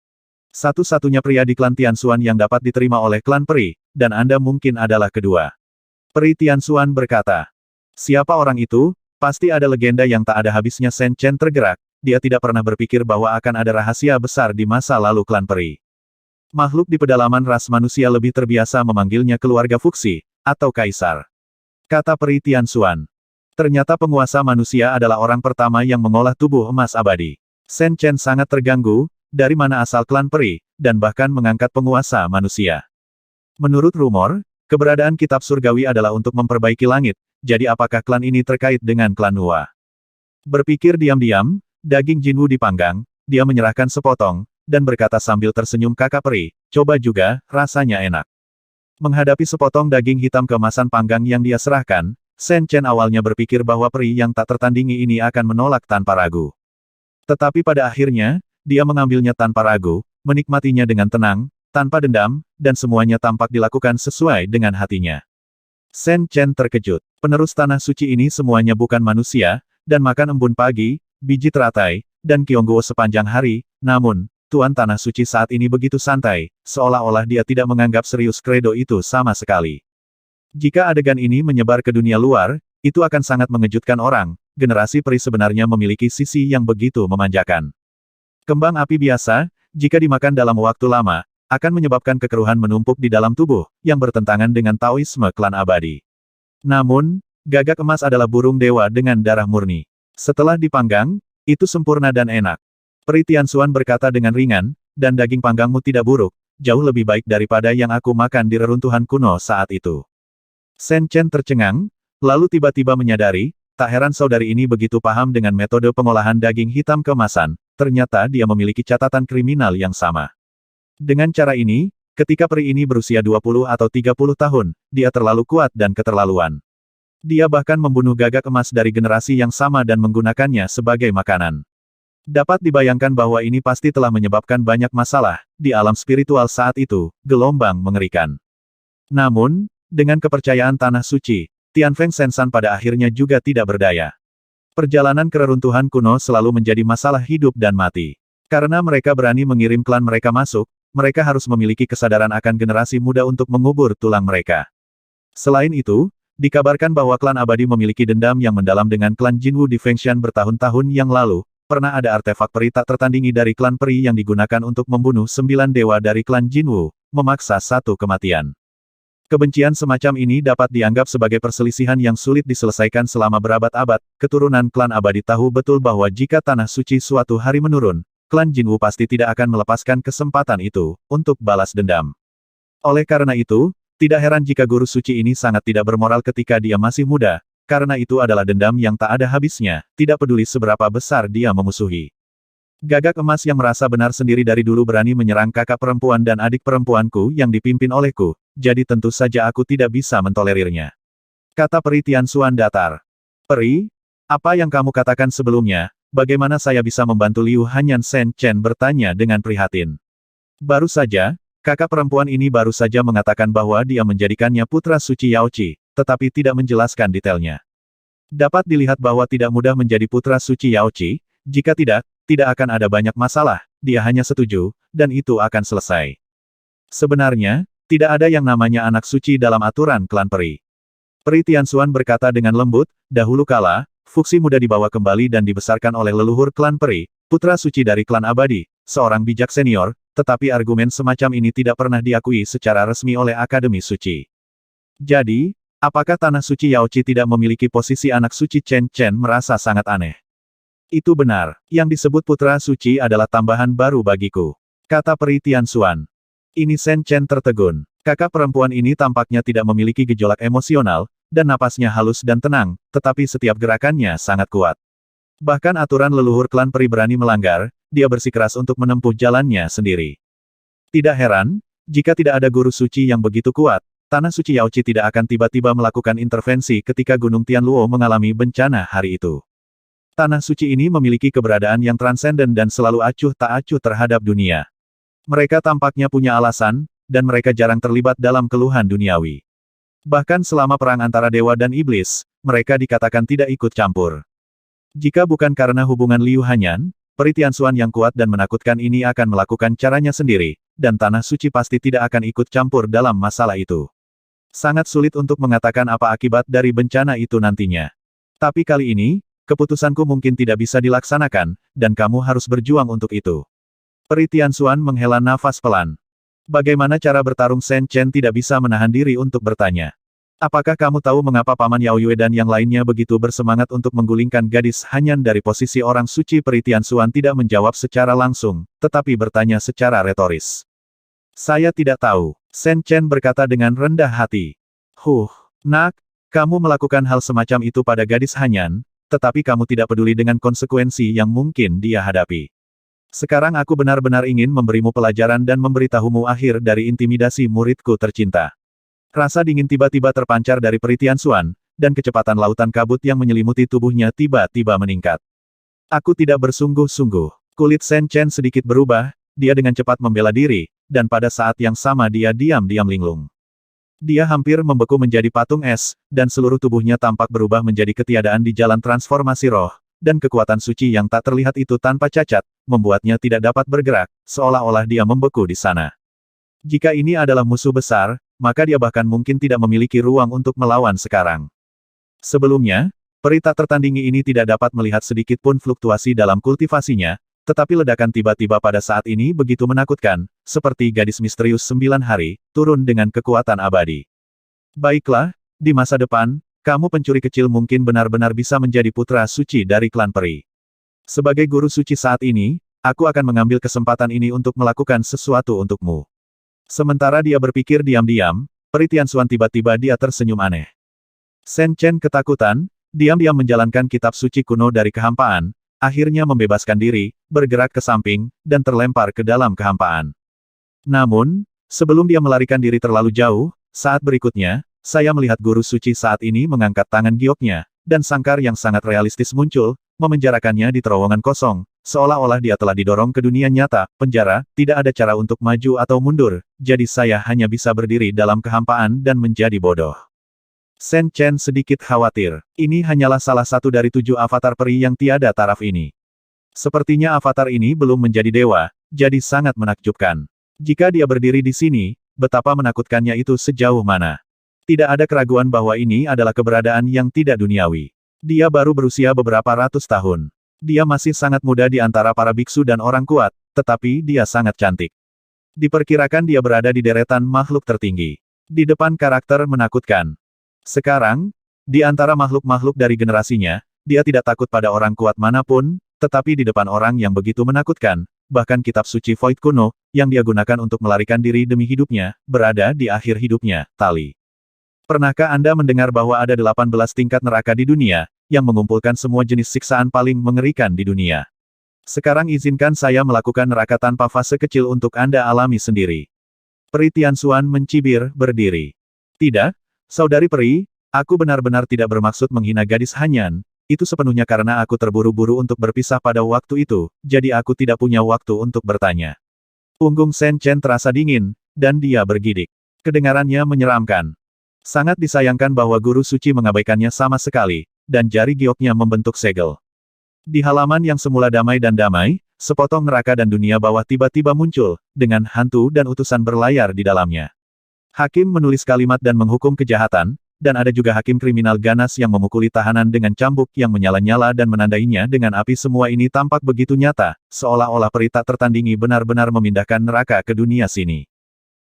Satu-satunya pria di klan Tianxuan yang dapat diterima oleh klan peri, dan Anda mungkin adalah kedua. Peri Tianxuan berkata. Siapa orang itu? Pasti ada legenda yang tak ada habisnya. Shen Chen tergerak, dia tidak pernah berpikir bahwa akan ada rahasia besar di masa lalu klan peri. Makhluk di pedalaman ras manusia lebih terbiasa memanggilnya keluarga Fuxi, atau kaisar. Kata Peri Tianxuan. Ternyata penguasa manusia adalah orang pertama yang mengolah tubuh emas abadi. Shen Chen sangat terganggu, dari mana asal klan peri, dan bahkan mengangkat penguasa manusia. Menurut rumor, keberadaan kitab surgawi adalah untuk memperbaiki langit, jadi apakah klan ini terkait dengan klan Hua? Berpikir diam-diam, daging Jinwu dipanggang, dia menyerahkan sepotong, dan berkata sambil tersenyum, kakak peri, coba juga, rasanya enak. Menghadapi sepotong daging hitam keemasan panggang yang dia serahkan, Shen Chen awalnya berpikir bahwa peri yang tak tertandingi ini akan menolak tanpa ragu. Tetapi pada akhirnya, dia mengambilnya tanpa ragu, menikmatinya dengan tenang, tanpa dendam, dan semuanya tampak dilakukan sesuai dengan hatinya. Shen Chen terkejut. Penerus Tanah Suci ini semuanya bukan manusia, dan makan embun pagi, biji teratai, dan Kyongguo sepanjang hari, namun, Tuan Tanah Suci saat ini begitu santai, seolah-olah dia tidak menganggap serius kredo itu sama sekali. Jika adegan ini menyebar ke dunia luar, itu akan sangat mengejutkan orang, generasi peri sebenarnya memiliki sisi yang begitu memanjakan. Kembang api biasa, jika dimakan dalam waktu lama, akan menyebabkan kekeruhan menumpuk di dalam tubuh, yang bertentangan dengan Taoisme klan abadi. Namun, gagak emas adalah burung dewa dengan darah murni. Setelah dipanggang, itu sempurna dan enak. Peri Tianxuan berkata dengan ringan, dan daging panggangmu tidak buruk, jauh lebih baik daripada yang aku makan di reruntuhan kuno saat itu. Shen Chen tercengang, lalu tiba-tiba menyadari, tak heran saudari ini begitu paham dengan metode pengolahan daging hitam keemasan, ternyata dia memiliki catatan kriminal yang sama. Dengan cara ini, ketika peri ini berusia 20 atau 30 tahun, dia terlalu kuat dan keterlaluan. Dia bahkan membunuh gagak emas dari generasi yang sama dan menggunakannya sebagai makanan. Dapat dibayangkan bahwa ini pasti telah menyebabkan banyak masalah, di alam spiritual saat itu, gelombang mengerikan. Namun, dengan kepercayaan Tanah Suci, Tianfeng Shensan pada akhirnya juga tidak berdaya. Perjalanan ke reruntuhan kuno selalu menjadi masalah hidup dan mati. Karena mereka berani mengirim klan mereka masuk, mereka harus memiliki kesadaran akan generasi muda untuk mengubur tulang mereka. Selain itu, dikabarkan bahwa klan abadi memiliki dendam yang mendalam dengan klan Jinwu di Fengshan bertahun-tahun yang lalu. Pernah ada artefak peri tak tertandingi dari klan peri yang digunakan untuk membunuh 9 dewa dari klan Jinwu, memaksa satu kematian. Kebencian semacam ini dapat dianggap sebagai perselisihan yang sulit diselesaikan selama berabad-abad. Keturunan klan abadi tahu betul bahwa jika tanah suci suatu hari menurun, klan Jinwu pasti tidak akan melepaskan kesempatan itu untuk balas dendam. Oleh karena itu, tidak heran jika guru suci ini sangat tidak bermoral ketika dia masih muda, karena itu adalah dendam yang tak ada habisnya, tidak peduli seberapa besar dia memusuhi. Gagak emas yang merasa benar sendiri dari dulu berani menyerang kakak perempuan dan adik perempuanku yang dipimpin olehku, jadi tentu saja aku tidak bisa mentolerirnya. Kata Peri Tianxuan datar. Peri, apa yang kamu katakan sebelumnya, bagaimana saya bisa membantu Liu Hanyan? Shen Chen bertanya dengan prihatin. Baru saja, kakak perempuan ini baru saja mengatakan bahwa dia menjadikannya putra suci Yaoqi, tetapi tidak menjelaskan detailnya. Dapat dilihat bahwa tidak mudah menjadi putra suci Yaoqi, jika tidak akan ada banyak masalah, dia hanya setuju, dan itu akan selesai. Sebenarnya, tidak ada yang namanya anak suci dalam aturan klan peri. Peri Tianxuan berkata dengan lembut, dahulu kala, Fuxi muda dibawa kembali dan dibesarkan oleh leluhur klan peri, putra suci dari klan abadi, seorang bijak senior, tetapi argumen semacam ini tidak pernah diakui secara resmi oleh Akademi Suci. Jadi, apakah Tanah Suci Yaoqi tidak memiliki posisi anak suci? Chen Chen merasa sangat aneh. Itu benar, yang disebut putra suci adalah tambahan baru bagiku, kata Peri Tianxuan. Ini Shen Chen tertegun. Kakak perempuan ini tampaknya tidak memiliki gejolak emosional, dan napasnya halus dan tenang, tetapi setiap gerakannya sangat kuat. Bahkan aturan leluhur klan peri berani melanggar, dia bersikeras untuk menempuh jalannya sendiri. Tidak heran, jika tidak ada guru suci yang begitu kuat, Tanah Suci Yaoqi tidak akan tiba-tiba melakukan intervensi ketika Gunung Tianluo mengalami bencana hari itu. Tanah suci ini memiliki keberadaan yang transenden dan selalu acuh tak acuh terhadap dunia. Mereka tampaknya punya alasan, dan mereka jarang terlibat dalam keluhan duniawi. Bahkan selama perang antara dewa dan iblis, mereka dikatakan tidak ikut campur. Jika bukan karena hubungan Liu Hanyan, Peri Tianxuan yang kuat dan menakutkan ini akan melakukan caranya sendiri, dan Tanah Suci pasti tidak akan ikut campur dalam masalah itu. Sangat sulit untuk mengatakan apa akibat dari bencana itu nantinya. Tapi kali ini, keputusanku mungkin tidak bisa dilaksanakan, dan kamu harus berjuang untuk itu. Peri Tianxuan menghela nafas pelan. Bagaimana cara bertarung? Shen Chen tidak bisa menahan diri untuk bertanya. Apakah kamu tahu mengapa Paman Yao Yue dan yang lainnya begitu bersemangat untuk menggulingkan gadis Hanyan dari posisi orang suci? Peri Tianxuan tidak menjawab secara langsung, tetapi bertanya secara retoris. Saya tidak tahu, Shen Chen berkata dengan rendah hati. Nak, kamu melakukan hal semacam itu pada gadis Hanyan, tetapi kamu tidak peduli dengan konsekuensi yang mungkin dia hadapi. Sekarang aku benar-benar ingin memberimu pelajaran dan memberitahumu akhir dari intimidasi muridku tercinta. Rasa dingin tiba-tiba terpancar dari Peri Tianxuan, dan kecepatan lautan kabut yang menyelimuti tubuhnya tiba-tiba meningkat. Aku tidak bersungguh-sungguh. Kulit Shen Chen sedikit berubah, dia dengan cepat membela diri, dan pada saat yang sama dia diam-diam linglung. Dia hampir membeku menjadi patung es, dan seluruh tubuhnya tampak berubah menjadi ketiadaan di jalan transformasi roh, dan kekuatan suci yang tak terlihat itu tanpa cacat, membuatnya tidak dapat bergerak, seolah-olah dia membeku di sana. Jika ini adalah musuh besar, maka dia bahkan mungkin tidak memiliki ruang untuk melawan sekarang. Sebelumnya, Peri tak tertandingi ini tidak dapat melihat sedikit pun fluktuasi dalam kultivasinya, tetapi ledakan tiba-tiba pada saat ini begitu menakutkan, seperti gadis misterius 9 hari, turun dengan kekuatan abadi. Baiklah, di masa depan, kamu pencuri kecil mungkin benar-benar bisa menjadi putra suci dari klan peri. Sebagai guru suci saat ini, aku akan mengambil kesempatan ini untuk melakukan sesuatu untukmu. Sementara dia berpikir diam-diam, Peri Tianxuan tiba-tiba dia tersenyum aneh. Shen Chen ketakutan, diam-diam menjalankan kitab suci kuno dari kehampaan, akhirnya membebaskan diri, bergerak ke samping, dan terlempar ke dalam kehampaan. Namun, sebelum dia melarikan diri terlalu jauh, saat berikutnya, saya melihat guru suci saat ini mengangkat tangan gioknya, dan sangkar yang sangat realistis muncul, memenjarakannya di terowongan kosong, seolah-olah dia telah didorong ke dunia nyata, penjara, tidak ada cara untuk maju atau mundur, jadi saya hanya bisa berdiri dalam kehampaan dan menjadi bodoh. Shen Chen sedikit khawatir. Ini hanyalah salah satu dari 7 avatar peri yang tiada taraf ini. Sepertinya avatar ini belum menjadi dewa, jadi sangat menakjubkan. Jika dia berdiri di sini, betapa menakutkannya itu sejauh mana. Tidak ada keraguan bahwa ini adalah keberadaan yang tidak duniawi. Dia baru berusia beberapa ratus tahun. Dia masih sangat muda di antara para biksu dan orang kuat, tetapi dia sangat cantik. Diperkirakan dia berada di deretan makhluk tertinggi. Di depan karakter menakutkan. Sekarang, di antara makhluk-makhluk dari generasinya, dia tidak takut pada orang kuat manapun, tetapi di depan orang yang begitu menakutkan, bahkan kitab suci Void kuno, yang dia gunakan untuk melarikan diri demi hidupnya, berada di akhir hidupnya, tali. Pernahkah Anda mendengar bahwa ada 18 tingkat neraka di dunia, yang mengumpulkan semua jenis siksaan paling mengerikan di dunia? Sekarang izinkan saya melakukan neraka tanpa fase kecil untuk Anda alami sendiri. Peri Tianxuan mencibir, berdiri. Tidak, Saudari Peri, aku benar-benar tidak bermaksud menghina gadis Hanyan, itu sepenuhnya karena aku terburu-buru untuk berpisah pada waktu itu, jadi aku tidak punya waktu untuk bertanya. Punggung Shen Chen terasa dingin, dan dia bergidik. Kedengarannya menyeramkan. Sangat disayangkan bahwa guru suci mengabaikannya sama sekali, dan jari gioknya membentuk segel. Di halaman yang semula damai dan damai, sepotong neraka dan dunia bawah tiba-tiba muncul, dengan hantu dan utusan berlayar di dalamnya. Hakim menulis kalimat dan menghukum kejahatan, dan ada juga hakim kriminal ganas yang memukuli tahanan dengan cambuk yang menyala-nyala dan menandainya dengan api. Semua ini tampak begitu nyata, seolah-olah peri tak tertandingi benar-benar memindahkan neraka ke dunia sini.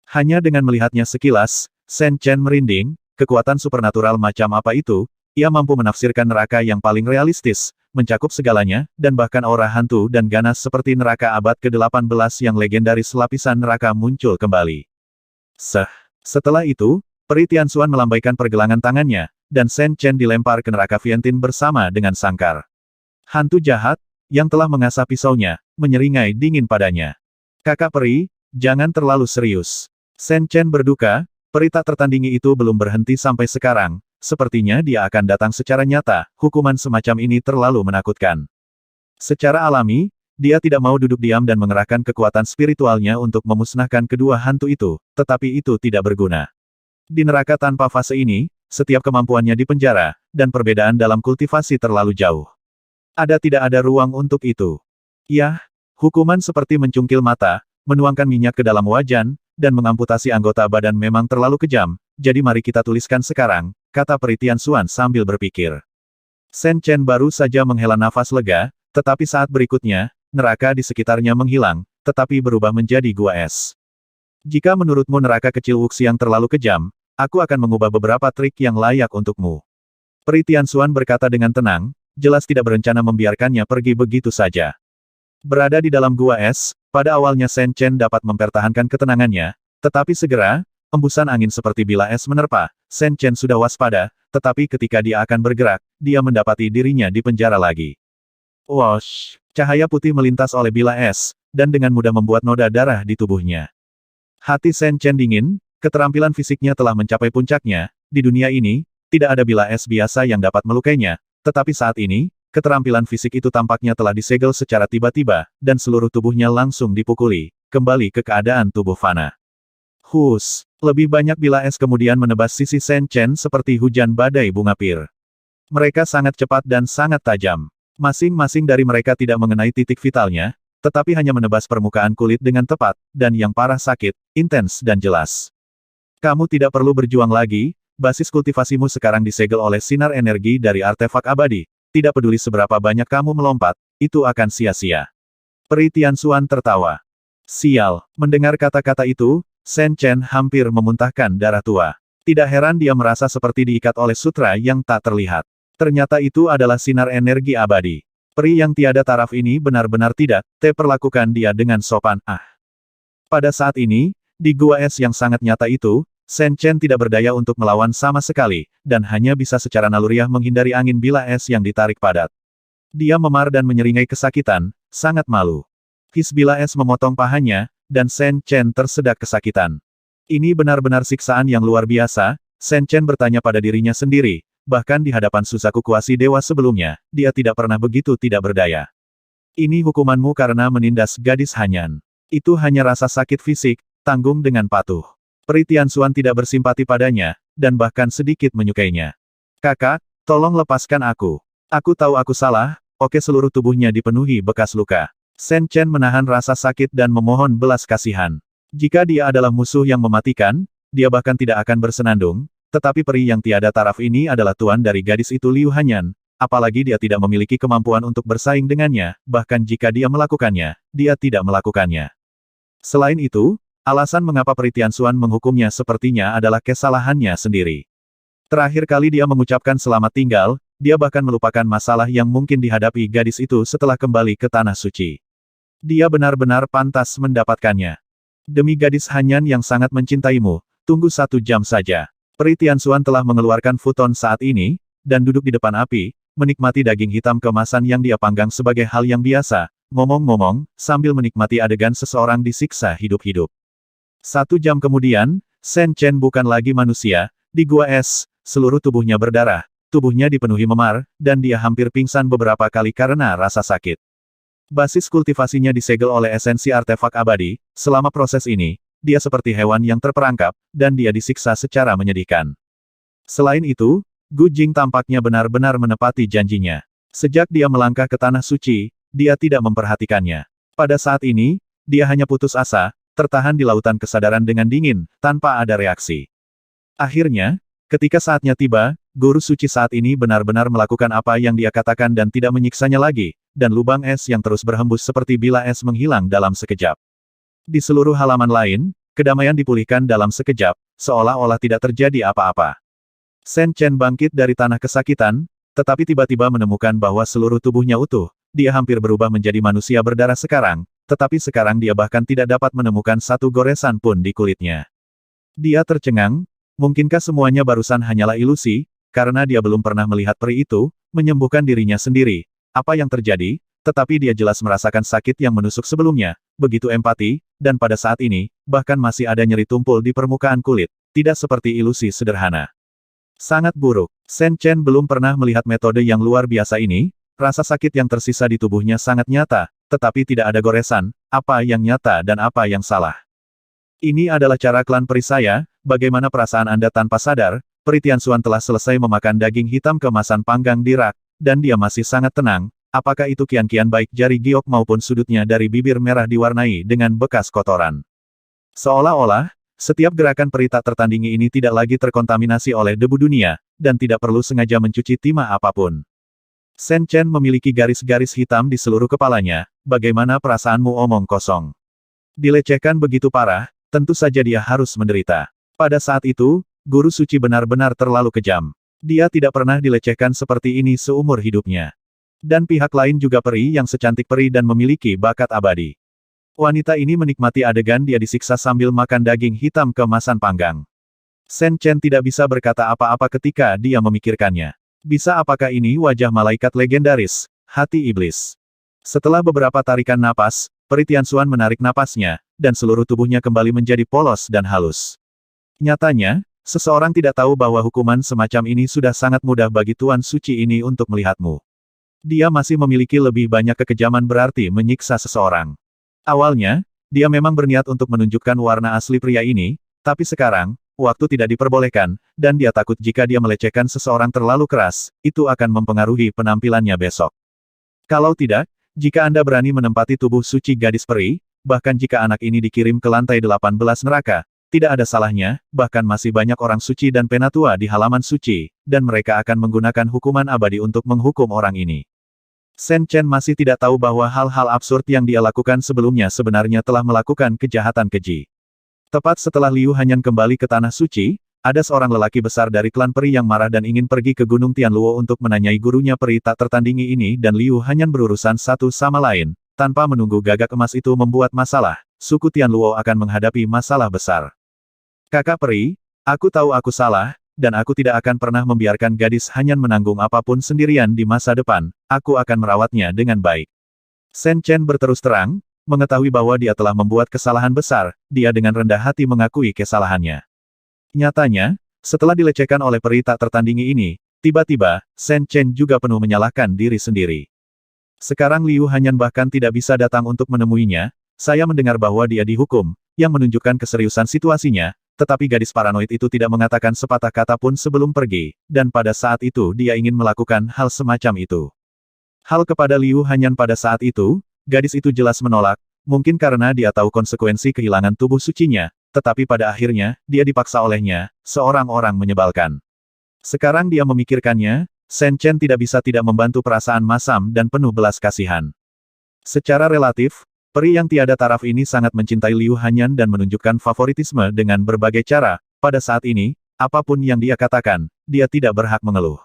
Hanya dengan melihatnya sekilas, Shen Chen merinding, kekuatan supernatural macam apa itu, ia mampu menafsirkan neraka yang paling realistis, mencakup segalanya, dan bahkan aura hantu dan ganas seperti neraka abad ke-18 yang legendaris lapisan neraka muncul kembali. Setelah itu, Peri Tianxuan melambaikan pergelangan tangannya, dan Shen Chen dilempar ke neraka Vientin bersama dengan sangkar. Hantu jahat, yang telah mengasah pisaunya, menyeringai dingin padanya. Kakak Peri, jangan terlalu serius. Shen Chen berduka, peri tak tertandingi itu belum berhenti sampai sekarang, sepertinya dia akan datang secara nyata, hukuman semacam ini terlalu menakutkan. Secara alami, dia tidak mau duduk diam dan mengerahkan kekuatan spiritualnya untuk memusnahkan kedua hantu itu, tetapi itu tidak berguna. Di neraka tanpa fase ini, setiap kemampuannya dipenjara, dan perbedaan dalam kultivasi terlalu jauh. Tidak ada ruang untuk itu. Yah, hukuman seperti mencungkil mata, menuangkan minyak ke dalam wajan, dan mengamputasi anggota badan memang terlalu kejam, jadi mari kita tuliskan sekarang, kata Peri Tianxuan sambil berpikir. Shen Chen baru saja menghela nafas lega, tetapi saat berikutnya, neraka di sekitarnya menghilang, tetapi berubah menjadi gua es. Jika menurutmu neraka kecil Wuxiang terlalu kejam, aku akan mengubah beberapa trik yang layak untukmu. Peri Tianxuan berkata dengan tenang, jelas tidak berencana membiarkannya pergi begitu saja. Berada di dalam gua es, pada awalnya Shen Chen dapat mempertahankan ketenangannya, tetapi segera, embusan angin seperti bilah es menerpa, Shen Chen sudah waspada, tetapi ketika dia akan bergerak, dia mendapati dirinya di penjara lagi. Wosh! Cahaya putih melintas oleh bilah es, dan dengan mudah membuat noda darah di tubuhnya. Hati Shen Chen dingin, keterampilan fisiknya telah mencapai puncaknya, di dunia ini, tidak ada bilah es biasa yang dapat melukainya, tetapi saat ini, keterampilan fisik itu tampaknya telah disegel secara tiba-tiba, dan seluruh tubuhnya langsung dipukuli, kembali ke keadaan tubuh fana. Hus! Lebih banyak bilah es kemudian menebas sisi Shen Chen seperti hujan badai bunga pir. Mereka sangat cepat dan sangat tajam. Masing-masing dari mereka tidak mengenai titik vitalnya, tetapi hanya menebas permukaan kulit dengan tepat, dan yang parah sakit, intens dan jelas. Kamu tidak perlu berjuang lagi, basis kultivasimu sekarang disegel oleh sinar energi dari artefak abadi. Tidak peduli seberapa banyak kamu melompat, itu akan sia-sia. Peri Tianxuan tertawa. Sial, mendengar kata-kata itu, Shen Chen hampir memuntahkan darah tua. Tidak heran dia merasa seperti diikat oleh sutra yang tak terlihat. Ternyata itu adalah sinar energi abadi. Peri yang tiada taraf ini benar-benar tidak, perlakukan dia dengan sopan, Pada saat ini, di gua es yang sangat nyata itu, Shen Chen tidak berdaya untuk melawan sama sekali, dan hanya bisa secara naluriah menghindari angin bila es yang ditarik padat. Dia memar dan menyeringai kesakitan, sangat malu. His bila es memotong pahanya, dan Shen Chen tersedak kesakitan. Ini benar-benar siksaan yang luar biasa, Shen Chen bertanya pada dirinya sendiri, bahkan di hadapan Suzaku Kuasi Dewa sebelumnya, dia tidak pernah begitu tidak berdaya. Ini hukumanmu karena menindas gadis Hanyan. Itu hanya rasa sakit fisik, tanggung dengan patuh. Peri Tianxuan tidak bersimpati padanya, dan bahkan sedikit menyukainya. Kakak, tolong lepaskan aku. Aku tahu aku salah, seluruh tubuhnya dipenuhi bekas luka. Shen Chen menahan rasa sakit dan memohon belas kasihan. Jika dia adalah musuh yang mematikan, dia bahkan tidak akan bersenandung, tetapi peri yang tiada taraf ini adalah tuan dari gadis itu Liu Hanyan, apalagi dia tidak memiliki kemampuan untuk bersaing dengannya, bahkan jika dia melakukannya, dia tidak melakukannya. Selain itu, alasan mengapa Peri Tianxuan menghukumnya sepertinya adalah kesalahannya sendiri. Terakhir kali dia mengucapkan selamat tinggal, dia bahkan melupakan masalah yang mungkin dihadapi gadis itu setelah kembali ke Tanah Suci. Dia benar-benar pantas mendapatkannya. Demi gadis Hanyan yang sangat mencintaimu, tunggu 1 jam saja. Peri Tianxuan telah mengeluarkan futon saat ini, dan duduk di depan api, menikmati daging hitam kemasan yang dia panggang sebagai hal yang biasa, ngomong-ngomong, sambil menikmati adegan seseorang disiksa hidup-hidup. 1 jam kemudian, Shen Chen bukan lagi manusia, di gua es, seluruh tubuhnya berdarah, tubuhnya dipenuhi memar, dan dia hampir pingsan beberapa kali karena rasa sakit. Basis kultivasinya disegel oleh esensi artefak abadi, selama proses ini, dia seperti hewan yang terperangkap, dan dia disiksa secara menyedihkan. Selain itu, Gu Jing tampaknya benar-benar menepati janjinya. Sejak dia melangkah ke Tanah Suci, dia tidak memperhatikannya. Pada saat ini, dia hanya putus asa, tertahan di lautan kesadaran dengan dingin, tanpa ada reaksi. Akhirnya, ketika saatnya tiba, Guru Suci saat ini benar-benar melakukan apa yang dia katakan dan tidak menyiksanya lagi, dan lubang es yang terus berhembus seperti bila es menghilang dalam sekejap. Di seluruh halaman lain, kedamaian dipulihkan dalam sekejap, seolah-olah tidak terjadi apa-apa. Shen Chen bangkit dari tanah kesakitan, tetapi tiba-tiba menemukan bahwa seluruh tubuhnya utuh, dia hampir berubah menjadi manusia berdarah sekarang, tetapi sekarang dia bahkan tidak dapat menemukan satu goresan pun di kulitnya. Dia tercengang, mungkinkah semuanya barusan hanyalah ilusi, karena dia belum pernah melihat peri itu, menyembuhkan dirinya sendiri. Apa yang terjadi, tetapi dia jelas merasakan sakit yang menusuk sebelumnya, begitu empati, dan pada saat ini, bahkan masih ada nyeri tumpul di permukaan kulit, tidak seperti ilusi sederhana. Sangat buruk. Shen Chen belum pernah melihat metode yang luar biasa ini, rasa sakit yang tersisa di tubuhnya sangat nyata, tetapi tidak ada goresan, apa yang nyata dan apa yang salah. Ini adalah cara klan peri saya, bagaimana perasaan Anda tanpa sadar, Peri Tianxuan telah selesai memakan daging hitam kemasan panggang di rak, dan dia masih sangat tenang, apakah itu kian-kian baik jari giok maupun sudutnya dari bibir merah diwarnai dengan bekas kotoran. Seolah-olah, setiap gerakan peri tak tertandingi ini tidak lagi terkontaminasi oleh debu dunia, dan tidak perlu sengaja mencuci timah apapun. Shen Chen memiliki garis-garis hitam di seluruh kepalanya, bagaimana perasaanmu omong kosong? Dilecehkan begitu parah, tentu saja dia harus menderita. Pada saat itu, Guru Suci benar-benar terlalu kejam. Dia tidak pernah dilecehkan seperti ini seumur hidupnya. Dan pihak lain juga peri yang secantik peri dan memiliki bakat abadi. Wanita ini menikmati adegan dia disiksa sambil makan daging hitam kemasan panggang. Shen Chen tidak bisa berkata apa-apa ketika dia memikirkannya. Bisa apakah ini wajah malaikat legendaris, hati iblis? Setelah beberapa tarikan napas, Peri Tianxuan menarik napasnya, dan seluruh tubuhnya kembali menjadi polos dan halus. Nyatanya, seseorang tidak tahu bahwa hukuman semacam ini sudah sangat mudah bagi Tuan Suci ini untuk melihatmu. Dia masih memiliki lebih banyak kekejaman berarti menyiksa seseorang. Awalnya, dia memang berniat untuk menunjukkan warna asli pria ini, tapi sekarang, waktu tidak diperbolehkan, dan dia takut jika dia melecehkan seseorang terlalu keras, itu akan mempengaruhi penampilannya besok. Kalau tidak, jika Anda berani menempati tubuh suci gadis peri, bahkan jika anak ini dikirim ke lantai 18 neraka, tidak ada salahnya, bahkan masih banyak orang suci dan penatua di halaman suci, dan mereka akan menggunakan hukuman abadi untuk menghukum orang ini. Shen Chen masih tidak tahu bahwa hal-hal absurd yang dia lakukan sebelumnya sebenarnya telah melakukan kejahatan keji. Tepat setelah Liu Hanyan kembali ke Tanah Suci, ada seorang lelaki besar dari klan peri yang marah dan ingin pergi ke Gunung Tianluo untuk menanyai gurunya peri tak tertandingi ini dan Liu Hanyan berurusan satu sama lain. Tanpa menunggu gagak emas itu membuat masalah, suku Tianluo akan menghadapi masalah besar. Kakak peri, aku tahu aku salah, dan aku tidak akan pernah membiarkan gadis Hanyan menanggung apapun sendirian di masa depan, aku akan merawatnya dengan baik. Shen Chen berterus terang, mengetahui bahwa dia telah membuat kesalahan besar, dia dengan rendah hati mengakui kesalahannya. Nyatanya, setelah dilecehkan oleh peri tak tertandingi ini, tiba-tiba, Shen Chen juga penuh menyalahkan diri sendiri. Sekarang Liu Hanyan bahkan tidak bisa datang untuk menemuinya, saya mendengar bahwa dia dihukum, yang menunjukkan keseriusan situasinya, tetapi gadis paranoid itu tidak mengatakan sepatah kata pun sebelum pergi, dan pada saat itu dia ingin melakukan hal semacam itu. Hal kepada Liu Hanyan pada saat itu, gadis itu jelas menolak, mungkin karena dia tahu konsekuensi kehilangan tubuh sucinya, tetapi pada akhirnya, dia dipaksa olehnya, seorang orang menyebalkan. Sekarang dia memikirkannya, Shen Chen tidak bisa tidak membantu perasaan masam dan penuh belas kasihan. Secara relatif, peri yang tiada taraf ini sangat mencintai Liu Hanyan dan menunjukkan favoritisme dengan berbagai cara. Pada saat ini, apapun yang dia katakan, dia tidak berhak mengeluh.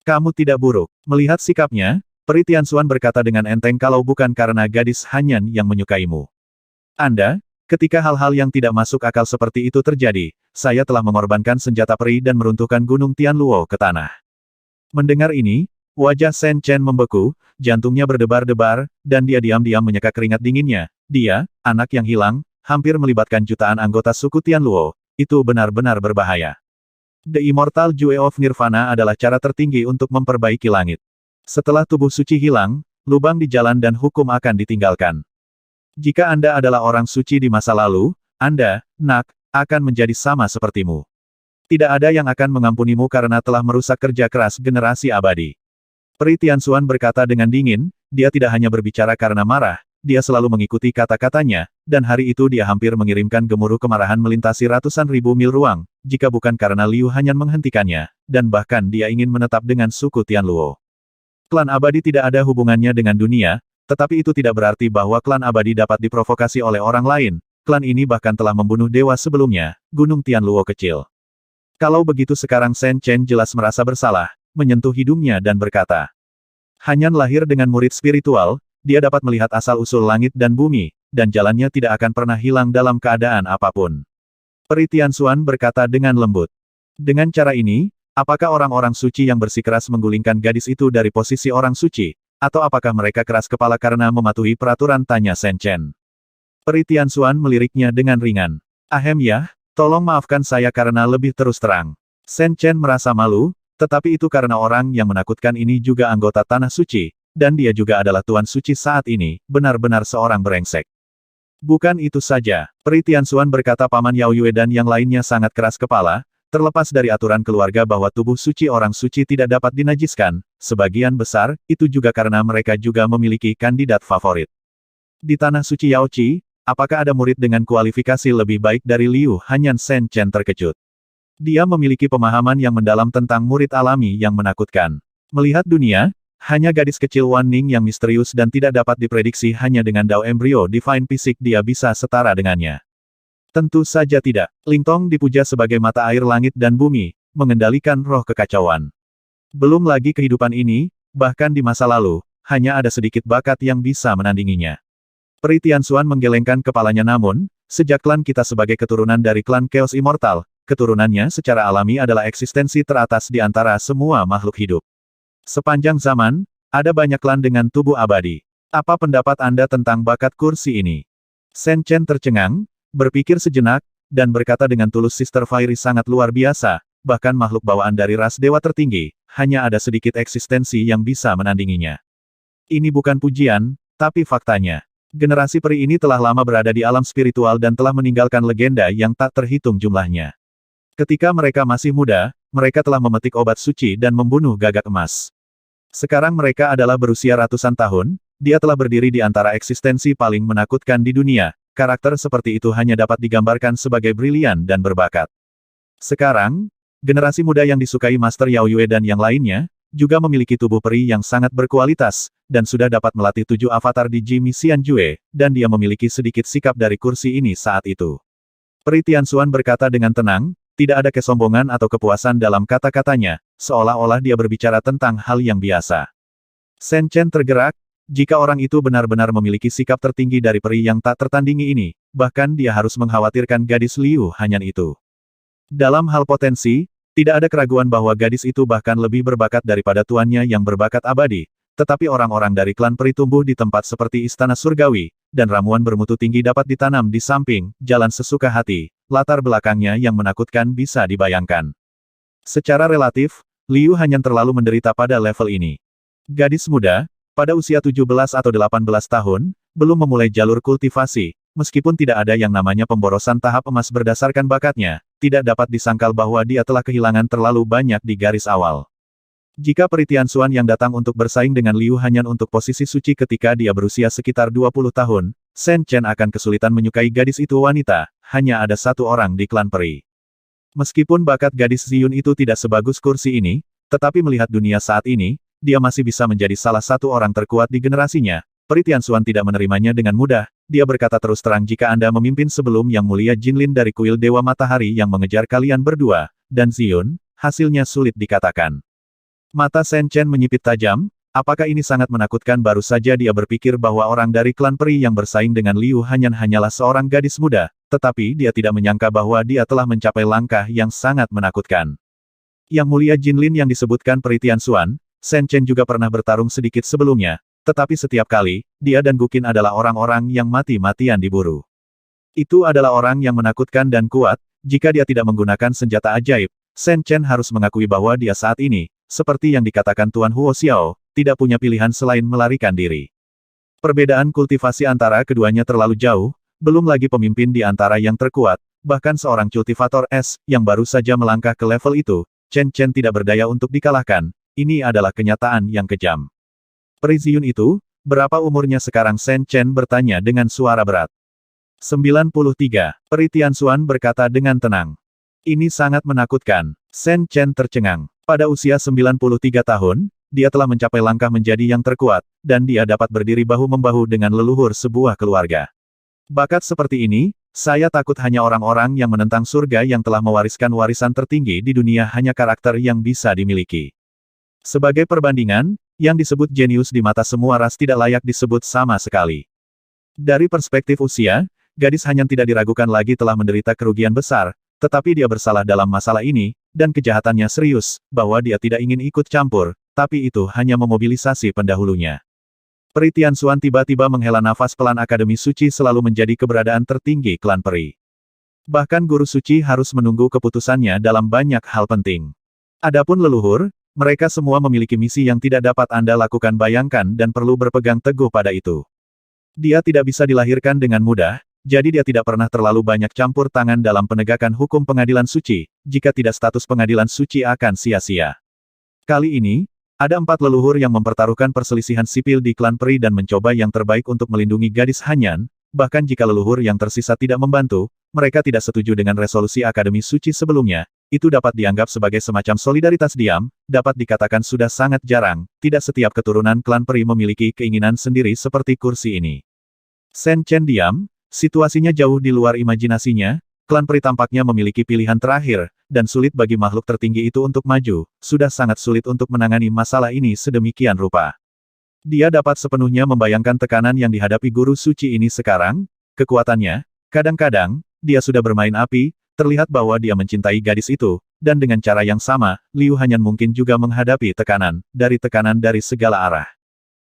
Kamu tidak buruk. Melihat sikapnya, peri Tianxuan berkata dengan enteng kalau bukan karena gadis Hanyan yang menyukaimu. Anda, ketika hal-hal yang tidak masuk akal seperti itu terjadi, saya telah mengorbankan senjata peri dan meruntuhkan Gunung Tianluo ke tanah. Mendengar ini, wajah Shen Chen membeku, jantungnya berdebar-debar, dan dia diam-diam menyeka keringat dinginnya. Dia, anak yang hilang, hampir melibatkan jutaan anggota suku Tianluo, itu benar-benar berbahaya. The Immortal Jewel of Nirvana adalah cara tertinggi untuk memperbaiki langit. Setelah tubuh suci hilang, lubang di jalan dan hukum akan ditinggalkan. Jika Anda adalah orang suci di masa lalu, Anda, Nak, akan menjadi sama sepertimu. Tidak ada yang akan mengampunimu karena telah merusak kerja keras generasi abadi. Peri Tianxuan berkata dengan dingin, dia tidak hanya berbicara karena marah, dia selalu mengikuti kata-katanya, dan hari itu dia hampir mengirimkan gemuruh kemarahan melintasi ratusan ribu mil ruang, jika bukan karena Liu Hanyan menghentikannya, dan bahkan dia ingin menetap dengan suku Tianluo. Klan abadi tidak ada hubungannya dengan dunia, tetapi itu tidak berarti bahwa klan abadi dapat diprovokasi oleh orang lain. Klan ini bahkan telah membunuh dewa sebelumnya, Gunung Tianluo kecil. Kalau begitu sekarang Shen Chen jelas merasa bersalah, menyentuh hidungnya dan berkata. Hanyan lahir dengan murid spiritual, dia dapat melihat asal-usul langit dan bumi, dan jalannya tidak akan pernah hilang dalam keadaan apapun. Peri Tianxuan berkata dengan lembut. Dengan cara ini, apakah orang-orang suci yang bersikeras menggulingkan gadis itu dari posisi orang suci? Atau apakah mereka keras kepala karena mematuhi peraturan, tanya Shen Chen. Peri Tianxuan meliriknya dengan ringan. Ahem ya, tolong maafkan saya karena lebih terus terang. Shen Chen merasa malu, tetapi itu karena orang yang menakutkan ini juga anggota Tanah Suci, dan dia juga adalah Tuan Suci saat ini, benar-benar seorang brengsek. Bukan itu saja, Peri Tianxuan berkata Paman Yao Yue dan yang lainnya sangat keras kepala, terlepas dari aturan keluarga bahwa tubuh suci orang suci tidak dapat dinajiskan, sebagian besar, itu juga karena mereka juga memiliki kandidat favorit. Di Tanah Suci Yaoqi, apakah ada murid dengan kualifikasi lebih baik dari Liu Hanyan? Shen Chen terkejut. Dia memiliki pemahaman yang mendalam tentang murid alami yang menakutkan. Melihat dunia, hanya gadis kecil Wan Ning yang misterius dan tidak dapat diprediksi hanya dengan Dao Embrio Divine Fisik dia bisa setara dengannya. Tentu saja tidak. Lingtong dipuja sebagai mata air langit dan bumi, mengendalikan roh kekacauan. Belum lagi kehidupan ini, bahkan di masa lalu, hanya ada sedikit bakat yang bisa menandinginya. Peri Tianxuan menggelengkan kepalanya namun, sejak klan kita sebagai keturunan dari klan Chaos Immortal, keturunannya secara alami adalah eksistensi teratas di antara semua makhluk hidup. Sepanjang zaman, ada banyak klan dengan tubuh abadi. Apa pendapat Anda tentang bakat kursi ini? Shen Chen tercengang, berpikir sejenak, dan berkata dengan tulus Sister Fairy sangat luar biasa, bahkan makhluk bawaan dari ras dewa tertinggi, hanya ada sedikit eksistensi yang bisa menandinginya. Ini bukan pujian, tapi faktanya. Generasi peri ini telah lama berada di alam spiritual dan telah meninggalkan legenda yang tak terhitung jumlahnya. Ketika mereka masih muda, mereka telah memetik obat suci dan membunuh gagak emas. Sekarang mereka adalah berusia ratusan tahun, dia telah berdiri di antara eksistensi paling menakutkan di dunia, karakter seperti itu hanya dapat digambarkan sebagai brilian dan berbakat. Sekarang, generasi muda yang disukai Master Yao Yue dan yang lainnya, juga memiliki tubuh peri yang sangat berkualitas, dan sudah dapat melatih 7 avatar di Jimmy Xianjue, dan dia memiliki sedikit sikap dari kursi ini saat itu. Peri Tianxuan berkata dengan tenang, tidak ada kesombongan atau kepuasan dalam kata-katanya, seolah-olah dia berbicara tentang hal yang biasa. Shen Chen tergerak, jika orang itu benar-benar memiliki sikap tertinggi dari peri yang tak tertandingi ini, bahkan dia harus mengkhawatirkan gadis Liu Hanyan itu. Dalam hal potensi, tidak ada keraguan bahwa gadis itu bahkan lebih berbakat daripada tuannya yang berbakat abadi, tetapi orang-orang dari klan peri tumbuh di tempat seperti Istana Surgawi, dan ramuan bermutu tinggi dapat ditanam di samping, jalan sesuka hati, latar belakangnya yang menakutkan bisa dibayangkan. Secara relatif, Liu Hanyan terlalu menderita pada level ini. Gadis muda, pada usia 17 atau 18 tahun, belum memulai jalur kultivasi, meskipun tidak ada yang namanya pemborosan tahap emas berdasarkan bakatnya, tidak dapat disangkal bahwa dia telah kehilangan terlalu banyak di garis awal. Jika Peri Tianxuan yang datang untuk bersaing dengan Liu Hanyan untuk posisi suci ketika dia berusia sekitar 20 tahun, Shen Chen akan kesulitan menyukai gadis itu wanita, hanya ada satu orang di klan peri. Meskipun bakat gadis Ziyun itu tidak sebagus kursi ini, tetapi melihat dunia saat ini, dia masih bisa menjadi salah satu orang terkuat di generasinya. Peri Tianxuan tidak menerimanya dengan mudah, dia berkata terus terang jika Anda memimpin sebelum Yang Mulia Jinlin dari kuil Dewa Matahari yang mengejar kalian berdua, dan Ziyun, hasilnya sulit dikatakan. Mata Shen Chen menyipit tajam, apakah ini sangat menakutkan baru saja dia berpikir bahwa orang dari klan peri yang bersaing dengan Liu Hanyan hanyalah seorang gadis muda, tetapi dia tidak menyangka bahwa dia telah mencapai langkah yang sangat menakutkan. Yang Mulia Jinlin yang disebutkan Peri Tianxuan, Shen Chen juga pernah bertarung sedikit sebelumnya, tetapi setiap kali, dia dan Guqin adalah orang-orang yang mati-matian diburu. Itu adalah orang yang menakutkan dan kuat, jika dia tidak menggunakan senjata ajaib, Shen Chen harus mengakui bahwa dia saat ini, seperti yang dikatakan Tuan Huo Xiao, tidak punya pilihan selain melarikan diri. Perbedaan kultivasi antara keduanya terlalu jauh, belum lagi pemimpin di antara yang terkuat, bahkan seorang cultivator es, yang baru saja melangkah ke level itu, Shen Chen tidak berdaya untuk dikalahkan, ini adalah kenyataan yang kejam. Peri Ziyun itu, berapa umurnya sekarang? Shen Chen bertanya dengan suara berat. 93. Peri Tianxuan berkata dengan tenang. Ini sangat menakutkan. Shen Chen tercengang. Pada usia 93 tahun, dia telah mencapai langkah menjadi yang terkuat, dan dia dapat berdiri bahu-membahu dengan leluhur sebuah keluarga. Bakat seperti ini, saya takut hanya orang-orang yang menentang surga yang telah mewariskan warisan tertinggi di dunia hanya karakter yang bisa dimiliki. Sebagai perbandingan, yang disebut jenius di mata semua ras tidak layak disebut sama sekali. Dari perspektif usia, gadis Hanyan tidak diragukan lagi telah menderita kerugian besar, tetapi dia bersalah dalam masalah ini, dan kejahatannya serius, bahwa dia tidak ingin ikut campur, tapi itu hanya memobilisasi pendahulunya. Peri Tianxuan tiba-tiba menghela nafas pelan. Akademi Suci selalu menjadi keberadaan tertinggi klan peri. Bahkan guru suci harus menunggu keputusannya dalam banyak hal penting. Adapun leluhur, mereka semua memiliki misi yang tidak dapat Anda lakukan, bayangkan, dan perlu berpegang teguh pada itu. Dia tidak bisa dilahirkan dengan mudah, jadi dia tidak pernah terlalu banyak campur tangan dalam penegakan hukum pengadilan suci, jika tidak status pengadilan suci akan sia-sia. Kali ini, ada 4 leluhur yang mempertaruhkan perselisihan sipil di klan peri dan mencoba yang terbaik untuk melindungi gadis Hanyan, bahkan jika leluhur yang tersisa tidak membantu, mereka tidak setuju dengan resolusi Akademi Suci sebelumnya. Itu dapat dianggap sebagai semacam solidaritas diam, dapat dikatakan sudah sangat jarang, tidak setiap keturunan klan peri memiliki keinginan sendiri seperti kursi ini. Shen Chen diam, situasinya jauh di luar imajinasinya, klan peri tampaknya memiliki pilihan terakhir, dan sulit bagi makhluk tertinggi itu untuk maju, sudah sangat sulit untuk menangani masalah ini sedemikian rupa. Dia dapat sepenuhnya membayangkan tekanan yang dihadapi guru suci ini sekarang, kekuatannya, kadang-kadang, dia sudah bermain api, terlihat bahwa dia mencintai gadis itu, dan dengan cara yang sama, Liu Hanyan mungkin juga menghadapi tekanan dari segala arah.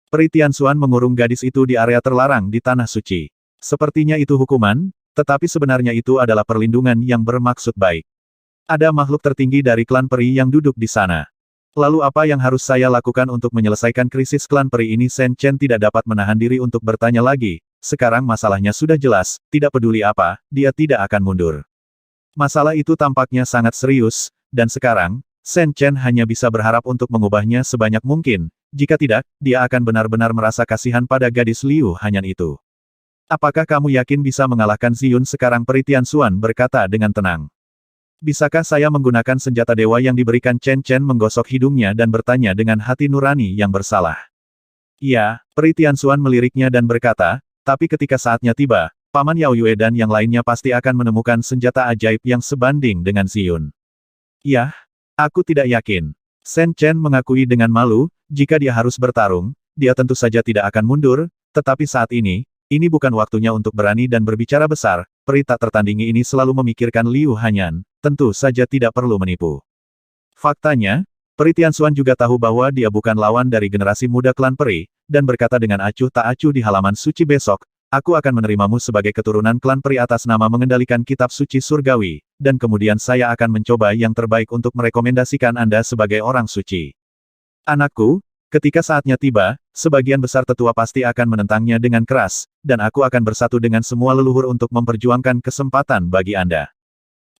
Peri Tianxuan mengurung gadis itu di area terlarang di Tanah Suci. Sepertinya itu hukuman, tetapi sebenarnya itu adalah perlindungan yang bermaksud baik. Ada makhluk tertinggi dari klan peri yang duduk di sana. Lalu apa yang harus saya lakukan untuk menyelesaikan krisis klan peri ini? Shen Chen tidak dapat menahan diri untuk bertanya lagi, sekarang masalahnya sudah jelas, tidak peduli apa, dia tidak akan mundur. Masalah itu tampaknya sangat serius, dan sekarang, Shen Chen hanya bisa berharap untuk mengubahnya sebanyak mungkin, jika tidak, dia akan benar-benar merasa kasihan pada gadis Liu Hanyan itu. Apakah kamu yakin bisa mengalahkan Ziyun sekarang? Peri Tianxuan berkata dengan tenang. Bisakah saya menggunakan senjata dewa yang diberikan? Chen Chen menggosok hidungnya dan bertanya dengan hati nurani yang bersalah. Iya, Peri Tianxuan meliriknya dan berkata, tapi ketika saatnya tiba, Paman Yao Yue dan yang lainnya pasti akan menemukan senjata ajaib yang sebanding dengan Ziyun. Yah, aku tidak yakin. Shen Chen mengakui dengan malu, jika dia harus bertarung, dia tentu saja tidak akan mundur, tetapi saat ini bukan waktunya untuk berani dan berbicara besar. Peri tak tertandingi ini selalu memikirkan Liu Hanyan, tentu saja tidak perlu menipu. Faktanya, Peri Tianxuan juga tahu bahwa dia bukan lawan dari generasi muda klan Peri, dan berkata dengan acuh tak acuh di halaman suci besok, aku akan menerimamu sebagai keturunan klan Peri atas nama mengendalikan kitab suci surgawi, dan kemudian saya akan mencoba yang terbaik untuk merekomendasikan Anda sebagai orang suci. Anakku, ketika saatnya tiba, sebagian besar tetua pasti akan menentangnya dengan keras, dan aku akan bersatu dengan semua leluhur untuk memperjuangkan kesempatan bagi Anda.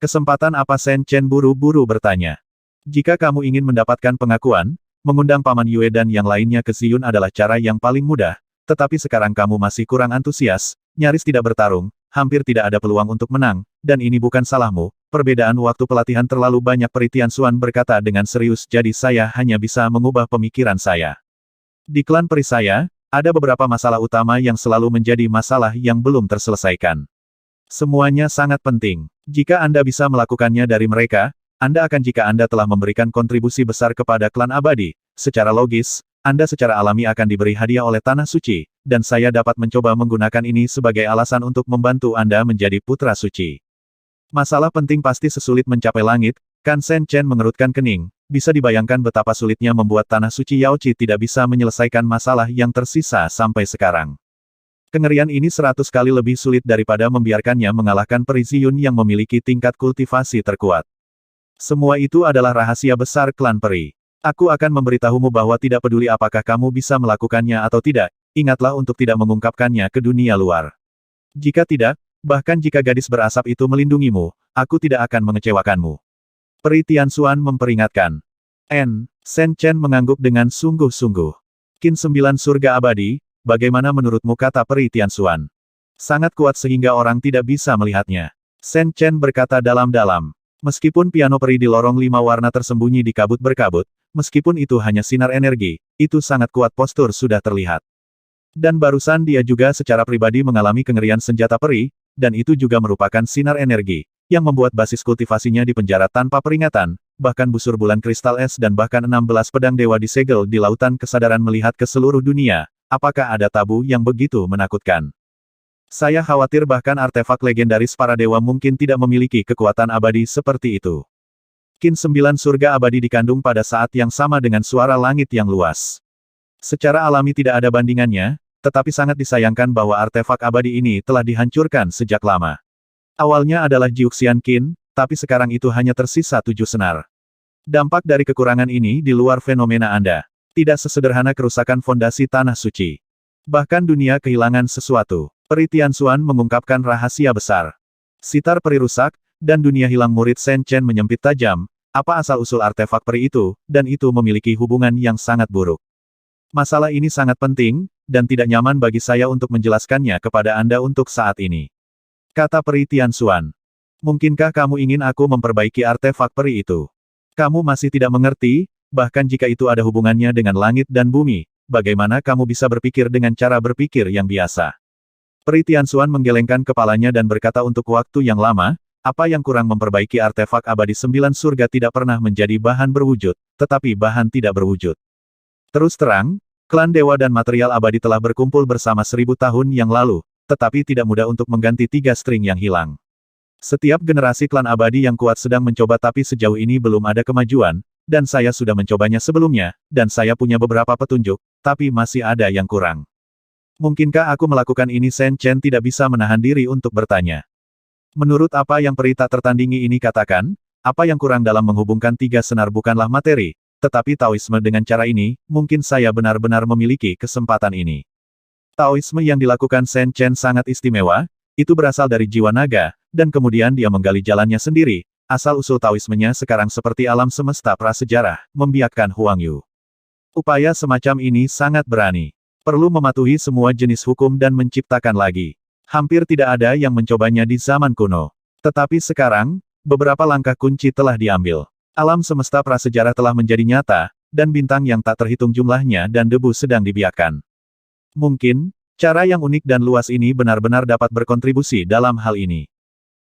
Kesempatan apa? Shen Chen buru-buru bertanya. Jika kamu ingin mendapatkan pengakuan, mengundang Paman Yue dan yang lainnya ke Ziyun adalah cara yang paling mudah, tetapi sekarang kamu masih kurang antusias, nyaris tidak bertarung, hampir tidak ada peluang untuk menang, dan ini bukan salahmu, perbedaan waktu pelatihan terlalu banyak. Peri Tianxuan berkata dengan serius, jadi saya hanya bisa mengubah pemikiran saya. Di klan Peri saya, ada beberapa masalah utama yang selalu menjadi masalah yang belum terselesaikan. Semuanya sangat penting. Jika Anda bisa melakukannya dari mereka, Anda akan jika Anda telah memberikan kontribusi besar kepada klan abadi, secara logis, Anda secara alami akan diberi hadiah oleh Tanah Suci, dan saya dapat mencoba menggunakan ini sebagai alasan untuk membantu Anda menjadi putra suci. Masalah penting pasti sesulit mencapai langit, kan? Shen Chen mengerutkan kening, bisa dibayangkan betapa sulitnya membuat Tanah Suci Yaoqi tidak bisa menyelesaikan masalah yang tersisa sampai sekarang. Kengerian ini 100 kali lebih sulit daripada membiarkannya mengalahkan Peri Ziyun yang memiliki tingkat kultivasi terkuat. Semua itu adalah rahasia besar klan Peri. Aku akan memberitahumu bahwa tidak peduli apakah kamu bisa melakukannya atau tidak, ingatlah untuk tidak mengungkapkannya ke dunia luar. Jika tidak, bahkan jika gadis berasap itu melindungimu, aku tidak akan mengecewakanmu. Peri Tianxuan memperingatkan. Shen Chen mengangguk dengan sungguh-sungguh. Qin 9 surga abadi, bagaimana menurutmu? Kata Peri Tianxuan. Sangat kuat sehingga orang tidak bisa melihatnya. Shen Chen berkata dalam-dalam. Meskipun piano peri di lorong 5 warna tersembunyi di kabut berkabut, meskipun itu hanya sinar energi, itu sangat kuat. Postur sudah terlihat. Dan barusan dia juga secara pribadi mengalami kengerian senjata peri, dan itu juga merupakan sinar energi, yang membuat basis kultivasinya di penjara tanpa peringatan, bahkan busur bulan kristal es dan bahkan 16 pedang dewa disegel di lautan kesadaran melihat ke seluruh dunia. Apakah ada tabu yang begitu menakutkan? Saya khawatir bahkan artefak legendaris para dewa mungkin tidak memiliki kekuatan abadi seperti itu. Qin 9 surga abadi dikandung pada saat yang sama dengan suara langit yang luas. Secara alami tidak ada bandingannya, tetapi sangat disayangkan bahwa artefak abadi ini telah dihancurkan sejak lama. Awalnya adalah Jiuxian Qin, tapi sekarang itu hanya tersisa 7 senar. Dampak dari kekurangan ini di luar fenomena Anda. Tidak sesederhana kerusakan fondasi Tanah Suci. Bahkan dunia kehilangan sesuatu. Peri Tianxuan mengungkapkan rahasia besar. Sitar peri rusak, dan dunia hilang. Murid Shen Chen menyempit tajam. Apa asal-usul artefak peri itu, dan itu memiliki hubungan yang sangat buruk. Masalah ini sangat penting, dan tidak nyaman bagi saya untuk menjelaskannya kepada Anda untuk saat ini. Kata Peri Tianxuan. Mungkinkah kamu ingin aku memperbaiki artefak peri itu? Kamu masih tidak mengerti, bahkan jika itu ada hubungannya dengan langit dan bumi, bagaimana kamu bisa berpikir dengan cara berpikir yang biasa? Peri Tianxuan menggelengkan kepalanya dan berkata untuk waktu yang lama, apa yang kurang memperbaiki artefak abadi 9 surga tidak pernah menjadi bahan berwujud, tetapi bahan tidak berwujud. Terus terang, klan dewa dan material abadi telah berkumpul bersama 1000 tahun yang lalu, tetapi tidak mudah untuk mengganti 3 string yang hilang. Setiap generasi klan abadi yang kuat sedang mencoba tapi sejauh ini belum ada kemajuan, dan saya sudah mencobanya sebelumnya, dan saya punya beberapa petunjuk, tapi masih ada yang kurang. Mungkinkah aku melakukan ini? Shen Chen tidak bisa menahan diri untuk bertanya. Menurut apa yang peri tak tertandingi ini katakan, apa yang kurang dalam menghubungkan 3 senar bukanlah materi, tetapi Taoisme. Dengan cara ini, mungkin saya benar-benar memiliki kesempatan ini. Taoisme yang dilakukan Shen Chen sangat istimewa, itu berasal dari jiwa naga, dan kemudian dia menggali jalannya sendiri. Asal-usul Taoismenya sekarang seperti alam semesta prasejarah, membiakkan Huang Yu. Upaya semacam ini sangat berani. Perlu mematuhi semua jenis hukum dan menciptakan lagi. Hampir tidak ada yang mencobanya di zaman kuno. Tetapi sekarang, beberapa langkah kunci telah diambil. Alam semesta prasejarah telah menjadi nyata, dan bintang yang tak terhitung jumlahnya dan debu sedang dibiarkan. Mungkin, cara yang unik dan luas ini benar-benar dapat berkontribusi dalam hal ini.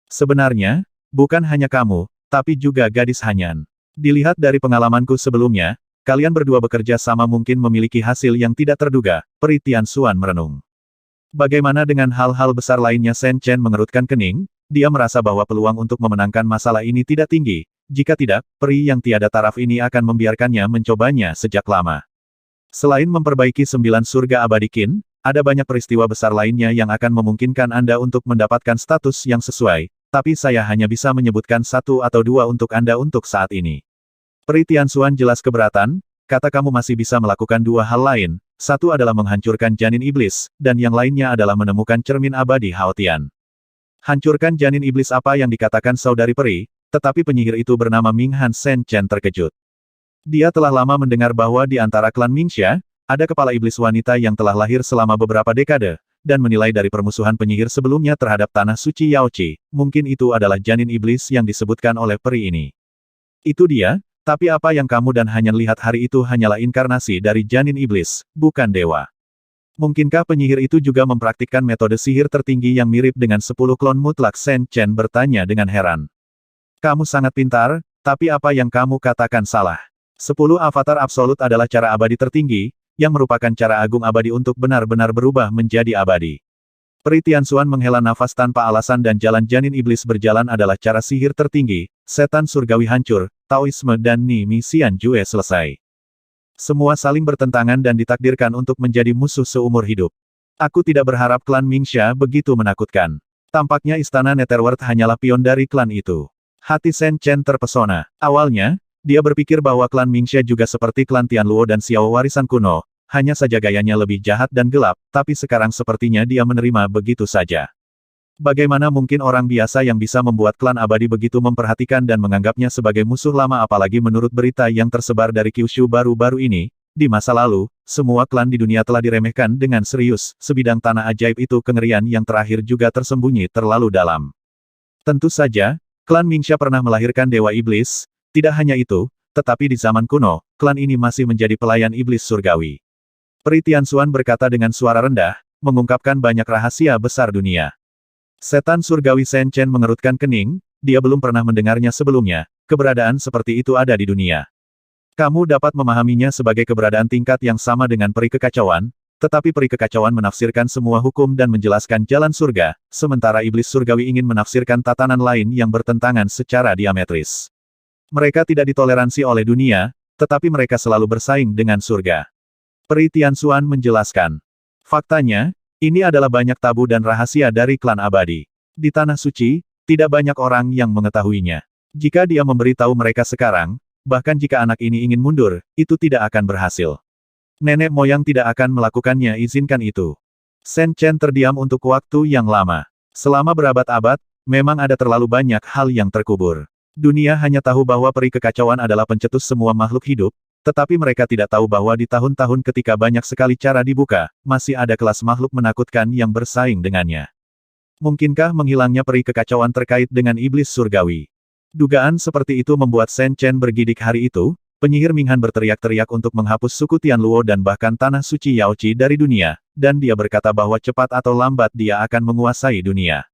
Sebenarnya, bukan hanya kamu, tapi juga gadis Hanyan. Dilihat dari pengalamanku sebelumnya, kalian berdua bekerja sama mungkin memiliki hasil yang tidak terduga, Peri Tianxuan merenung. Bagaimana dengan hal-hal besar lainnya? Shen Chen mengerutkan kening, dia merasa bahwa peluang untuk memenangkan masalah ini tidak tinggi, jika tidak, peri yang tiada taraf ini akan membiarkannya mencobanya sejak lama. Selain memperbaiki 9 surga abadi Qin, ada banyak peristiwa besar lainnya yang akan memungkinkan Anda untuk mendapatkan status yang sesuai, tapi saya hanya bisa menyebutkan 1 atau 2 untuk Anda untuk saat ini. Peri Tianxuan jelas keberatan, kata kamu masih bisa melakukan 2 hal lain, satu adalah menghancurkan janin iblis, dan yang lainnya adalah menemukan cermin abadi Hao Tian. Hancurkan janin iblis apa yang dikatakan saudari peri, tetapi penyihir itu bernama Ming Han. Shen Chen terkejut. Dia telah lama mendengar bahwa di antara klan Mingxia, ada kepala iblis wanita yang telah lahir selama beberapa dekade, dan menilai dari permusuhan penyihir sebelumnya terhadap tanah suci Yaoqi, mungkin itu adalah janin iblis yang disebutkan oleh peri ini. Itu dia, tapi apa yang kamu dan Hanyan lihat hari itu hanyalah inkarnasi dari janin iblis, bukan dewa. Mungkinkah penyihir itu juga mempraktikkan metode sihir tertinggi yang mirip dengan 10 klon mutlak? Shen Chen bertanya dengan heran. Kamu sangat pintar, tapi apa yang kamu katakan salah. 10 avatar absolut adalah cara abadi tertinggi, yang merupakan cara agung abadi untuk benar-benar berubah menjadi abadi. Peri Tianxuan menghela nafas tanpa alasan dan jalan janin iblis berjalan adalah cara sihir tertinggi, setan surgawi hancur, Taoisme dan Ni Mi Xian Jue selesai. Semua saling bertentangan dan ditakdirkan untuk menjadi musuh seumur hidup. Aku tidak berharap klan Mingxia begitu menakutkan. Tampaknya istana Netherworld hanyalah pion dari klan itu. Hati Shen Chen terpesona. Awalnya, dia berpikir bahwa klan Mingxia juga seperti klan Tianluo dan Xiao warisan kuno, hanya saja gayanya lebih jahat dan gelap, tapi sekarang sepertinya dia menerima begitu saja. Bagaimana mungkin orang biasa yang bisa membuat klan abadi begitu memperhatikan dan menganggapnya sebagai musuh lama? Apalagi menurut berita yang tersebar dari Kyushu baru-baru ini, di masa lalu, semua klan di dunia telah diremehkan dengan serius, sebidang tanah ajaib itu kengerian yang terakhir juga tersembunyi terlalu dalam. Tentu saja, klan Mingxia pernah melahirkan dewa iblis, tidak hanya itu, tetapi di zaman kuno, klan ini masih menjadi pelayan iblis surgawi. Peri Tianxuan berkata dengan suara rendah, mengungkapkan banyak rahasia besar dunia. Setan surgawi Shen Chen mengerutkan kening, dia belum pernah mendengarnya sebelumnya, keberadaan seperti itu ada di dunia. Kamu dapat memahaminya sebagai keberadaan tingkat yang sama dengan peri kekacauan, tetapi peri kekacauan menafsirkan semua hukum dan menjelaskan jalan surga, sementara iblis surgawi ingin menafsirkan tatanan lain yang bertentangan secara diametris. Mereka tidak ditoleransi oleh dunia, tetapi mereka selalu bersaing dengan surga. Peri Tianxuan menjelaskan. Faktanya, ini adalah banyak tabu dan rahasia dari klan abadi. Di Tanah Suci, tidak banyak orang yang mengetahuinya. Jika dia memberitahu mereka sekarang, bahkan jika anak ini ingin mundur, itu tidak akan berhasil. Nenek moyang tidak akan melakukannya, izinkan itu. Shen Chen terdiam untuk waktu yang lama. Selama berabad-abad, memang ada terlalu banyak hal yang terkubur. Dunia hanya tahu bahwa peri kekacauan adalah pencetus semua makhluk hidup, tetapi mereka tidak tahu bahwa di tahun-tahun ketika banyak sekali cara dibuka, masih ada kelas makhluk menakutkan yang bersaing dengannya. Mungkinkah menghilangnya peri kekacauan terkait dengan iblis surgawi? Dugaan seperti itu membuat Shen Chen bergidik hari itu, penyihir Ming Han berteriak-teriak untuk menghapus suku Tianluo dan bahkan tanah suci Yaoqi dari dunia, dan dia berkata bahwa cepat atau lambat dia akan menguasai dunia.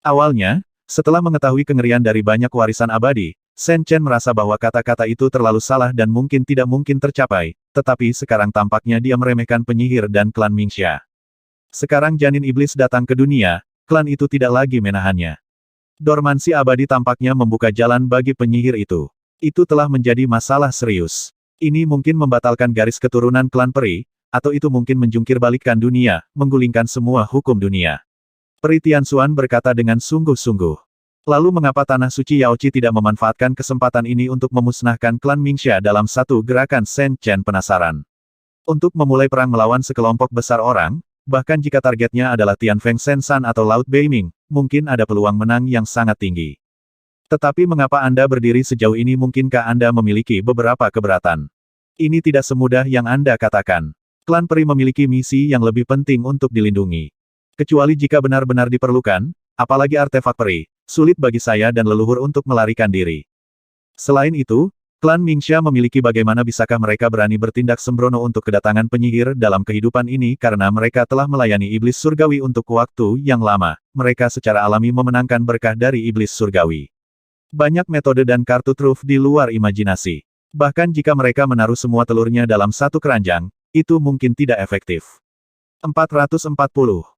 Awalnya, setelah mengetahui kengerian dari banyak warisan abadi, Shen Chen merasa bahwa kata-kata itu terlalu salah dan mungkin tidak mungkin tercapai, tetapi sekarang tampaknya dia meremehkan penyihir dan klan Mingxia. Sekarang janin iblis datang ke dunia, klan itu tidak lagi menahannya. Dormansi abadi tampaknya membuka jalan bagi penyihir itu. Itu telah menjadi masalah serius. Ini mungkin membatalkan garis keturunan klan peri, atau itu mungkin menjungkir balikkan dunia, menggulingkan semua hukum dunia. Peri Tianxuan berkata dengan sungguh-sungguh. Lalu mengapa Tanah Suci Yaoqi tidak memanfaatkan kesempatan ini untuk memusnahkan klan Mingxia dalam satu gerakan? Shen Chen penasaran. Untuk memulai perang melawan sekelompok besar orang, bahkan jika targetnya adalah Tianfeng Shensan atau Laut Beiming, mungkin ada peluang menang yang sangat tinggi. Tetapi mengapa Anda berdiri sejauh ini? Mungkinkah Anda memiliki beberapa keberatan? Ini tidak semudah yang Anda katakan. Klan peri memiliki misi yang lebih penting untuk dilindungi. Kecuali jika benar-benar diperlukan, apalagi artefak peri, sulit bagi saya dan leluhur untuk melarikan diri. Selain itu, klan Mingxia memiliki bagaimana bisakah mereka berani bertindak sembrono untuk kedatangan penyihir dalam kehidupan ini karena mereka telah melayani iblis surgawi untuk waktu yang lama, mereka secara alami memenangkan berkah dari iblis surgawi. Banyak metode dan kartu truf di luar imajinasi. Bahkan jika mereka menaruh semua telurnya dalam satu keranjang, itu mungkin tidak efektif. 440.